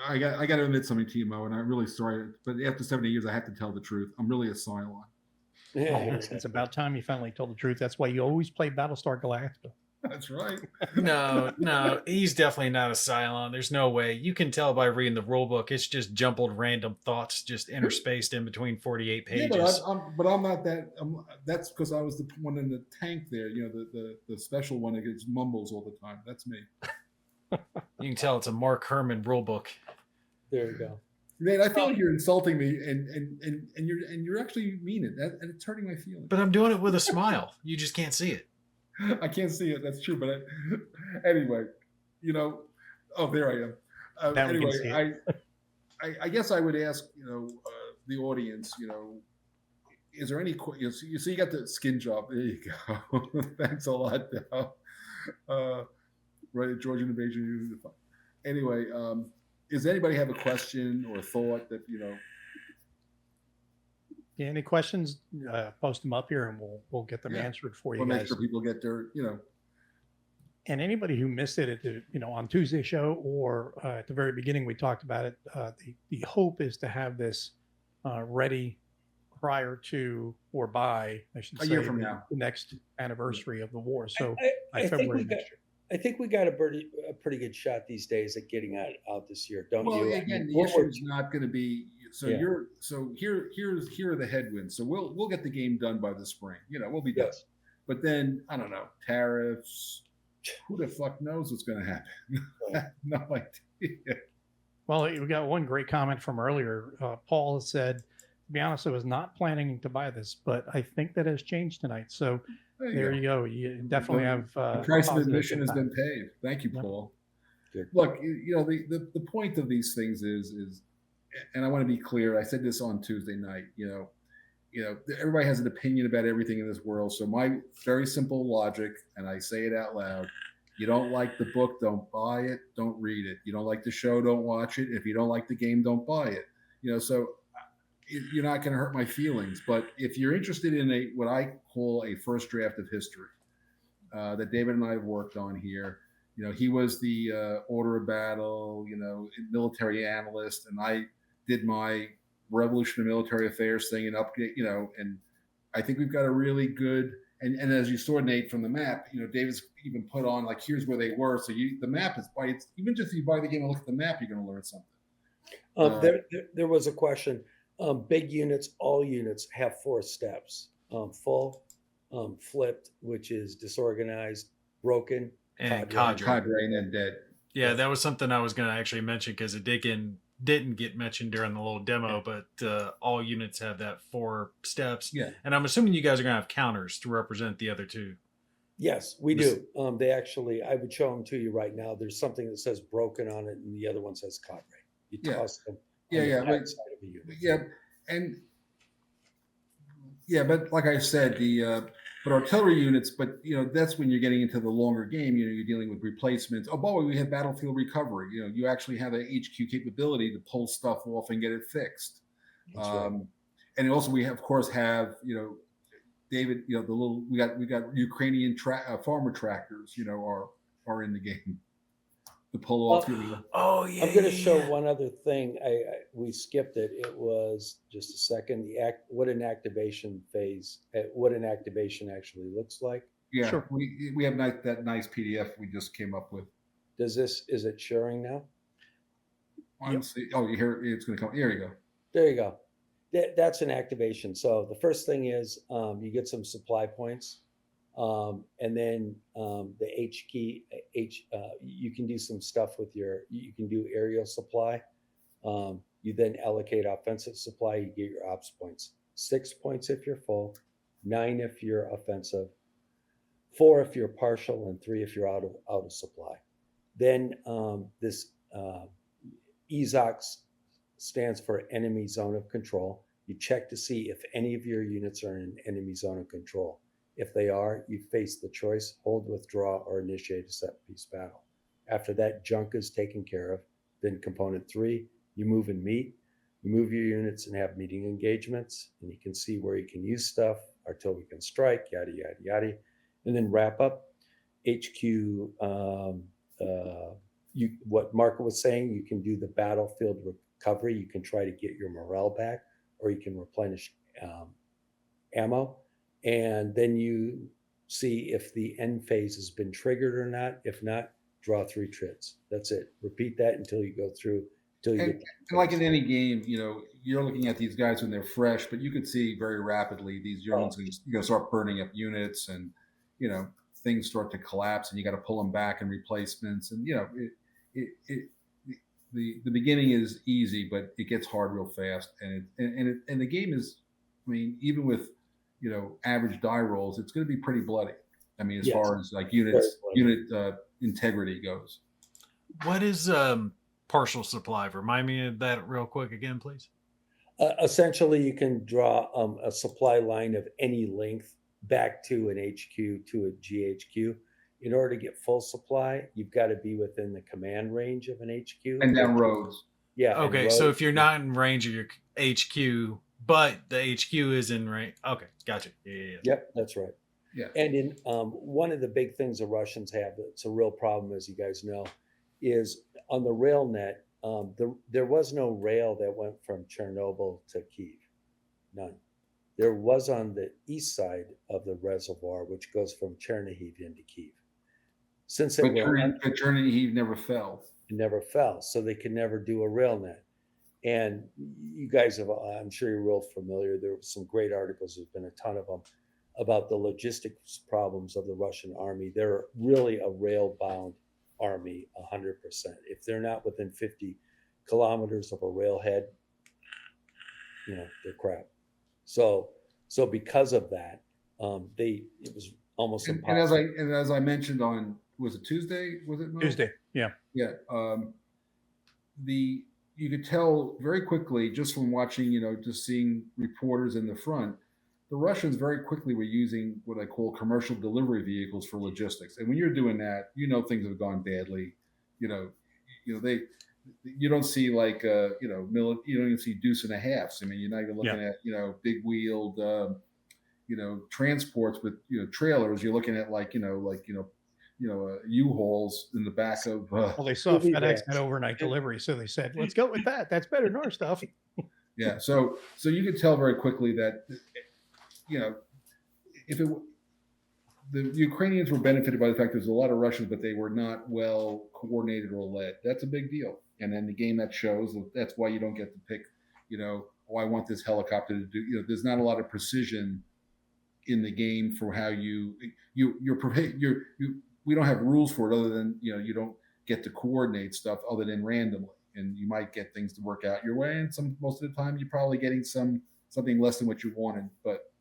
I got to admit something to you, Mo, and I'm really sorry, but after 70 years, I have to tell the truth. I'm really a Cylon. It's about time you finally told the truth. That's why you always play Battlestar Galactica. That's right. No, he's definitely not a Cylon. There's no way. You can tell by reading the rule book. It's just jumbled random thoughts, just interspaced in between 48 pages. Yeah, but I'm not that. That's because I was the one in the tank there. The special one that gets mumbles all the time. That's me. You can tell it's a Mark Herman rule book. There you go. Man, I feel like you're insulting me, and you're actually mean it, and it's hurting my feelings. But I'm doing it with a smile. You just can't see it. I can't see it. That's true. But anyway, oh, there I am. Anyway, I guess I would ask, the audience, is there any? So you got the skin job. There you go. Thanks a lot, though. Right, Georgian invasion. Anyway, does anybody have a question or a thought that Yeah, any questions? Post them up here, and we'll get them answered for you. We'll make sure people get their And anybody who missed it at the on Tuesday show or at the very beginning, we talked about it. The hope is to have this ready prior to or by, I should say, a year from now, the next anniversary of the war. So by February next year. I think we got a pretty good shot these days at getting out this year, don't you? Well, again, the issue is not going to be. So here are the headwinds. So we'll get the game done by the spring. We'll be done. Yes. But then I don't know, tariffs. Who the fuck knows what's going to happen? No idea. Well, we got one great comment from earlier. Paul said, "To be honest, I was not planning to buy this, but I think that has changed tonight." So. There you go. You definitely have. The price of admission has been paid. Thank you, Paul. Good. Look, the point of these things is, and I want to be clear. I said this on Tuesday night. Everybody has an opinion about everything in this world. So my very simple logic, and I say it out loud: you don't like the book, don't buy it, don't read it. You don't like the show, don't watch it. If you don't like the game, don't buy it. So. You're not going to hurt my feelings, but if you're interested in what I call a first draft of history that David and I have worked on here, he was the order of battle, military analyst, and I did my Revolution of Military Affairs thing and update, and I think we've got a really good. And as you saw, Nate, from the map, David's even put on here's where they were. So the map is even just if you buy the game and look at the map, you're going to learn something. There was a question. Big units, all units have 4 steps: full, flipped, which is disorganized, broken, and cadre, and then dead. Yeah, that was something I was going to actually mention because it didn't get mentioned during the little demo, but all units have that 4 steps. Yeah, and I'm assuming you guys are going to have counters to represent the other 2. Yes, we do. They actually, I would show them to you right now. There's something that says broken on it, and the other one says cadre. You toss them. But like I said, but artillery units. But that's when you're getting into the longer game. You're dealing with replacements. Oh boy, we have battlefield recovery. You actually have a HQ capability to pull stuff off and get it fixed. Right. and also we have, of course have David, the little we got Ukrainian farmer tractors, are in the game to pull off. Oh yeah. I'm going to show one other thing. We skipped it. It was just a second. What an activation actually looks like. Yeah, Sure. we have that nice PDF we just came up with. Is it sharing now? Honestly, oh, you hear it's going to come. Here you go. There you go. That's an activation. So the first thing is you get some supply points, and then the H key. You can do some stuff with you can do aerial supply. You then allocate offensive supply. You get your ops points. 6 points if you're full, 9 if you're offensive, 4 if you're partial, and 3 if you're out of supply. Then this EZOX stands for enemy zone of control. You check to see if any of your units are in an enemy zone of control. If they are, you face the choice, hold, withdraw, or initiate a set piece battle. After that junk is taken care of, then component 3, you move and meet. You move your units and have meeting engagements, and you can see where you can use stuff, artillery can strike, yada, yada, yada. And then wrap up. HQ, what Marco was saying, you can do the battlefield recovery. You can try to get your morale back, or you can replenish ammo. And then you see if the end phase has been triggered or not. If not, draw 3 trids. That's it. Repeat that until you go through, until you get. And like in any game, you're looking at these guys when they're fresh, but you could see very rapidly these Germans start burning up units, and things start to collapse, and you got to pull them back and replacements, and the beginning is easy, but it gets hard real fast, and the game is, I mean, even with average die rolls, it's going to be pretty bloody. I mean, as far as like unit integrity goes. What is partial supply? Remind me of that real quick again, please. Essentially, you can draw a supply line of any length back to an HQ, to a GHQ. In order to get full supply, you've got to be within the command range of an HQ. And down roads. Yeah. Okay, so if you're not in range of your HQ, but the HQ is in range. Okay, gotcha. Yeah. Yep, that's right. Yeah. And in one of the big things the Russians have that's a real problem, as you guys know, is on the rail net, there was no rail that went from Chernobyl to Kyiv. None. There was on the east side of the reservoir, which goes from Chernihiv into Kyiv. Since but Chernihiv never fell. It never fell, so they could never do a rail net. And you guys have, I'm sure you're real familiar. There were some great articles. There's been a ton of them about the logistics problems of the Russian army. They're really a rail-bound army, 100%. If they're not within 50 kilometers of a railhead, they're crap. So because of that, it was almost impossible. And as I mentioned on, was it Tuesday? Was it Tuesday? Yeah. Yeah. You could tell very quickly just from watching, just seeing reporters in the front, the Russians very quickly were using what I call commercial delivery vehicles for logistics. And when you're doing that, things have gone badly. You don't see like, you don't even see deuce and a halves. I mean, you're not even looking at, big wheeled, transports with, trailers. You're looking at U-Hauls in the back of. Well, they saw FedEx had overnight delivery, so they said, "Let's go with that. That's better than our stuff." Yeah, so you could tell very quickly that, the Ukrainians were benefited by the fact there's a lot of Russians, but they were not well coordinated or led. That's a big deal. And then the game that shows that's why you don't get to pick, I want this helicopter to do. There's not a lot of precision in the game for how we don't have rules for it other than, you don't get to coordinate stuff other than randomly. And you might get things to work out your way. And most of the time you're probably getting something less than what you wanted, but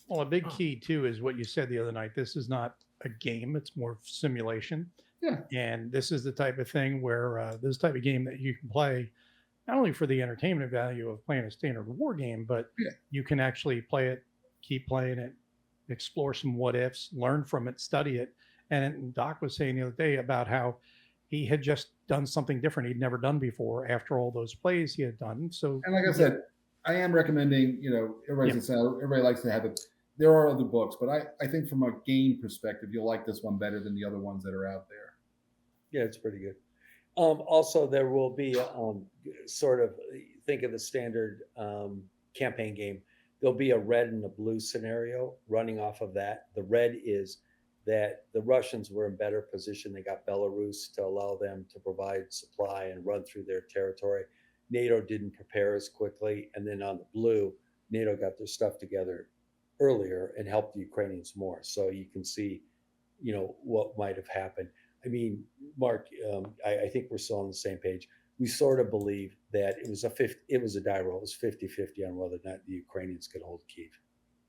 Well, a big key too is what you said the other night. This is not a game; it's more simulation. Yeah. And this is the type of thing where this type of game that you can play not only for the entertainment value of playing a standard war game, but you can actually play it, keep playing it, explore some what ifs, learn from it, study it. And Doc was saying the other day about how he had just done something different he'd never done before after all those plays he had done. So, and like I said, I am recommending, everybody likes to have it. There are other books, but I think from a game perspective, you'll like this one better than the other ones that are out there. Yeah, it's pretty good. Also, there will be sort of, think of the standard campaign game. There'll be a red and a blue scenario running off of that. The red is that the Russians were in better position. They got Belarus to allow them to provide supply and run through their territory. NATO didn't prepare as quickly. And then on the blue, NATO got their stuff together earlier and helped the Ukrainians more. So you can see, what might have happened. I mean, Mark, I think we're still on the same page. We sort of believe that it was a die roll. It was 50-50 on whether or not the Ukrainians could hold Kyiv.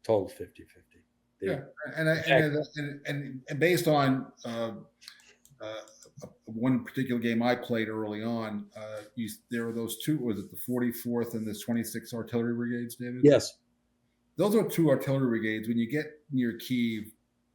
Total 50-50. Yeah, and based on one particular game I played early on, there were those two. Was it the 44th and the 26th Artillery Brigades, David? Yes. Those are two artillery brigades. When you get near Kyiv,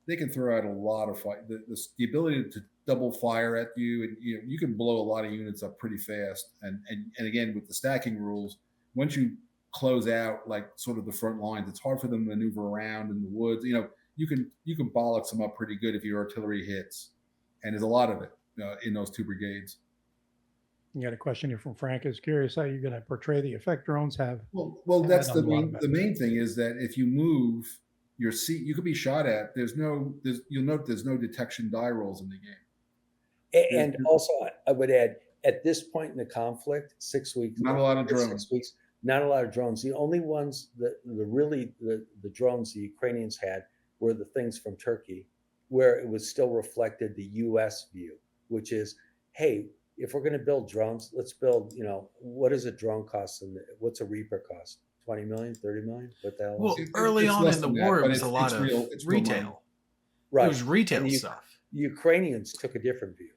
they can throw out a lot of fight. The ability to double fire at you, and you can blow a lot of units up pretty fast. And again, with the stacking rules, once you close out like sort of the front lines, it's hard for them to maneuver around in the woods. You can bollocks them up pretty good if your artillery hits, and there's a lot of it in those two brigades. You got a question here from Frank. Is curious how you're going to portray the effect drones have. Well, that's the main thing is that if you move your seat, you could be shot at. You'll note there's no detection die rolls in the game. And also, I would add, at this point in the conflict, 6 weeks, not a lot of drones. 6 weeks, not a lot of drones. The only ones that the drones the Ukrainians had were the things from Turkey, where it was still reflected the U.S. view, which is, hey, if we're going to build drones, let's build, what does a drone cost and what's a Reaper cost? 20 million, 30 million? What the hell? Well, early on in the war, it was a lot of retail. Right. It was retail stuff. The Ukrainians took a different view.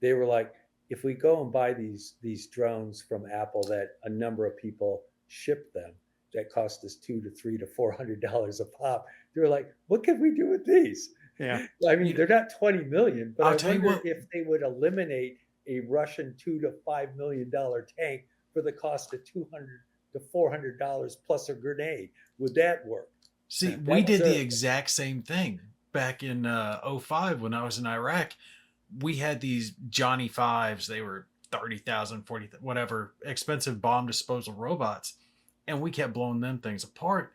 They were like, if we go and buy these drones from Apple that a number of people ship them, that cost us $200 to $300 to $400 a pop. They were like, what can we do with these? Yeah. I mean, they're not 20 million, but I wonder if they would eliminate a Russian $2 to $5 million tank for the cost of $200 to $400 plus a grenade. Would that work? See, we did the exact same thing back in 05 when I was in Iraq. We had these Johnny 5s. They were 30,000, 40,000, whatever, expensive bomb disposal robots. And we kept blowing them things apart.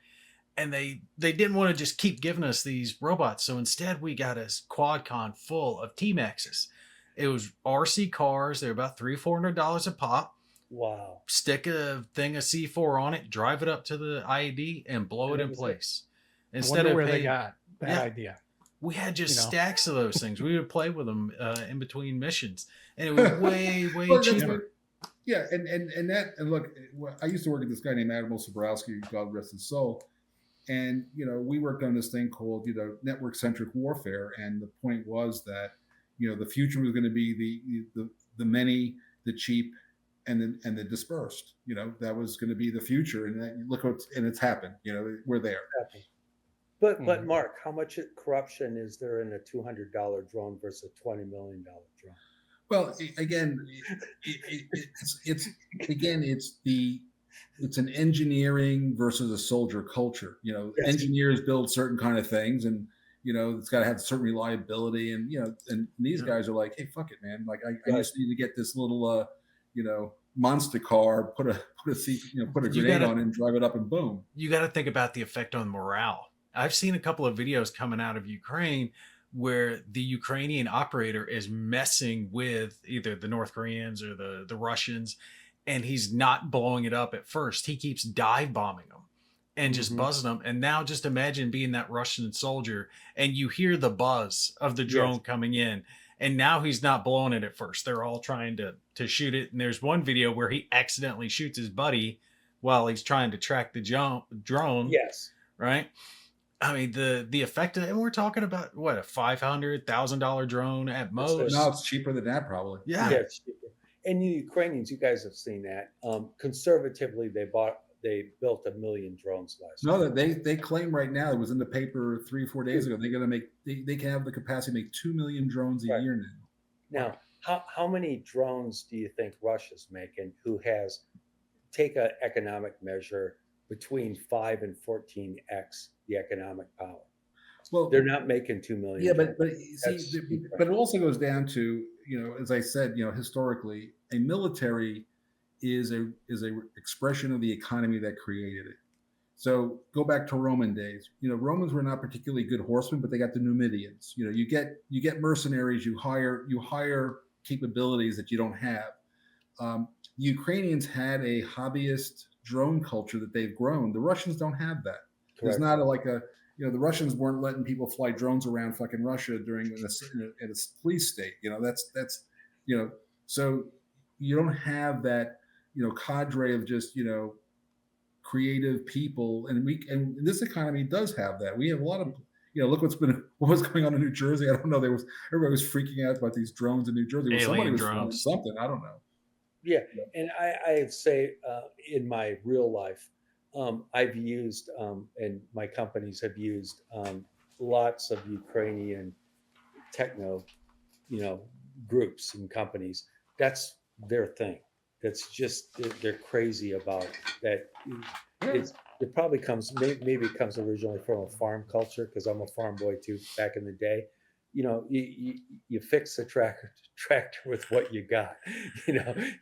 And they didn't want to just keep giving us these robots. So instead we got a quad-con full of T-Maxes. It was RC cars. They were about $300, $400 a pop. Wow. Stick a thing of C4 on it, drive it up to the IED, and blow it in place. Instead of where they got that idea. We had just stacks of those things. We would play with them in between missions, and it was way cheaper. Yeah, and look, I used to work with this guy named Admiral Sobrowski, God rest his soul, and we worked on this thing called network centric warfare, and the point was that the future was going to be the many, the cheap, and the dispersed. That was going to be the future, and it's happened. We're there. But Mark, how much corruption is there in a $200 drone versus a $20 million drone? Well, again, it's an engineering versus a soldier culture. Yes. Engineers build certain kind of things, and it's got to have certain reliability, and and these guys are like, hey, fuck it, man. Like I just need to get this little monster car, put a grenade on it and drive it up, and boom. You got to think about the effect on morale. I've seen a couple of videos coming out of Ukraine where the Ukrainian operator is messing with either the North Koreans or the Russians, and he's not blowing it up at first. He keeps dive bombing them and just buzzing them. And now just imagine being that Russian soldier and you hear the buzz of the drone coming in, and now he's not blowing it at first. They're all trying to shoot it. And there's one video where he accidentally shoots his buddy while he's trying to track the drone. Yes. Right? I mean, the effect of it, and we're talking about what, a $500,000 drone at most. No, it's cheaper than that, probably. Yeah, it's cheaper. And the Ukrainians, you guys have seen that. Conservatively, they built 1 million drones last year. No, they claim right now, it was in the paper 3 or 4 days ago, they're going to make, they can have the capacity to make 2 million drones a year now. Now, how many drones do you think Russia's making, who has, take an economic measure, between 5 and 14x the economic power. Well, They're not making 2 million. yeah, but That's see, but it also goes down to, as I said, historically, a military is a expression of the economy that created it. So go back to Roman days. Romans were not particularly good horsemen, but they got the Numidians. You get mercenaries. You hire capabilities that you don't have. The Ukrainians had a hobbyist drone culture that they've grown. The Russians don't have that. Correct. There's not the Russians weren't letting people fly drones around fucking Russia during in a police state. So you don't have that, cadre of just, creative people. And this economy does have that. We have a lot of, look what's going on in New Jersey. I don't know. Everybody was freaking out about these drones in New Jersey. Well, somebody was flying something. I don't know. Yeah. And I'd say in my real life, I've used, and my companies have used lots of Ukrainian techno, groups and companies. That's their thing. That's just, they're crazy about that. It probably maybe it comes originally from a farm culture, because I'm a farm boy too back in the day. You fix the tractor with what you got. You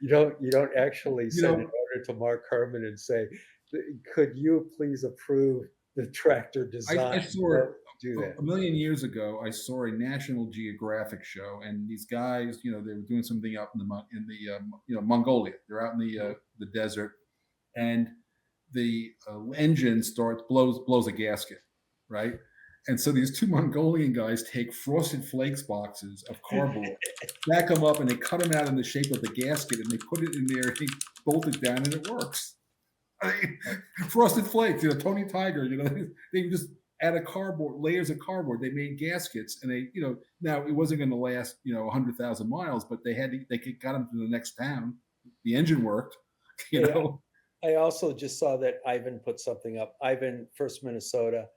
don't actually send an order to Mark Herman and say, could you please approve the tractor design? I saw do that. A million years ago, I saw a National Geographic show, and these guys, they were doing something out in the Mongolia. They're out in the desert, and the engine blows a gasket, right? And so these two Mongolian guys take Frosted Flakes boxes of cardboard, stack them up, and they cut them out in the shape of the gasket, and they put it in there, and they bolt it down, and it works. Frosted Flakes, Tony Tiger, they just add layers of cardboard. They made gaskets, and they, now it wasn't going to last, 100,000 miles, but they got them to the next town. The engine worked, I also just saw that Ivan put something up. Ivan, First Minnesota.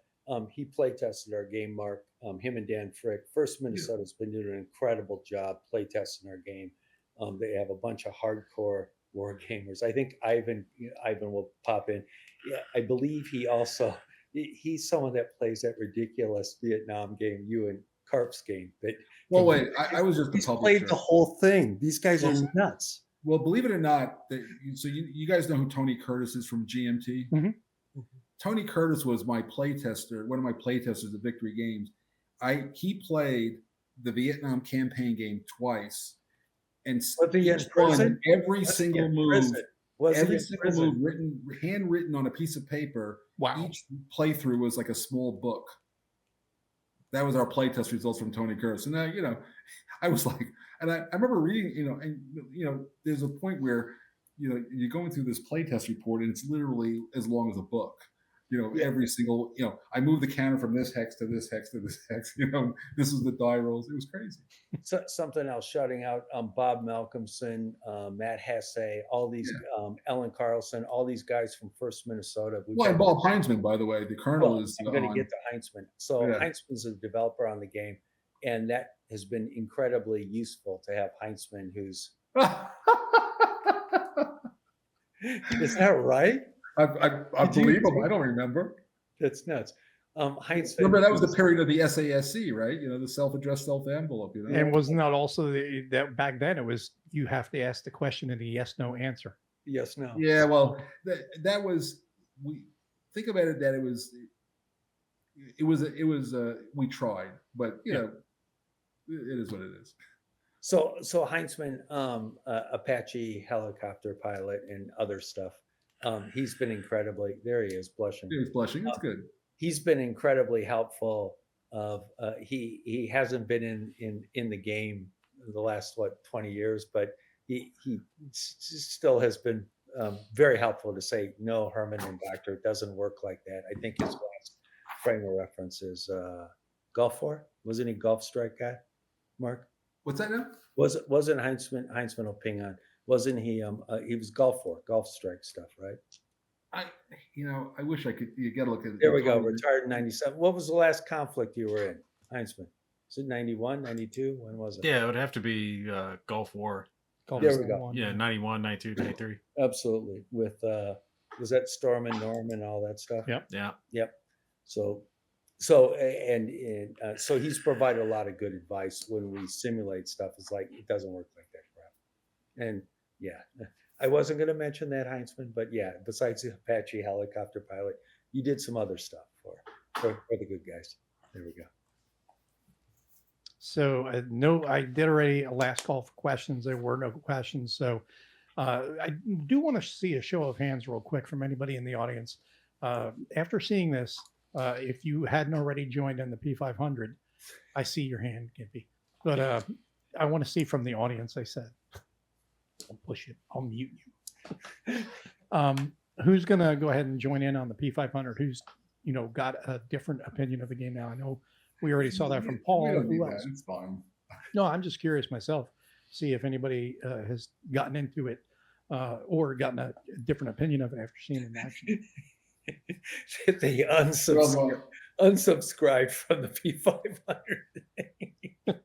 He play tested our game, Mark. Him and Dan Frick. First Minnesota's been doing an incredible job play testing our game. They have a bunch of hardcore war gamers. I think Ivan will pop in. Yeah, I believe he's someone that plays that ridiculous Vietnam game, you and Carp's game. Well, wait, I was just the publisher. Played the whole thing. These guys are nuts. Well, believe it or not, so you guys know who Tony Curtis is from GMT? Mm-hmm. Tony Curtis was my playtester, one of my playtesters at Victory Games. He played the Vietnam campaign game twice, and every single move handwritten on a piece of paper. Wow! Each playthrough was like a small book. That was our playtest results from Tony Curtis. And I was like, and I remember reading, there's a point where, you're going through this playtest report, and it's literally as long as a book. Every single, I moved the counter from this hex to this hex to this hex. This is the die rolls. It was crazy. So, something else, shouting out Bob Malcolmson, Matt Hesse, all these, Ellen Carlson, all these guys from First Minnesota. And Bob Heinzman, by the way, the colonel is. I'm going to get to Heinzman. So Heinzman's a developer on the game, and that has been incredibly useful to have Heinzman, who's. Is that right? I believe him. I don't remember. That's nuts. Heinzman. Remember, that was the period of the SASC, right? The self-addressed self-envelope. And wasn't that also that back then it was you have to ask the question in a yes/no answer? Yes, no. Yeah, well, that was think about it. That it was we tried, but it is what it is. So Heinzman, Apache helicopter pilot and other stuff. He's been incredibly. There he is, blushing. He's blushing. That's good. He's been incredibly helpful. He hasn't been in the game in the last 20 years, but he still has been very helpful to say no, Herman and Doctor, it doesn't work like that. I think his last frame of reference is Gulf War. Wasn't he Gulf Strike guy, Mark? What's that now? Wasn't Heinzman will ping on? Wasn't he? He was Gulf War, Gulf Strike stuff, right? I wish I could. You got to look at it. There we go. Retired in '97. What was the last conflict you were in, Heinzman? Was it 91, 92? When was it? Yeah, it would have to be Gulf War. There we go. Yeah, 91, 92, 93. Absolutely. With Was that Storm and Norm and all that stuff? Yep. Yeah. Yep. So so he's provided a lot of good advice when we simulate stuff. It's like, it doesn't work like that crap. And yeah, I wasn't going to mention that, Heinzman, but yeah, besides the Apache helicopter pilot, you did some other stuff for the good guys. There we go. So no, I did already a last call for questions. There were no questions. So I do want to see a show of hands real quick from anybody in the audience. After seeing this, if you hadn't already joined in the P500, I see your hand, Gimpy. But I want to see from the audience, I said. I'll push it. I'll mute you. Who's going to go ahead and join in on the P500? Who's, got a different opinion of the game now? I know we already saw that from Paul. We don't need Who that. else? It's fine. No, I'm just curious myself. See if anybody has gotten into it or gotten a different opinion of it after seeing it in action. They unsubscribed from the P500.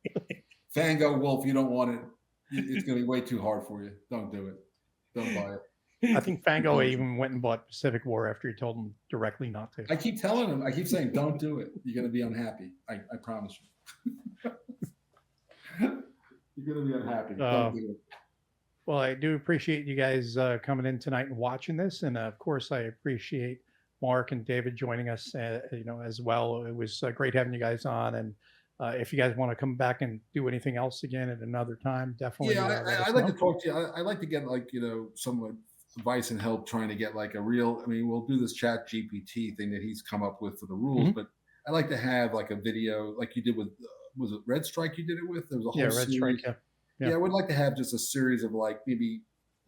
Fango Wolf, you don't want it. It's going to be way too hard for you. Don't do it. Don't buy it. I think Fango even went and bought Pacific War after he told him directly not to. I keep telling him. I keep saying, don't do it. You're going to be unhappy. I promise you. You're going to be unhappy. Don't do it. Well, I do appreciate you guys coming in tonight and watching this. And of course, I appreciate Mark and David joining us, as well. It was great having you guys on. And if you guys want to come back and do anything else again at another time, definitely. Yeah, I'd like to talk to you. I like to get some advice and help trying to get like a real, we'll do this chat GPT thing that he's come up with for the rules, but I like to have like a video like you did with, was it Red Strike you did it with? There was a whole Red series. Strike, Yeah, I would like to have just a series of like maybe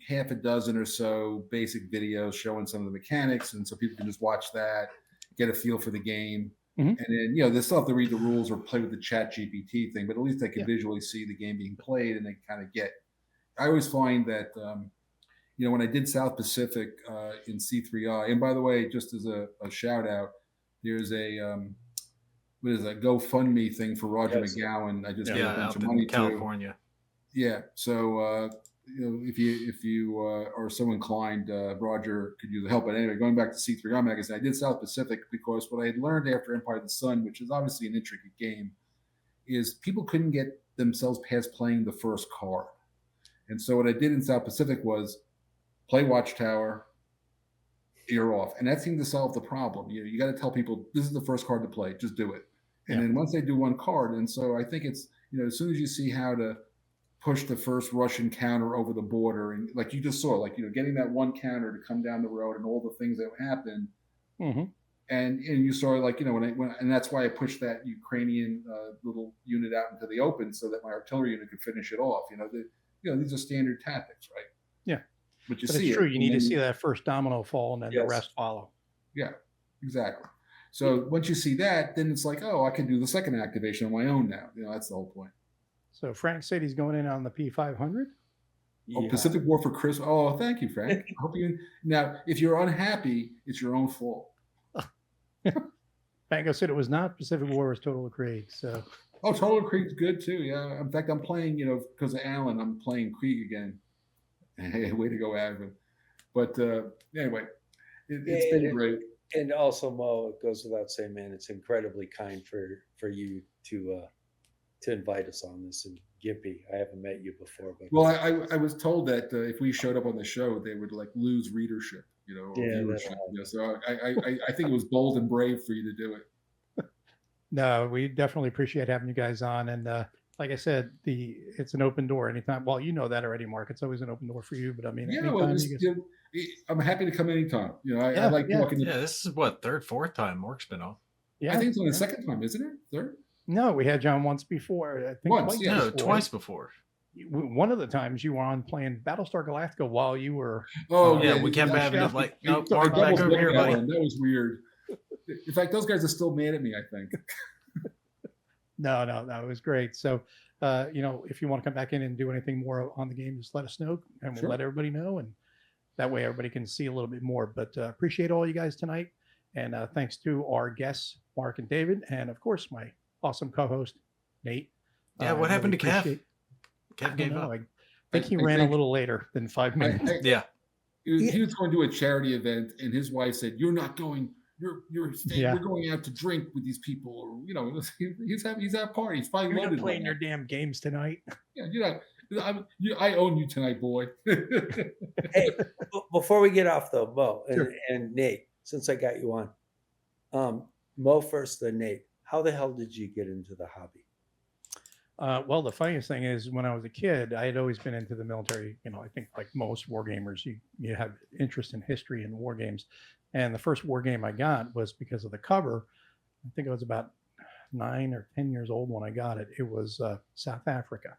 half a dozen or so basic videos showing some of the mechanics, and so people can just watch that, get a feel for the game. And then, they still have to read the rules or play with the chat GPT thing, but at least they can visually see the game being played and they kind of get. I always find that, when I did South Pacific in C3I, and by the way, just as a shout out, there's a GoFundMe thing for Roger McGowan. I just gave a bunch of money California. to. Yeah. So, if you are so inclined, Roger could use the help. But anyway, going back to C3I magazine, I did South Pacific because what I had learned after Empire of the Sun, which is obviously an intricate game, is people couldn't get themselves past playing the first card. And so what I did in South Pacific was play Watchtower, you're off. And that seemed to solve the problem. You got to tell people, this is the first card to play, just do it. And then once they do one card, and so I think it's, as soon as you see how to push the first Russian counter over the border, and like you just saw, getting that one counter to come down the road and all the things that happen. And you saw and that's why I pushed that Ukrainian little unit out into the open so that my artillery unit could finish it off. These are standard tactics, right? Yeah. But it's true. You need to see that first domino fall and then the rest follow. Yeah, exactly. So once you see that, then it's like, oh, I can do the second activation on my own now. That's the whole point. So Frank said he's going in on the P500. Oh, Pacific War for Christmas. Oh, thank you, Frank. I hope you. Now, if you're unhappy, it's your own fault. Fango said it was not Pacific War, it was Total Krieg. So. Oh, Total Krieg's good too. Yeah. In fact, I'm playing. Because of Alan, I'm playing Krieg again. Hey, way to go, Alan. But anyway, it's been great. And also, Mo, it goes without saying, man, it's incredibly kind for you to invite us on this. And Gimpy, I haven't met you before, but well, I was told that if we showed up on the show, they would lose readership, viewership. So I think it was bold and brave for you to do it. No, we definitely appreciate having you guys on, and like I said, it's an open door anytime. Well, you know that already, Mark. It's always an open door for you. But I mean, I'm happy to come anytime. I like talking. Yeah, this is what, third, fourth time Mark's been on. Yeah, I think it's only the second time, isn't it? Third? No, we had John once before. I think twice before. One of the times you were on playing Battlestar Galactica while you were. Oh yeah, we kept having it like, nope, Mark, back over here, buddy. That was weird. In fact, those guys are still mad at me, I think. No, it was great. So, if you want to come back in and do anything more on the game, just let us know, and we'll let everybody know, and that way everybody can see a little bit more. But appreciate all you guys tonight, and thanks to our guests, Mark and David, and of course my awesome co-host Nate. Yeah, what happened to Kev? Kev gave up. I think he ran a little later than 5 minutes. Yeah. He was going to a charity event, and his wife said, "You're not going. You're staying. Yeah. We're going out to drink with these people, or he's at party. He's probably You're not loaded playing right your now. damn games tonight. Yeah, I own you tonight, boy." Hey, before we get off though, Mo Sure. and Nate, since I got you on, Mo first, then Nate. How the hell did you get into the hobby? Well, the funniest thing is when I was a kid, I had always been into the military. I think like most war gamers, you have interest in history and war games. And the first war game I got was because of the cover. I think I was about 9 or 10 years old when I got it. It was South Africa,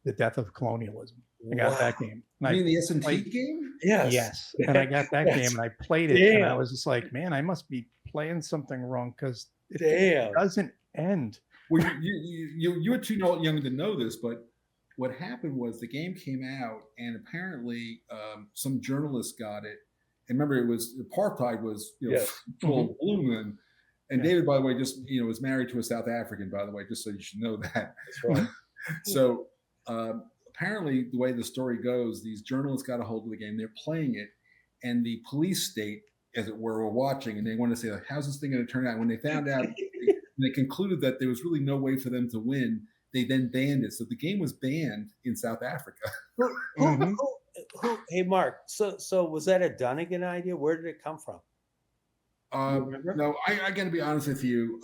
The Death of Colonialism. I got that game. You And mean the S&T played- game? Yes. And I got that game and I played it. And I was just like, man, I must be playing something wrong because it doesn't end. Well, you were too young to know this, but what happened was the game came out, and apparently some journalist got it. And remember, it was apartheid was full bloom, and David, by the way, just was married to a South African, by the way, just so you should know that. That's right. So apparently, the way the story goes, these journalists got a hold of the game. They're playing it, and the police state, as it were watching, and they wanted to say, like, how's this thing going to turn out? When they found out. They concluded that there was really no way for them to win. They then banned it. So the game was banned in South Africa. Hey, Mark. So was that a Dunnigan idea? Where did it come from? No, I got to be honest with you.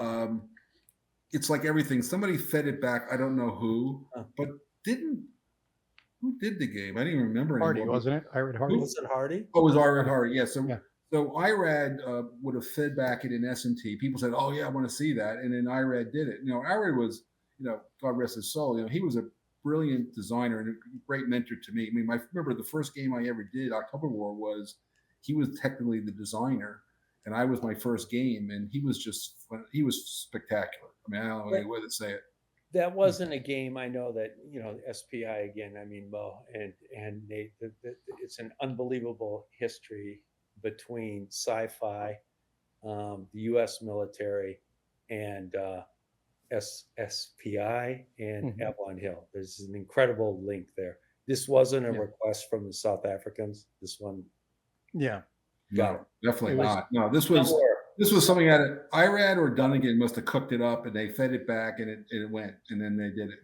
It's like everything. Somebody fed it back. I don't know who, but who did the game? I didn't even remember Hardy, anymore. wasn't it? Irad Hardy? Was it Hardy? Oh, it was Irad Hardy. Yeah. So Irad would have fed back it in S&T. People said, "Oh yeah, I want to see that," and then Irad did it. Irad was, God rest his soul. He was a brilliant designer and a great mentor to me. I mean, I remember the first game I ever did, October War, he was technically the designer, and I was my first game, and he was spectacular. I mean, I don't know any way to say it. That wasn't a game. I know that SPI again. I mean, Mo and Nate. It's an unbelievable history between sci-fi, the U.S. military, and SPI and Avalon Hill. There's an incredible link there. This wasn't a request from the South Africans. This one, no, definitely not. No, this was something that Irad or Dunnigan must have cooked it up, and they fed it back, and it went, and then they did it.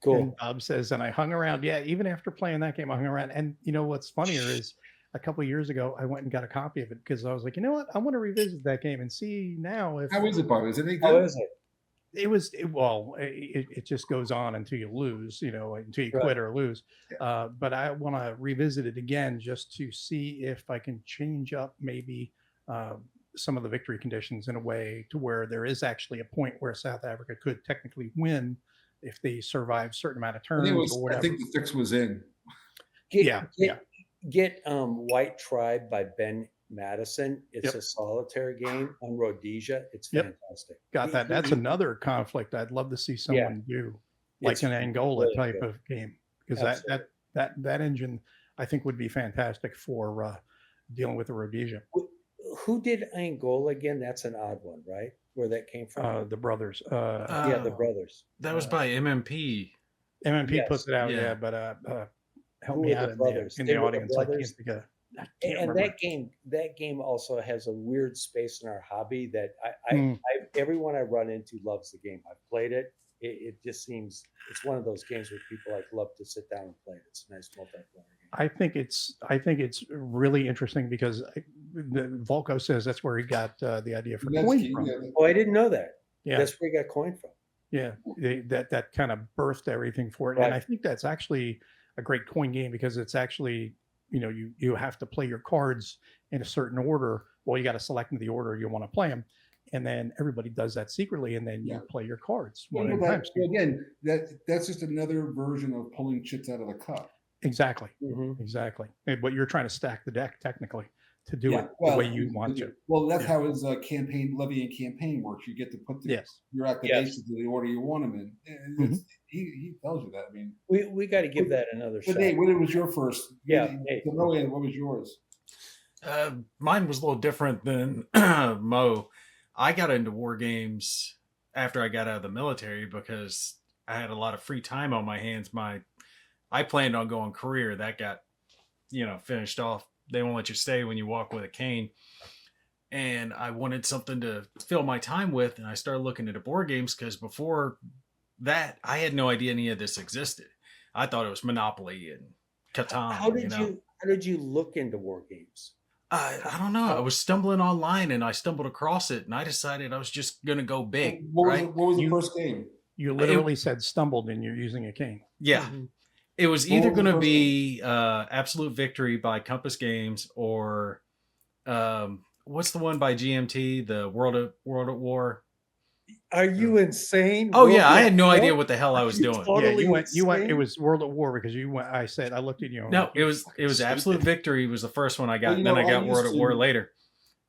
Cool. And Bob says, and I hung around. Yeah, even after playing that game, I hung around. And what's funnier is, a couple of years ago, I went and got a copy of it because I was like, you know what? I want to revisit that game and see now if. How is it, Bob? Is it any good? How is it? It just goes on until you lose, until you quit or lose. Yeah. But I want to revisit it again just to see if I can change up maybe some of the victory conditions in a way to where there is actually a point where South Africa could technically win if they survive a certain amount of turns or whatever. I think the fix was in. Get White Tribe by Ben Madison. It's a solitaire game on Rhodesia. It's fantastic. Got that. That's another conflict I'd love to see someone do, like an Angola type of game, because that engine I think would be fantastic for dealing with the Rhodesia. Who did Angola again? That's an odd one, right? Where that came from? The brothers. The brothers. That was by MMP. MMP puts it out, but help me out in the audience. I can't think of. And that game also has a weird space in our hobby that everyone I run into loves the game. I've played it. It just seems it's one of those games where people love to sit down and play it. It's a nice multiplayer game. I think it's really interesting because Volko says that's where he got the idea for coin from. Oh, I didn't know that. Yeah, that's where he got coin from. Yeah, that kind of birthed everything for it, and I think that's actually a great coin game because it's actually you have to play your cards in a certain order. Well, you got to select the order you want to play them. And then everybody does that secretly, and then you play your cards one at a time. Again, that's just another version of pulling chips out of the cup. Exactly, exactly. But you're trying to stack the deck technically to do it the way you want to. Well, that's how his levy and campaign works. You get to put your activations in the order you want them in. He tells you that. I mean, we got to give that another shot. Nate, what was your first? Nate, what was yours? Mine was a little different than Mo. I got into war games after I got out of the military because I had a lot of free time on my hands. I planned on going career. That got, finished off they won't let you stay when you walk with a cane. And I wanted something to fill my time with, and I started looking into board games because before that, I had no idea any of this existed. I thought it was Monopoly and Catan. How did you look into war games? I don't know. I was stumbling online and I stumbled across it, and I decided I was just gonna go big. What was the first game? You literally said stumbled and you're using a cane. Yeah. Mhm. It was What either was the going to first be Absolute Victory by Compass Games or what's the one by GMT, the World at War? Are you insane? Oh World yeah, I War had no War? idea what the hell I was Are you doing. totally You went. It insane? was World at War because you went. I looked at you. No, like, it was stupid. Absolute Victory was the first one I got, Well, and then I I got used World at War to- later.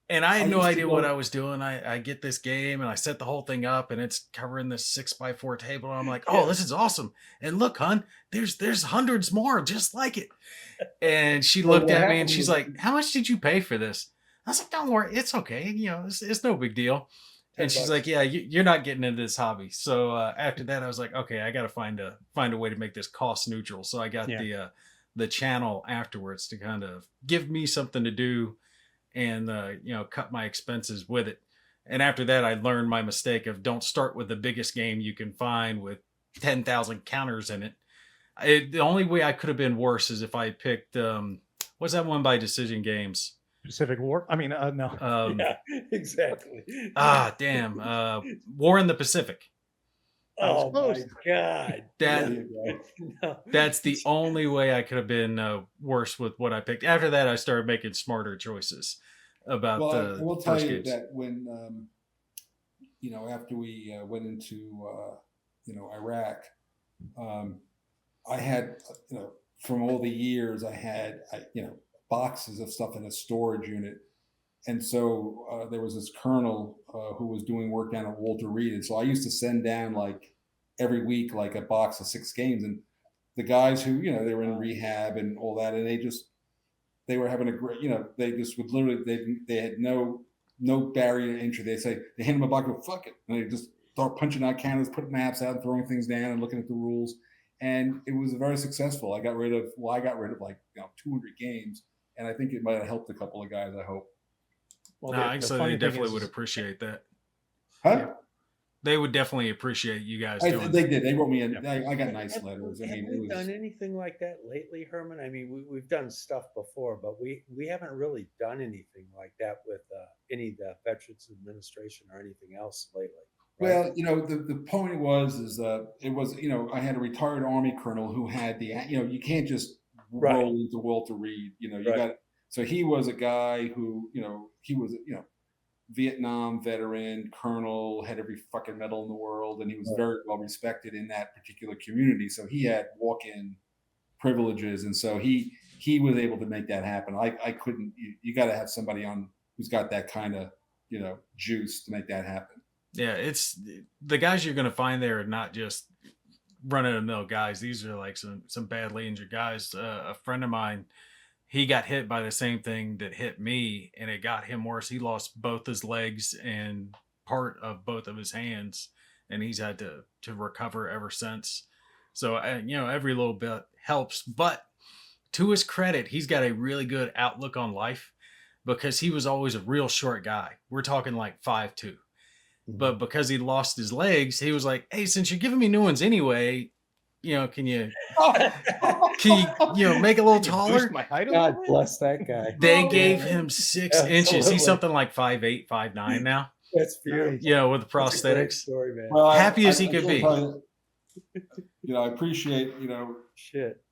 And I had I no used to idea go- what I was doing. I get this game and I set the whole thing up and it's covering this 6x4 table. And I'm like, oh, this is awesome. And look, hon, there's hundreds more just like it. And she Well, looked what at me and happened she's was- like, how much did you pay for this? I was like, don't worry, it's okay. You know, it's no big deal. And she's $10. like, yeah, you're not getting into this hobby. So after that, I was like, okay, I got to find a way to make this cost neutral. So I got the channel afterwards to kind of give me something to do and cut my expenses with it. And after that, I learned my mistake of don't start with the biggest game you can find with 10,000 counters in it. The only way I could have been worse is if I picked what's that one by Decision Games? Pacific War. I mean, no. Yeah, exactly. Damn. War in the Pacific. Oh my close. God. No. That's the only way I could have been worse with what I picked. After that, I started making smarter choices about Well, the I will tell first you games. that when after we went into Iraq, I had from all the years I had boxes of stuff in a storage unit, and so there was this colonel who was doing work down at Walter Reed, and so I used to send down like every week like a box of 6 games, and the guys who they were in rehab and all that, and they were having a great, they just would literally, they had no barrier to entry. They hand them a box, go, fuck it. And they just start punching out counters, putting maps out and throwing things down and looking at the rules. And it was very successful. I got rid of like 200 games. And I think it might have helped a couple of guys, I hope. Well, So they definitely would appreciate that. Huh? Yeah. They would definitely appreciate you guys doing They that. did. They wrote me in. I got nice letters. I Have mean, we it was. done anything like that lately, Herman? I mean, we've done stuff before, but we haven't really done anything like that with any of the Veterans Administration or anything else lately. Right? Well, the point is it was, I had a retired Army colonel who had you can't just roll into Walter Reed, so he was a guy who, he was, Vietnam veteran, colonel, had every fucking medal in the world, and he was very well respected in that particular community. So he had walk-in privileges, and so he was able to make that happen. I couldn't. You got to have somebody on who's got that kind of juice to make that happen. Yeah, it's the guys you're going to find there are not just run-of-the-mill guys. These are like some badly injured guys. A friend of mine, he got hit by the same thing that hit me, and it got him worse. He lost both his legs and part of both of his hands, and he's had to recover ever since. So, every little bit helps. But to his credit, he's got a really good outlook on life because he was always a real short guy. We're talking like 5'2". But because he lost his legs, he was like, hey, since you're giving me new ones anyway, can you make it a little taller? Boost my height a God little bit? bless that guy. They gave him 6 inches. Absolutely. He's something like 5'8", 5'9" now. That's beautiful. With the That's a great prosthetics. story, man. Well, Happy as he could be. I appreciate Shit.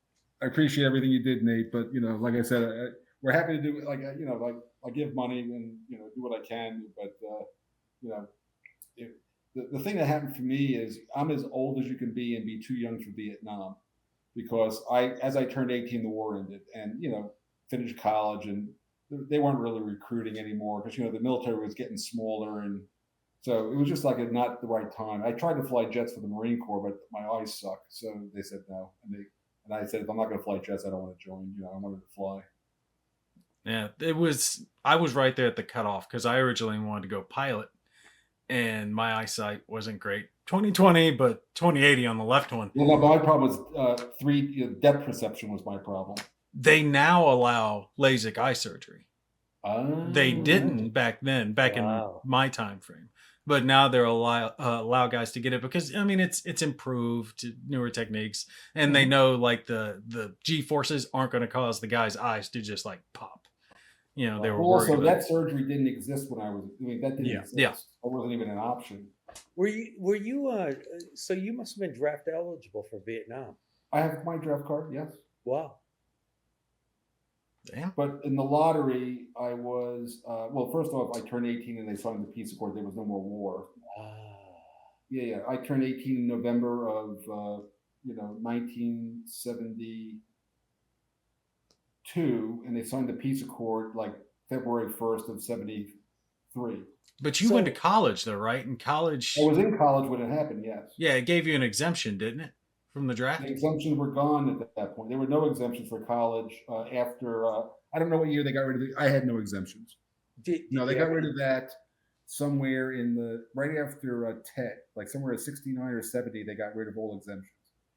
I appreciate everything you did, Nate. But like I said, we're happy to do like I give money and do what I can. But the thing that happened for me is I'm as old as you can be and be too young for Vietnam, because as I turned 18, the war ended, and finished college, and they weren't really recruiting anymore because the military was getting smaller, and so it was just like not the right time. I tried to fly jets for the Marine Corps, but my eyes suck, so they said no, and I said, if I'm not going to fly jets, I don't want to join. I wanted to fly. Yeah, I was right there at the cutoff because I originally wanted to go pilot, and my eyesight wasn't great. 20/20, but 20/80 on the left one. Well, no, my problem was depth perception was my problem. They now allow LASIK eye surgery. They Oh. didn't back then, back Wow. in my time frame. But now they're allow guys to get it because I mean it's improved, newer techniques, and they know like the G forces aren't going to cause the guy's eyes to just like pop. You know, they were Well, worried also, about that surgery didn't exist when I was. I mean, that didn't Yeah. exist. Yeah. That wasn't even an option. Were you so you must have been draft eligible for Vietnam. I have my draft card, yes. Wow. Damn. But in the lottery, I was well. First off, I turned 18 and they signed the peace accord. There was no more war. Yeah. I turned 18 in November of 1972, and they signed the peace accord like February 1st of 73. But you went to college though, right? In college, I was in college when it happened. Yes. yeah, it gave you an exemption, didn't it, from the draft? The exemptions were gone at that point. There were no exemptions for college after. I don't know what year they got rid of it. I had no exemptions. No, they got rid of that somewhere in the right after TED, like somewhere at 69 or 70. They got rid of all exemptions.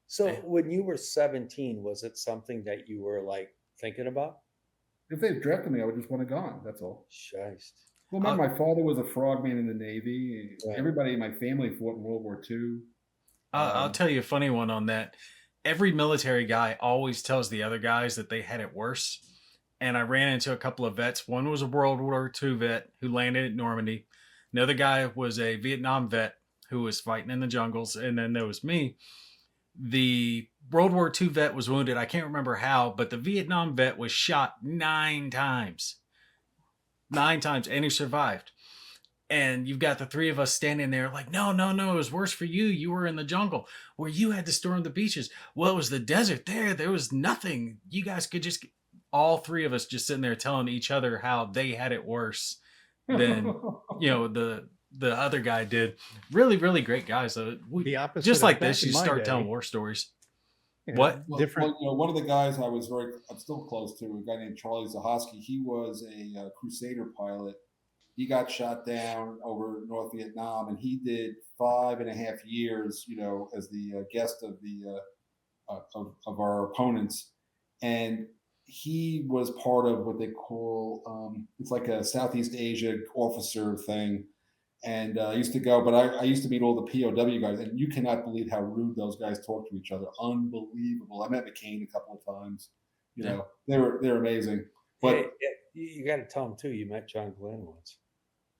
So when you were 17, was it something that you were like thinking about? If they drafted me, I would just want it gone. That's all. Shiest. Well, remember, my father was a frogman in the Navy. Right. Everybody in my family fought in World War II. I'll tell you a funny one on that. Every military guy always tells the other guys that they had it worse. And I ran into a couple of vets. One was a World War II vet who landed at Normandy. Another guy was a Vietnam vet who was fighting in the jungles. And then there was me. The World War II vet was wounded. I can't remember how, but the Vietnam vet was shot 9 times. 9 times, and he survived. And you've got the three of us standing there like, no, it was worse for you. You were in the jungle where you had to storm the beaches. Well, it was the desert there was nothing. You guys could just, all three of us just sitting there telling each other how they had it worse than, the other guy did. Really, really great guys. So The opposite. just of like back this, in you my start day, telling war stories. you know, What? different? Well, one of the guys I'm still close to, a guy named Charlie Zahosky. He was a Crusader pilot. He got shot down over North Vietnam, and he did 5.5 years, as the guest of the of our opponents. And he was part of what they call it's like a Southeast Asia officer thing. And I used to go, but I used to meet all the POW guys, and you cannot believe how rude those guys talk to each other. Unbelievable. I met McCain a couple of times. They're amazing. But you got to tell them too. You met John Glenn once.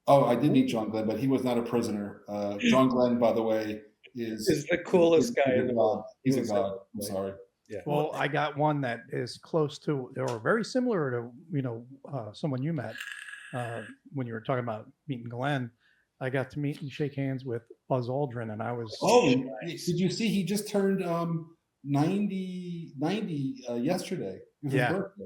Oh, I did meet John Glenn, but he was not a prisoner. John Glenn, by the way, is the coolest guy in the world. He's a god. I'm sorry. Yeah. Well, I got one that is close to, or very similar to, someone you met when you were talking about meeting Glenn. I got to meet and shake hands with Buzz Aldrin, and I was. Oh, did you see? He just turned 90 yesterday. It was his birthday.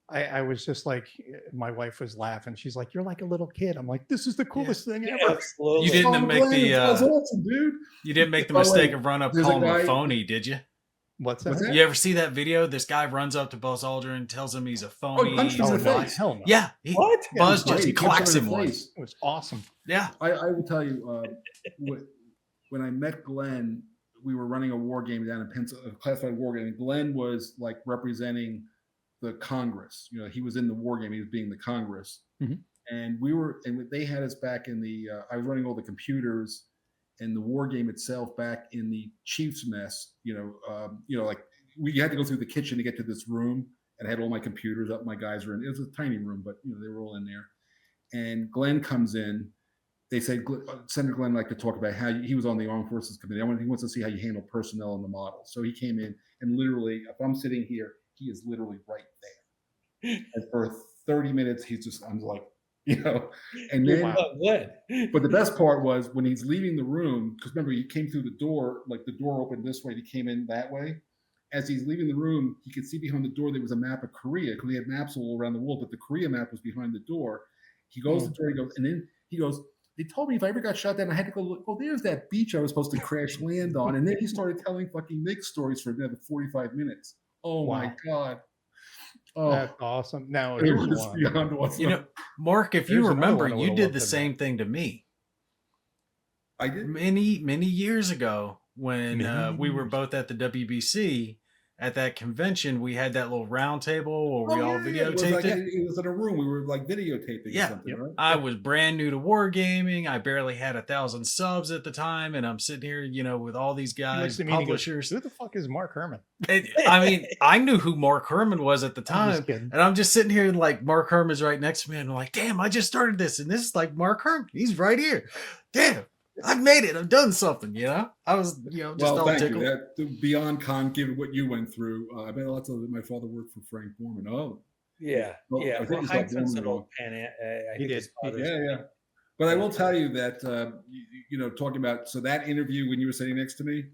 I was just like, my wife was laughing. She's like, "You're like a little kid." I'm like, "This is the coolest thing ever." Absolutely. You didn't make That's awesome, dude. You didn't make the mistake of run up calling him a phony, did you? What's that? You ever see that video? This guy runs up to Buzz Aldrin and tells him he's a phony. he punched him in the face. Hell no. Yeah. What? Buzz Yeah, just he punched clacks him him in the once. face. It was awesome. Yeah. I will tell you, when I met Glenn, we were running a war game down in Pennsylvania, a classified war game. Glenn was like representing the Congress. He was in the war game. He was being the Congress. Mm-hmm. And they had us back in the, I was running all the computers and the war game itself back in the chief's mess, like we had to go through the kitchen to get to this room, and I had all my computers up. My guys were in, it was a tiny room, but they were all in there. And Glenn comes in. They said, Senator Glenn liked to talk about how he was on the Armed Forces Committee. He wants to see how you handle personnel in the model. So he came in, and literally, if I'm sitting here, he is literally right there. And for 30 minutes, I'm like, and then, but the best part was when he's leaving the room, because remember, he came through the door, like the door opened this way, he came in that way. As he's leaving the room, he could see behind the door there was a map of Korea, because he had maps all around the world, but the Korea map was behind the door. He goes to the door, and then he goes, they told me if I ever got shot down, I had to go look. Oh, there's that beach I was supposed to crash land on. And then he started telling fucking Nick stories for another 45 minutes. Oh, wow. My God. Oh, that's awesome. Now, it was beyond awesome. Mark, if you remember, you did the same thing to me. I did? Many years ago when we were both at the WBC, at that convention, we had that little round table where we all It was videotaped it. it was in a room. We were like videotaping or Yeah. something, right? I was brand new to wargaming. I barely had 1,000 subs at the time, and I'm sitting here, with all these He looks guys, at me and he goes, publishers. "Who the fuck is Mark Herman?" I mean, I knew who Mark Herman was at the I'm time, just kidding. and I'm just sitting here and like Mark Herman's right next to me, and I'm like, damn, I just started this, and this is like Mark Herman. He's right here. Damn, I've made it. I've done something. I was, just all thank tickled. you. That beyond con, given what you went through, I bet lots of my father worked for Frank Borman. Oh, Yeah, Well, yeah. I think Well, it's like Heinzman's an Borman. old Pan. I He think did. his father's. Yeah. But I will tell you that talking about that interview when you were sitting next to me,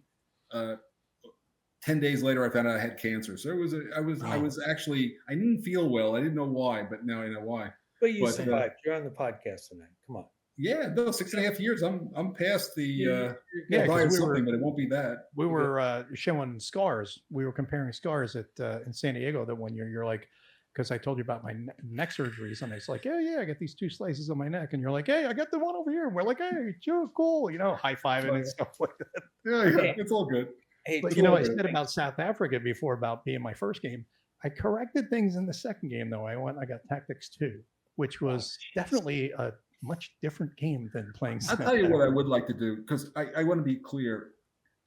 10 days later I found out I had cancer. So I was actually, I didn't feel well. I didn't know why, but now I know why. But you survived. You're on the podcast tonight. Come on. Yeah, no, 6.5 years. I'm past the Yeah, I'll die 'cause of we something, were- but it won't be that. We were showing scars. We were comparing scars at in San Diego that one year. You're like, because I told you about my neck surgeries, and it's like, yeah, I got these 2 slices on my neck, and you're like, hey, I got the one over here, and we're like, hey, Joe, cool, high fiving and stuff like that. Yeah, it's all good. Hey, But I said about South Africa before about being my first game. I corrected things in the second game though. I got Tactics 2, which was definitely a much different game than playing. I'll tell you what I would like to do, because I want to be clear.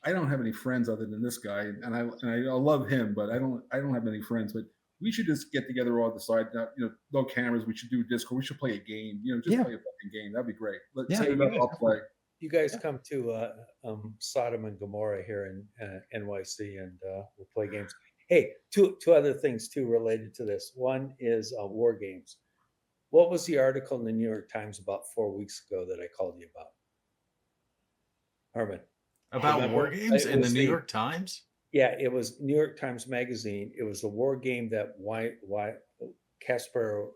I don't have any friends other than this guy, and I love him, but I don't have any friends. But we should just get together all decide, no cameras. We should do Discord. We should play a game. Play a fucking game. That'd be great. Let's say I'll play. You guys come to Sodom and Gomorrah here in NYC, and we'll play games. Hey, two other things too related to this. One is war games. What was the article in the New York Times about 4 weeks ago that I called you about, Herman? About war games in the New York Times? Yeah, it was New York Times Magazine. It was a war game that Casper.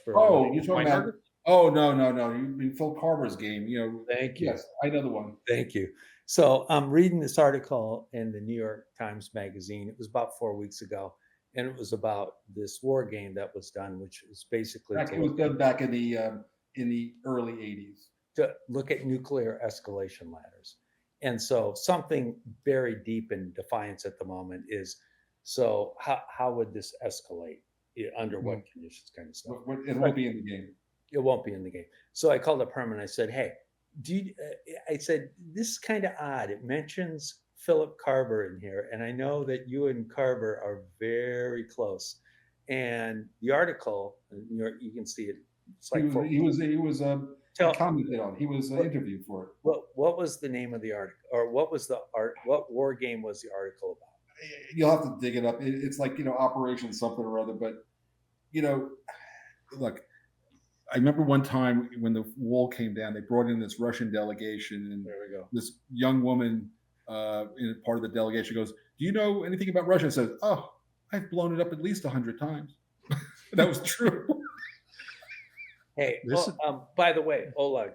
Oh, you're talking about? Oh no! You mean Phil Carver's game? Thank you. Yes, I know the one. Thank you. So I'm reading this article in the New York Times Magazine. It was about 4 weeks ago, and it was about this war game that was done, which is basically It was done back in the early '80s. To look at nuclear escalation ladders. And so something buried deep in Defiance at the moment is, so how would this escalate? Under what conditions, kind of stuff? It won't be in the game. It won't be in the game. So I called up Herman. I said, hey, I said, this is kind of odd. It mentions Philip Carver in here. And I know that you and Carver are very close. And the article, you can see it. It's like he was commented on. He was interviewed for it. What was the name of the article, or what war game was the article about? You'll have to dig it up. It's like Operation something or other. But look, I remember one time when the wall came down, they brought in this Russian delegation, and there we go. This young woman in part of the delegation goes, "Do you know anything about Russia?" And says, "Oh, I've blown it up at least 100 times." That was true. Hey, by the way, Oleg,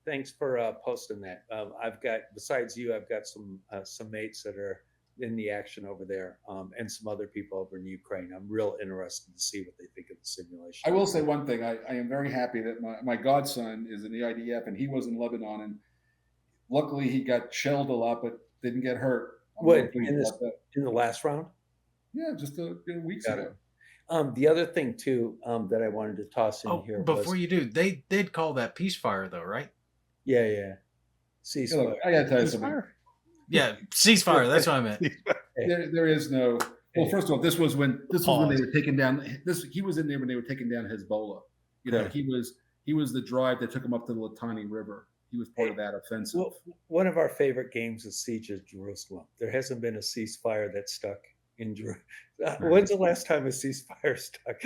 thanks for posting that. Besides you, I've got some mates that are in the action over there, and some other people over in Ukraine. I'm real interested to see what they think of the simulation. I will say one thing. I am very happy that my godson is in the IDF, and he was in Lebanon, and luckily he got shelled a lot, but didn't get hurt. What, in the last round? Yeah, just weeks ago. The other thing too that I wanted to toss in here before you do, they'd call that ceasefire though, right? Yeah. Ceasefire. Look, I gotta tell you something. Yeah, ceasefire. That's what I meant. There is no. Well, first of all, this was when they were taking down. He was in there when they were taking down Hezbollah. He was the drive that took him up to the Litani River. He was part of that offensive. Well, one of our favorite games is Siege of Jerusalem. There hasn't been a ceasefire that stuck in Jerusalem. When's the last time a ceasefire stuck?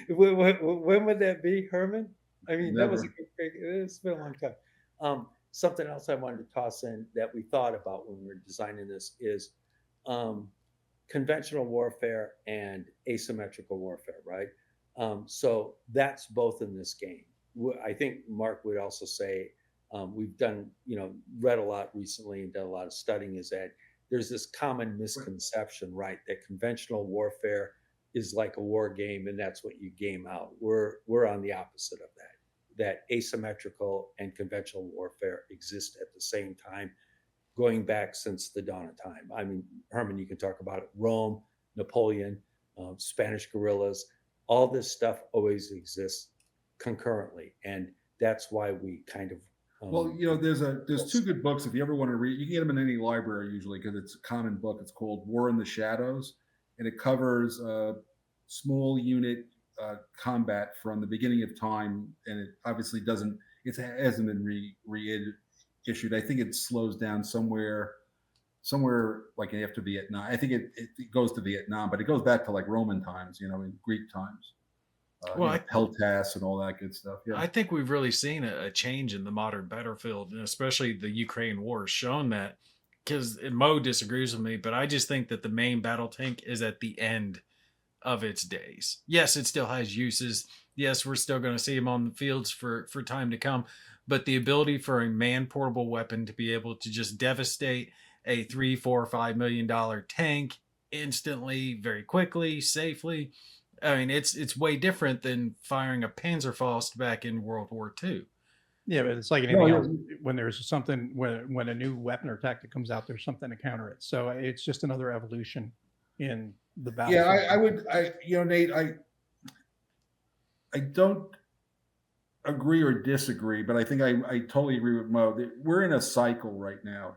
When would that be, Herman? I mean, Never. That was it's been a long time. Something else I wanted to toss in that we thought about when we were designing this is conventional warfare and asymmetrical warfare, right? So that's both in this game. I think Mark would also say we've done, read a lot recently and done a lot of studying, is that there's this common misconception, right, that conventional warfare is like a war game and that's what you game out. We're on the opposite of that asymmetrical and conventional warfare exist at the same time. going back since the dawn of time. I mean, Herman, you can talk about it. Rome, Napoleon, Spanish guerrillas, all this stuff always exists concurrently, and that's why we kind of Well, there's two good books if you ever want to read. You can get them in any library usually because it's a common book. It's called War in the Shadows, and it covers small unit combat from the beginning of time, and it obviously doesn't. It hasn't been reissued. I think it slows down somewhere like after Vietnam. I think it goes to Vietnam, but it goes back to like Roman times, in Greek times. Well, Peltas and all that good stuff. Yeah, I think we've really seen a change in the modern battlefield, and especially the Ukraine war has shown that. Because Mo disagrees with me, but I just think that the main battle tank is at the end of its days. Yes, it still has uses. Yes, we're still going to see them on the fields for time to come. But the ability for a man portable weapon to be able to just devastate a $3, $4, $5 million tank instantly, very quickly, safely. I mean, it's way different than firing a Panzerfaust back in World War II. Yeah, but it's like anything else. When there's something, when a new weapon or tactic comes out, there's something to counter it. So it's just another evolution in the battle. Yeah, Nate, I don't agree or disagree, but I think I totally agree with Mo. We're in a cycle right now.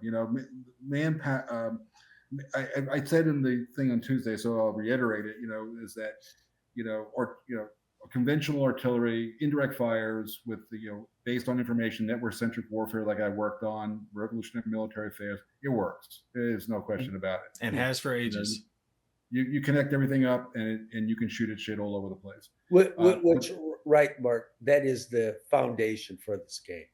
I said in the thing on Tuesday, so I'll reiterate it. Is that conventional artillery, indirect fires with based on information, network-centric warfare, like I worked on, revolutionary military affairs. It works. There's no question about it. And has for ages. You connect everything up, and you can shoot at shit all over the place. Which right, Mark? That is the foundation for this game.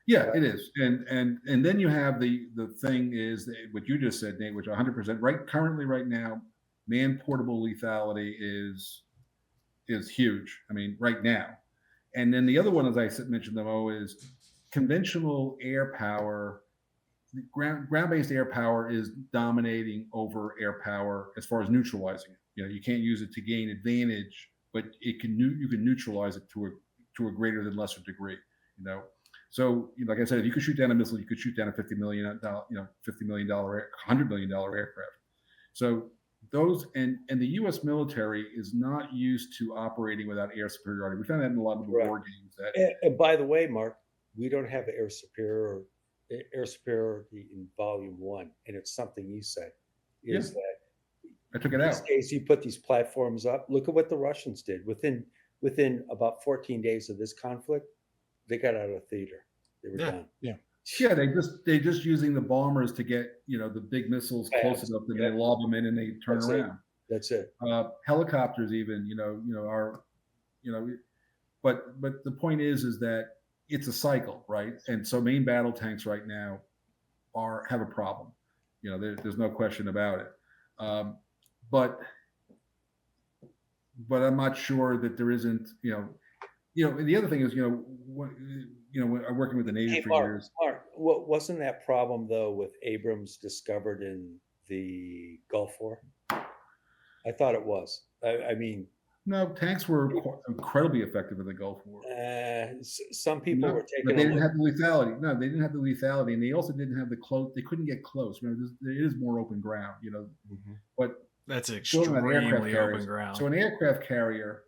Yeah, it is, and then you have the thing is what you just said, Nate, which 100% currently right now, man portable lethality is huge. I mean, right now, and then the other one, as I mentioned, is conventional air power. Ground-based air power is dominating over air power as far as neutralizing it. You can't use it to gain advantage, but you can neutralize it to a greater than lesser degree. So, like I said, if you could shoot down a missile, you could shoot down a $50 million, $100 million aircraft. So those and the U.S. military is not used to operating without air superiority. We found that in a lot of the war games. And by the way, Mark, we don't have air superiority in Volume 1, and it's something you said is that I took it out. These days, you put these platforms up. Look at what the Russians did within about 14 days of this conflict. They got out of theater. They were done. Yeah. Yeah, they just using the bombers to get the big missiles close enough that they lob them in and they turn around. That's it. Helicopters even are but the point is that it's a cycle, right? And so main battle tanks right now have a problem. There's no question about it. But I'm not sure that there isn't and the other thing is I'm working with the Navy for years. Mark, wasn't that problem though with Abrams discovered in the Gulf War? I thought it was. I mean, no, tanks were incredibly effective in the Gulf War. Some people were taking. But they didn't have the lethality. No, they didn't have the lethality, and they also didn't have the close. They couldn't get close. There is more open ground, But that's extremely open ground. So an aircraft carrier.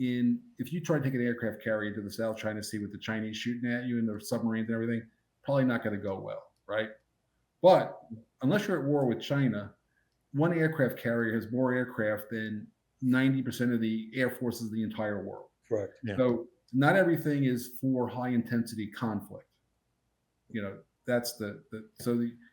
If you try to take an aircraft carrier into the South China Sea with the Chinese shooting at you and the submarines and everything, probably not going to go well, right? But unless you're at war with China, one aircraft carrier has more aircraft than 90% of the air forces of the entire world. Correct. Yeah. So not everything is for high intensity conflict. That's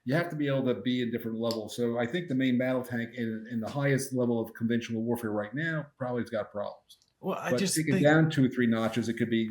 you have to be able to be at different levels. So I think the main battle tank in the highest level of conventional warfare right now probably has got problems. Well, I but just take think it down 2 or 3 notches. It could be,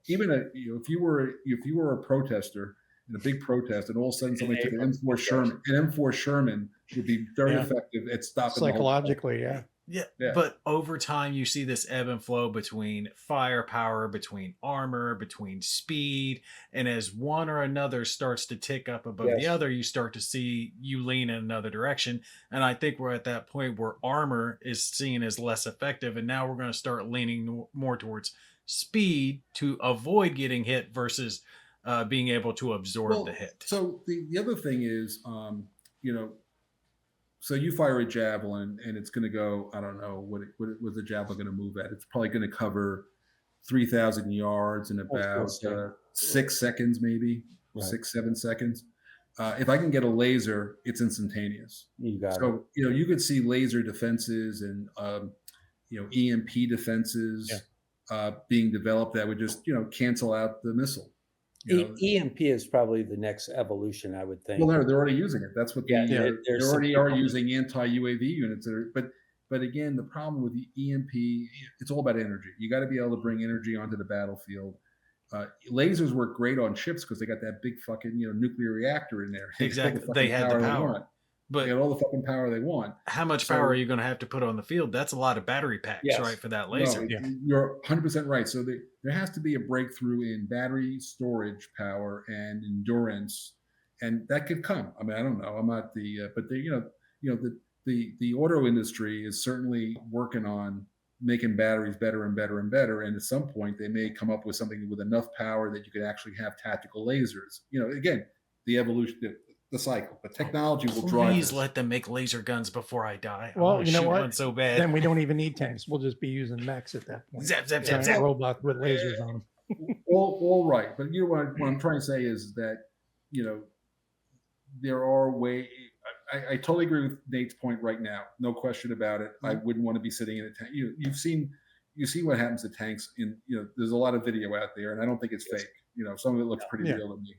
even if you were a protester in a big protest, and all of a sudden somebody took an M4 Sherman would be very effective at stopping psychologically. Yeah, but over time you see this ebb and flow between firepower, between armor, between speed, and as one or another starts to tick up above the other, you start to see you lean in another direction. And I think we're at that point where armor is seen as less effective, and now we're going to start leaning more towards speed to avoid getting hit versus being able to absorb the hit. So the other thing is, so you fire a javelin and it's going to go, I don't know, what was the javelin going to move at? It's probably going to cover 3,000 yards in about 6 seconds, maybe 6-7 seconds. If I can get a laser, it's instantaneous. You got it. So, you could see laser defenses and, EMP defenses being developed that would just, cancel out the missile. EMP is probably the next evolution, I would think. Well, they're already using it. That's what they already are using anti-UAV units. But again, the problem with the EMP, it's all about energy. You got to be able to bring energy onto the battlefield. Lasers work great on ships because they got that big fucking nuclear reactor in there. Exactly, they had the power. But they got all the fucking power they want. How much power are you going to have to put on the field? That's a lot of battery packs, right, for that laser. No, you're 100% right. So there has to be a breakthrough in battery storage power and endurance, and that could come. I mean, I don't know. I'm not but the auto industry is certainly working on making batteries better and better and better. And at some point, they may come up with something with enough power that you could actually have tactical lasers. Again, the evolution. The cycle, but technology will drive. Please let them make laser guns before I die. Well, you know what? One so bad. Then we don't even need tanks. We'll just be using mechs at that point. Zap, zap, zap, zap. Robot with lasers on them. all right, but what I'm trying to say is that there are ways. I totally agree with Nate's point right now. No question about it. I wouldn't want to be sitting in a tank. You see what happens to tanks in. There's a lot of video out there, and I don't think it's fake. Some of it looks pretty real to me.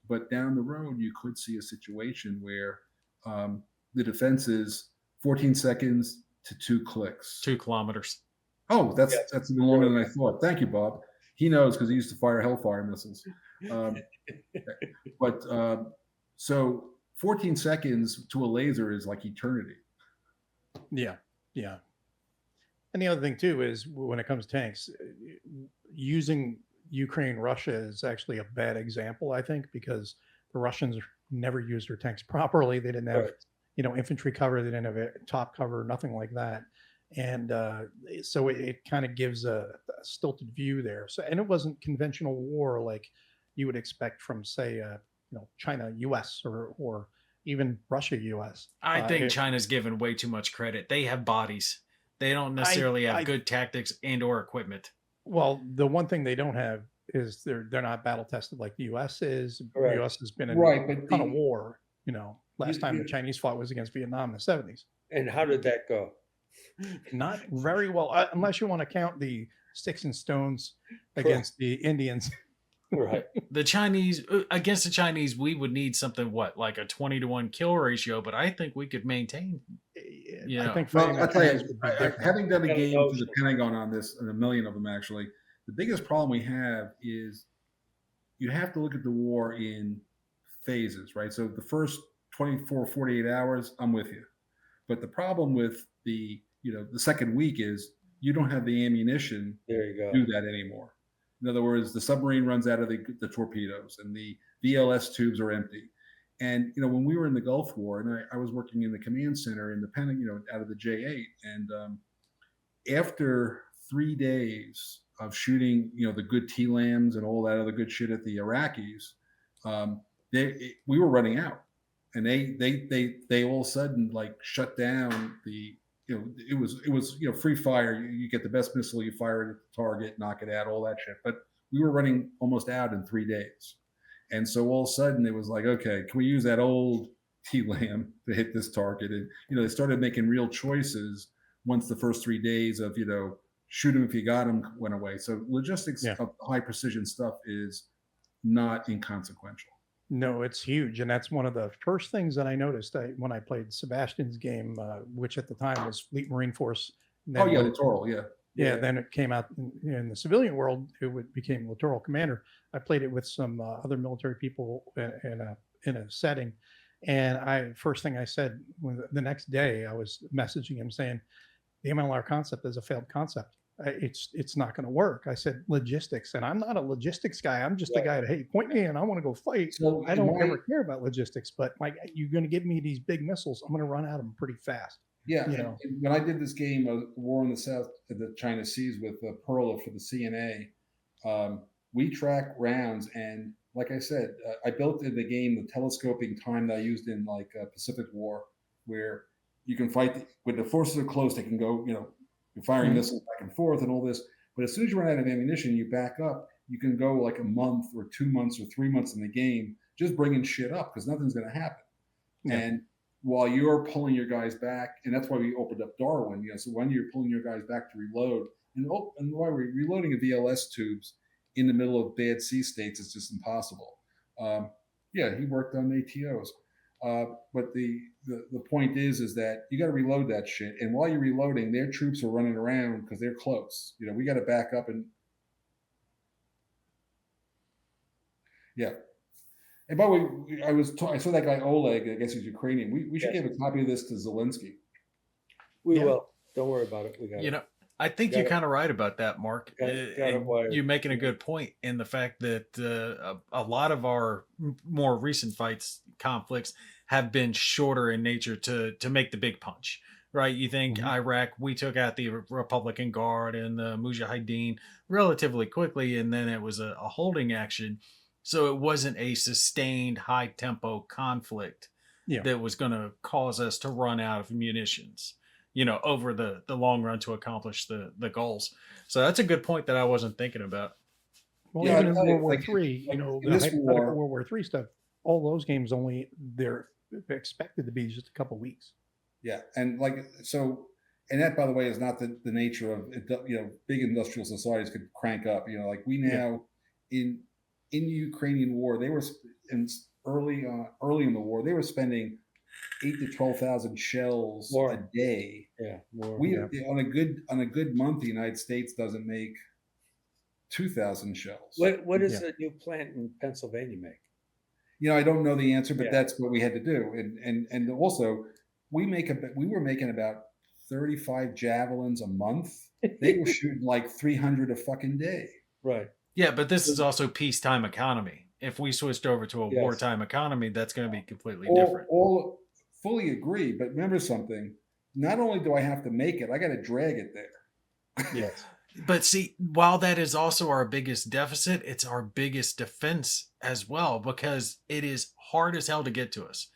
But down the road, you could see a situation where the defense is 14 seconds to 2 clicks. 2 kilometers. Oh, that's even longer than I thought. Thank you, Bob. He knows because he used to fire Hellfire missiles. So 14 seconds to a laser is like eternity. Yeah. And the other thing too is when it comes to tanks, using Ukraine, Russia is actually a bad example, I think, because the Russians never used their tanks properly. They didn't have, infantry cover. They didn't have top cover, nothing like that. And so it kind of gives a stilted view there. So, and it wasn't conventional war like you would expect from, say, China, U.S. or even Russia, U.S. I think China's given way too much credit. They have bodies. They don't necessarily have good tactics and or equipment. Well, the one thing they don't have is they're not battle tested like the U.S. is. Right. The U.S. has been in a ton of war. Last time the Chinese fought was against Vietnam in the 70s. And how did that go? Not very well, unless you want to count the sticks and stones against the Indians. Right. The Chinese, against the Chinese, we would need something, like a 20-to-1 kill ratio, but I think we could maintain. I think I'll tell you, having done a game to the Pentagon on this, and a million of them actually, the biggest problem we have is you have to look at the war in phases, right? So the first 24, 48 hours, I'm with you. But the problem with the second week is you don't have the ammunition to do that anymore. In other words, the submarine runs out of the torpedoes and the VLS tubes are empty. And, when we were in the Gulf War and I was working in the command center in the Pentagon, out of the J8, and after 3 days of shooting, the good T-LAMs and all that other good shit at the Iraqis, we were running out. And they all of a sudden shut down the, it was free fire. You get the best missile, you fire it at the target, knock it out, all that shit. But we were running almost out in 3 days. And so all of a sudden it was like, okay, can we use that old T-LAM to hit this target? And, they started making real choices once the first 3 days of, shoot him if you got him went away. So logistics of high precision stuff is not inconsequential. No, it's huge. And that's one of the first things that I noticed when I played Sebastian's game, which at the time was Fleet Marine Force. Littoral, Yeah, then it came out in the civilian world. It became Littoral Commander. I played it with some other military people in a setting. And first thing I said, the next day, I was messaging him saying, the MLR concept is a failed concept. It's not going to work. I said logistics, and I'm not a logistics guy. I'm just a guy that, hey, point me and I want to go fight. So I don't ever care about logistics, but you're going to give me these big missiles. I'm going to run out of them pretty fast. Yeah. When I did this game, War in the South, the China Seas with Perla for the CNA, we track rounds, and like I said, I built in the game the telescoping time that I used in like Pacific War, where you can fight when the forces are close. They can go, you're firing missiles back and forth and all this. But as soon as you run out of ammunition, you back up. You can go like a month or 2 months or 3 months in the game just bringing shit up because nothing's going to happen. Yeah. And while you're pulling your guys back, and that's why we opened up Darwin. So when you're pulling your guys back to reload, and why we're reloading the VLS tubes in the middle of bad sea states is just impossible. Yeah, he worked on ATOs. But the point is that you got to reload that shit. And while you're reloading, their troops are running around because they're close. We got to back up and yeah. And by the way, I saw that guy Oleg. I guess he's Ukrainian. We should give a copy of this to Zelensky. We will. Don't worry about it. We got it. I think you're kind of right about that, Mark. You're making a good point in the fact that a lot of our more recent conflicts have been shorter in nature to make the big punch, right? You think Iraq, we took out the Republican Guard and the Mujahideen relatively quickly, and then it was a holding action. So it wasn't a sustained high tempo conflict that was going to cause us to run out of munitions, over the long run to accomplish the goals. So that's a good point that I wasn't thinking about. Well, even in World War III, the hypothetical World War III stuff, all those games they're expected to be just a couple of weeks. Yeah. And and that, by the way, is not the nature of, big industrial societies could crank up, like we now in the Ukrainian war, they were early in the war, they were spending 8,000 to 12,000 shells a day. Yeah, on a good month, the United States doesn't make 2,000 shells. What does the new plant in Pennsylvania make? I don't know the answer, but that's what we had to do. And also, we were making about 35 javelins a month. They were shooting like 300 a fucking day. Right. Yeah, but this is also peacetime economy. If we switched over to a wartime economy, that's going to be completely different. Fully agree, but remember something. Not only do I have to make it, I got to drag it there. Yes. But see, while that is also our biggest deficit, it's our biggest defense as well, because it is hard as hell to get to us.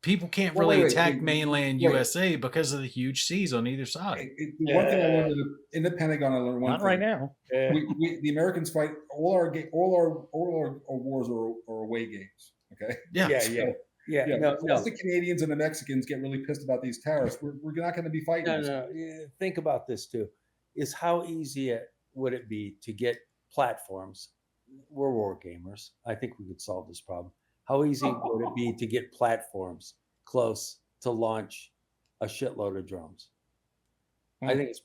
People can't really attack mainland USA because of the huge seas on either side. One thing I learned in the Pentagon, I learned one thing. Not right now. The Americans fight all our wars are away games. Okay. Yeah. No. The Canadians and the Mexicans get really pissed about these tariffs. We're not going to be fighting. No. Think about this too: is how easy would it be to get platforms? We're war gamers. I think we could solve this problem. How easy would it be to get platforms close to launch a shitload of drones? I think it's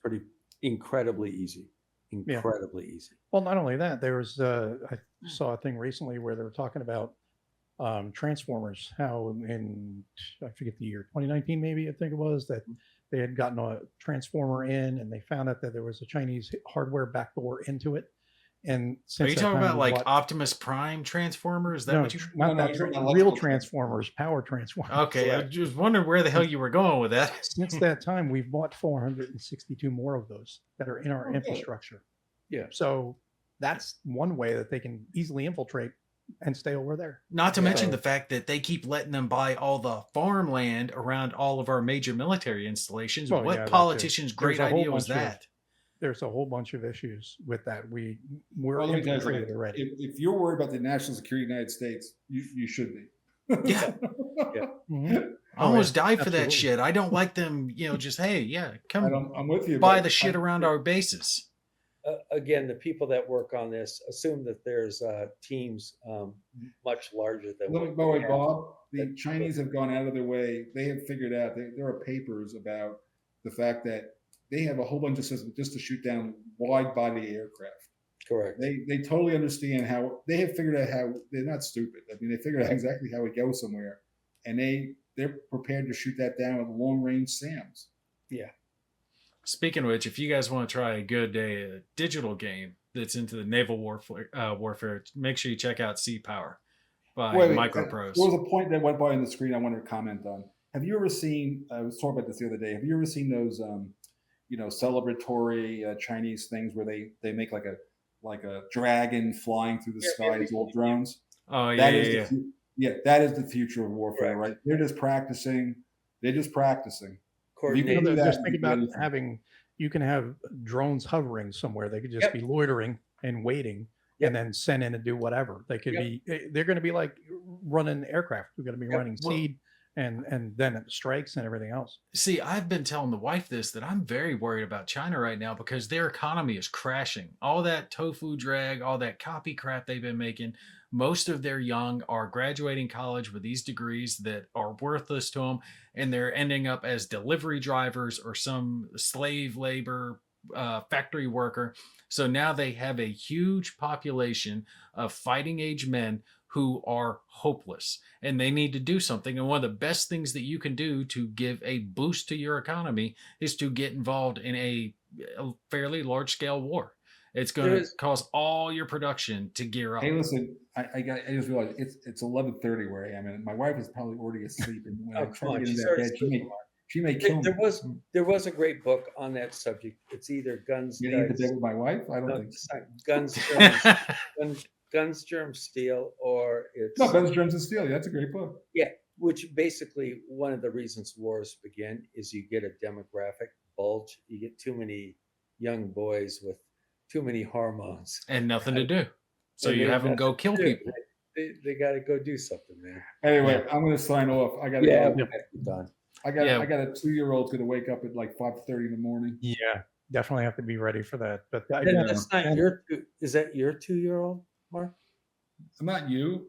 incredibly easy. Incredibly easy. Well, not only that, there was I saw a thing recently where they were talking about Transformers, how in I forget the year, 2019 maybe, I think it was, that they had gotten a Transformer in and they found out that there was a Chinese hardware backdoor into it. And are you talking about like Optimus Prime Transformers? Is that what you? Not that real Transformers, power Transformers. Okay, I just wondered where the hell you were going with that. Since that time, we've bought 462 more of those that are in our infrastructure. Yeah. So that's one way that they can easily infiltrate and stay over there. Not to mention the fact that they keep letting them buy all the farmland around all of our major military installations. What politician's great idea was that? There's a whole bunch of issues with that. We're infiltrated already. If you're worried about the national security of the United States, you should be. Yeah. Mm-hmm. I almost died for that shit. I don't like them, just, come I'm with you, buy the shit around our bases. Again, the people that work on this assume that there's teams much larger than. Bob, the Chinese have gone out of their way. They have figured out, there are papers about the fact that they have a whole bunch of systems just to shoot down wide body aircraft. Correct. They totally understand how they have figured out how they're not stupid. I mean, they figured out exactly how it goes somewhere, and they're prepared to shoot that down with long range SAMs. Yeah. Speaking of which, if you guys want to try a good digital game that's into the naval warfare, make sure you check out Sea Power by Microprose. There was a point that went by on the screen I wanted to comment on. Have you ever seen? I was talking about this the other day. Have you ever seen those? Celebratory Chinese things where they make like a dragon flying through the sky. It's all drones. Oh yeah, That yeah, is yeah. that is the future of warfare, Correct. right? They're just practicing. They're just practicing. If you can Coordinate. do that, Just you think can do about anything. having, you can have drones hovering somewhere. They could just Yep. be loitering and waiting Yep. and then send in and do whatever. They could Yep. be, they're going to be like running aircraft. We're going to be Yep. running Well- seed and then it strikes and everything else. See, I've been telling the wife this, that I'm very worried about China right now because their economy is crashing. All that tofu drag, all that copy crap they've been making. Most of their young are graduating college with these degrees that are worthless to them, and they're ending up as delivery drivers or some slave labor factory worker. So now they have a huge population of fighting age men who are hopeless, and they need to do something. And one of the best things that you can do to give a boost to your economy is to get involved in a fairly large scale war. It's going to cause all your production to gear up. Hey, listen, I just realized it's 11:30 where I am, and my wife is probably already asleep. And when I come try on, to get she's into that already bed, sleeping. she may kill me. There was a great book on that subject. It's either Guns, Getting into bed with my wife? I don't no, think it's so. not Guns, Germs, Steel, or it's No, Guns, Germs, and Steel. That's a great book. yeah. Which basically one of the reasons wars begin is you get a demographic bulge. You get too many young boys with too many hormones And nothing to do. So And you they have them have go nothing kill to do. people. They got to go do something, man. Anyway, I'm going to sign off. I got to Yeah, go. done. I got Yeah. a 2-year-old going to wake up at like 5:30 in the morning. Yeah, definitely have to be ready for that. But I, That- That's not your. Is that your 2-year-old, Mark? I'm not you.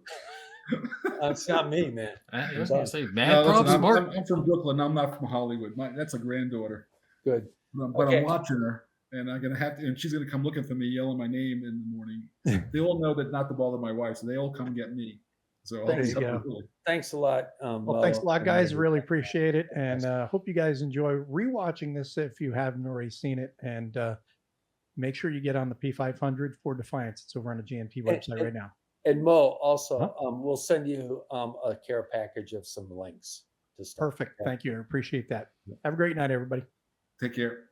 It's not me, man. I was going to say, mad No, listen, props, Mark. I'm from Brooklyn. I'm not from Hollywood. That's a granddaughter. Good. But Okay. I'm watching her, and I'm gonna have to. And she's gonna come looking for me, yelling my name in the morning. They all know that not to bother my wife, so they all come get me. So I'll There be you up go. early. Thanks a lot. well, thanks a Mo, lot, and guys. everybody. Really appreciate it. And hope you guys enjoy rewatching this if you haven't already seen it. And make sure you get on the P500 for Defiance. It's over on the GNT website right now. And Mo, also, Huh? we'll send you a care package of some links to stuff. Perfect. Thank you. I appreciate that. Have a great night, everybody. Take care.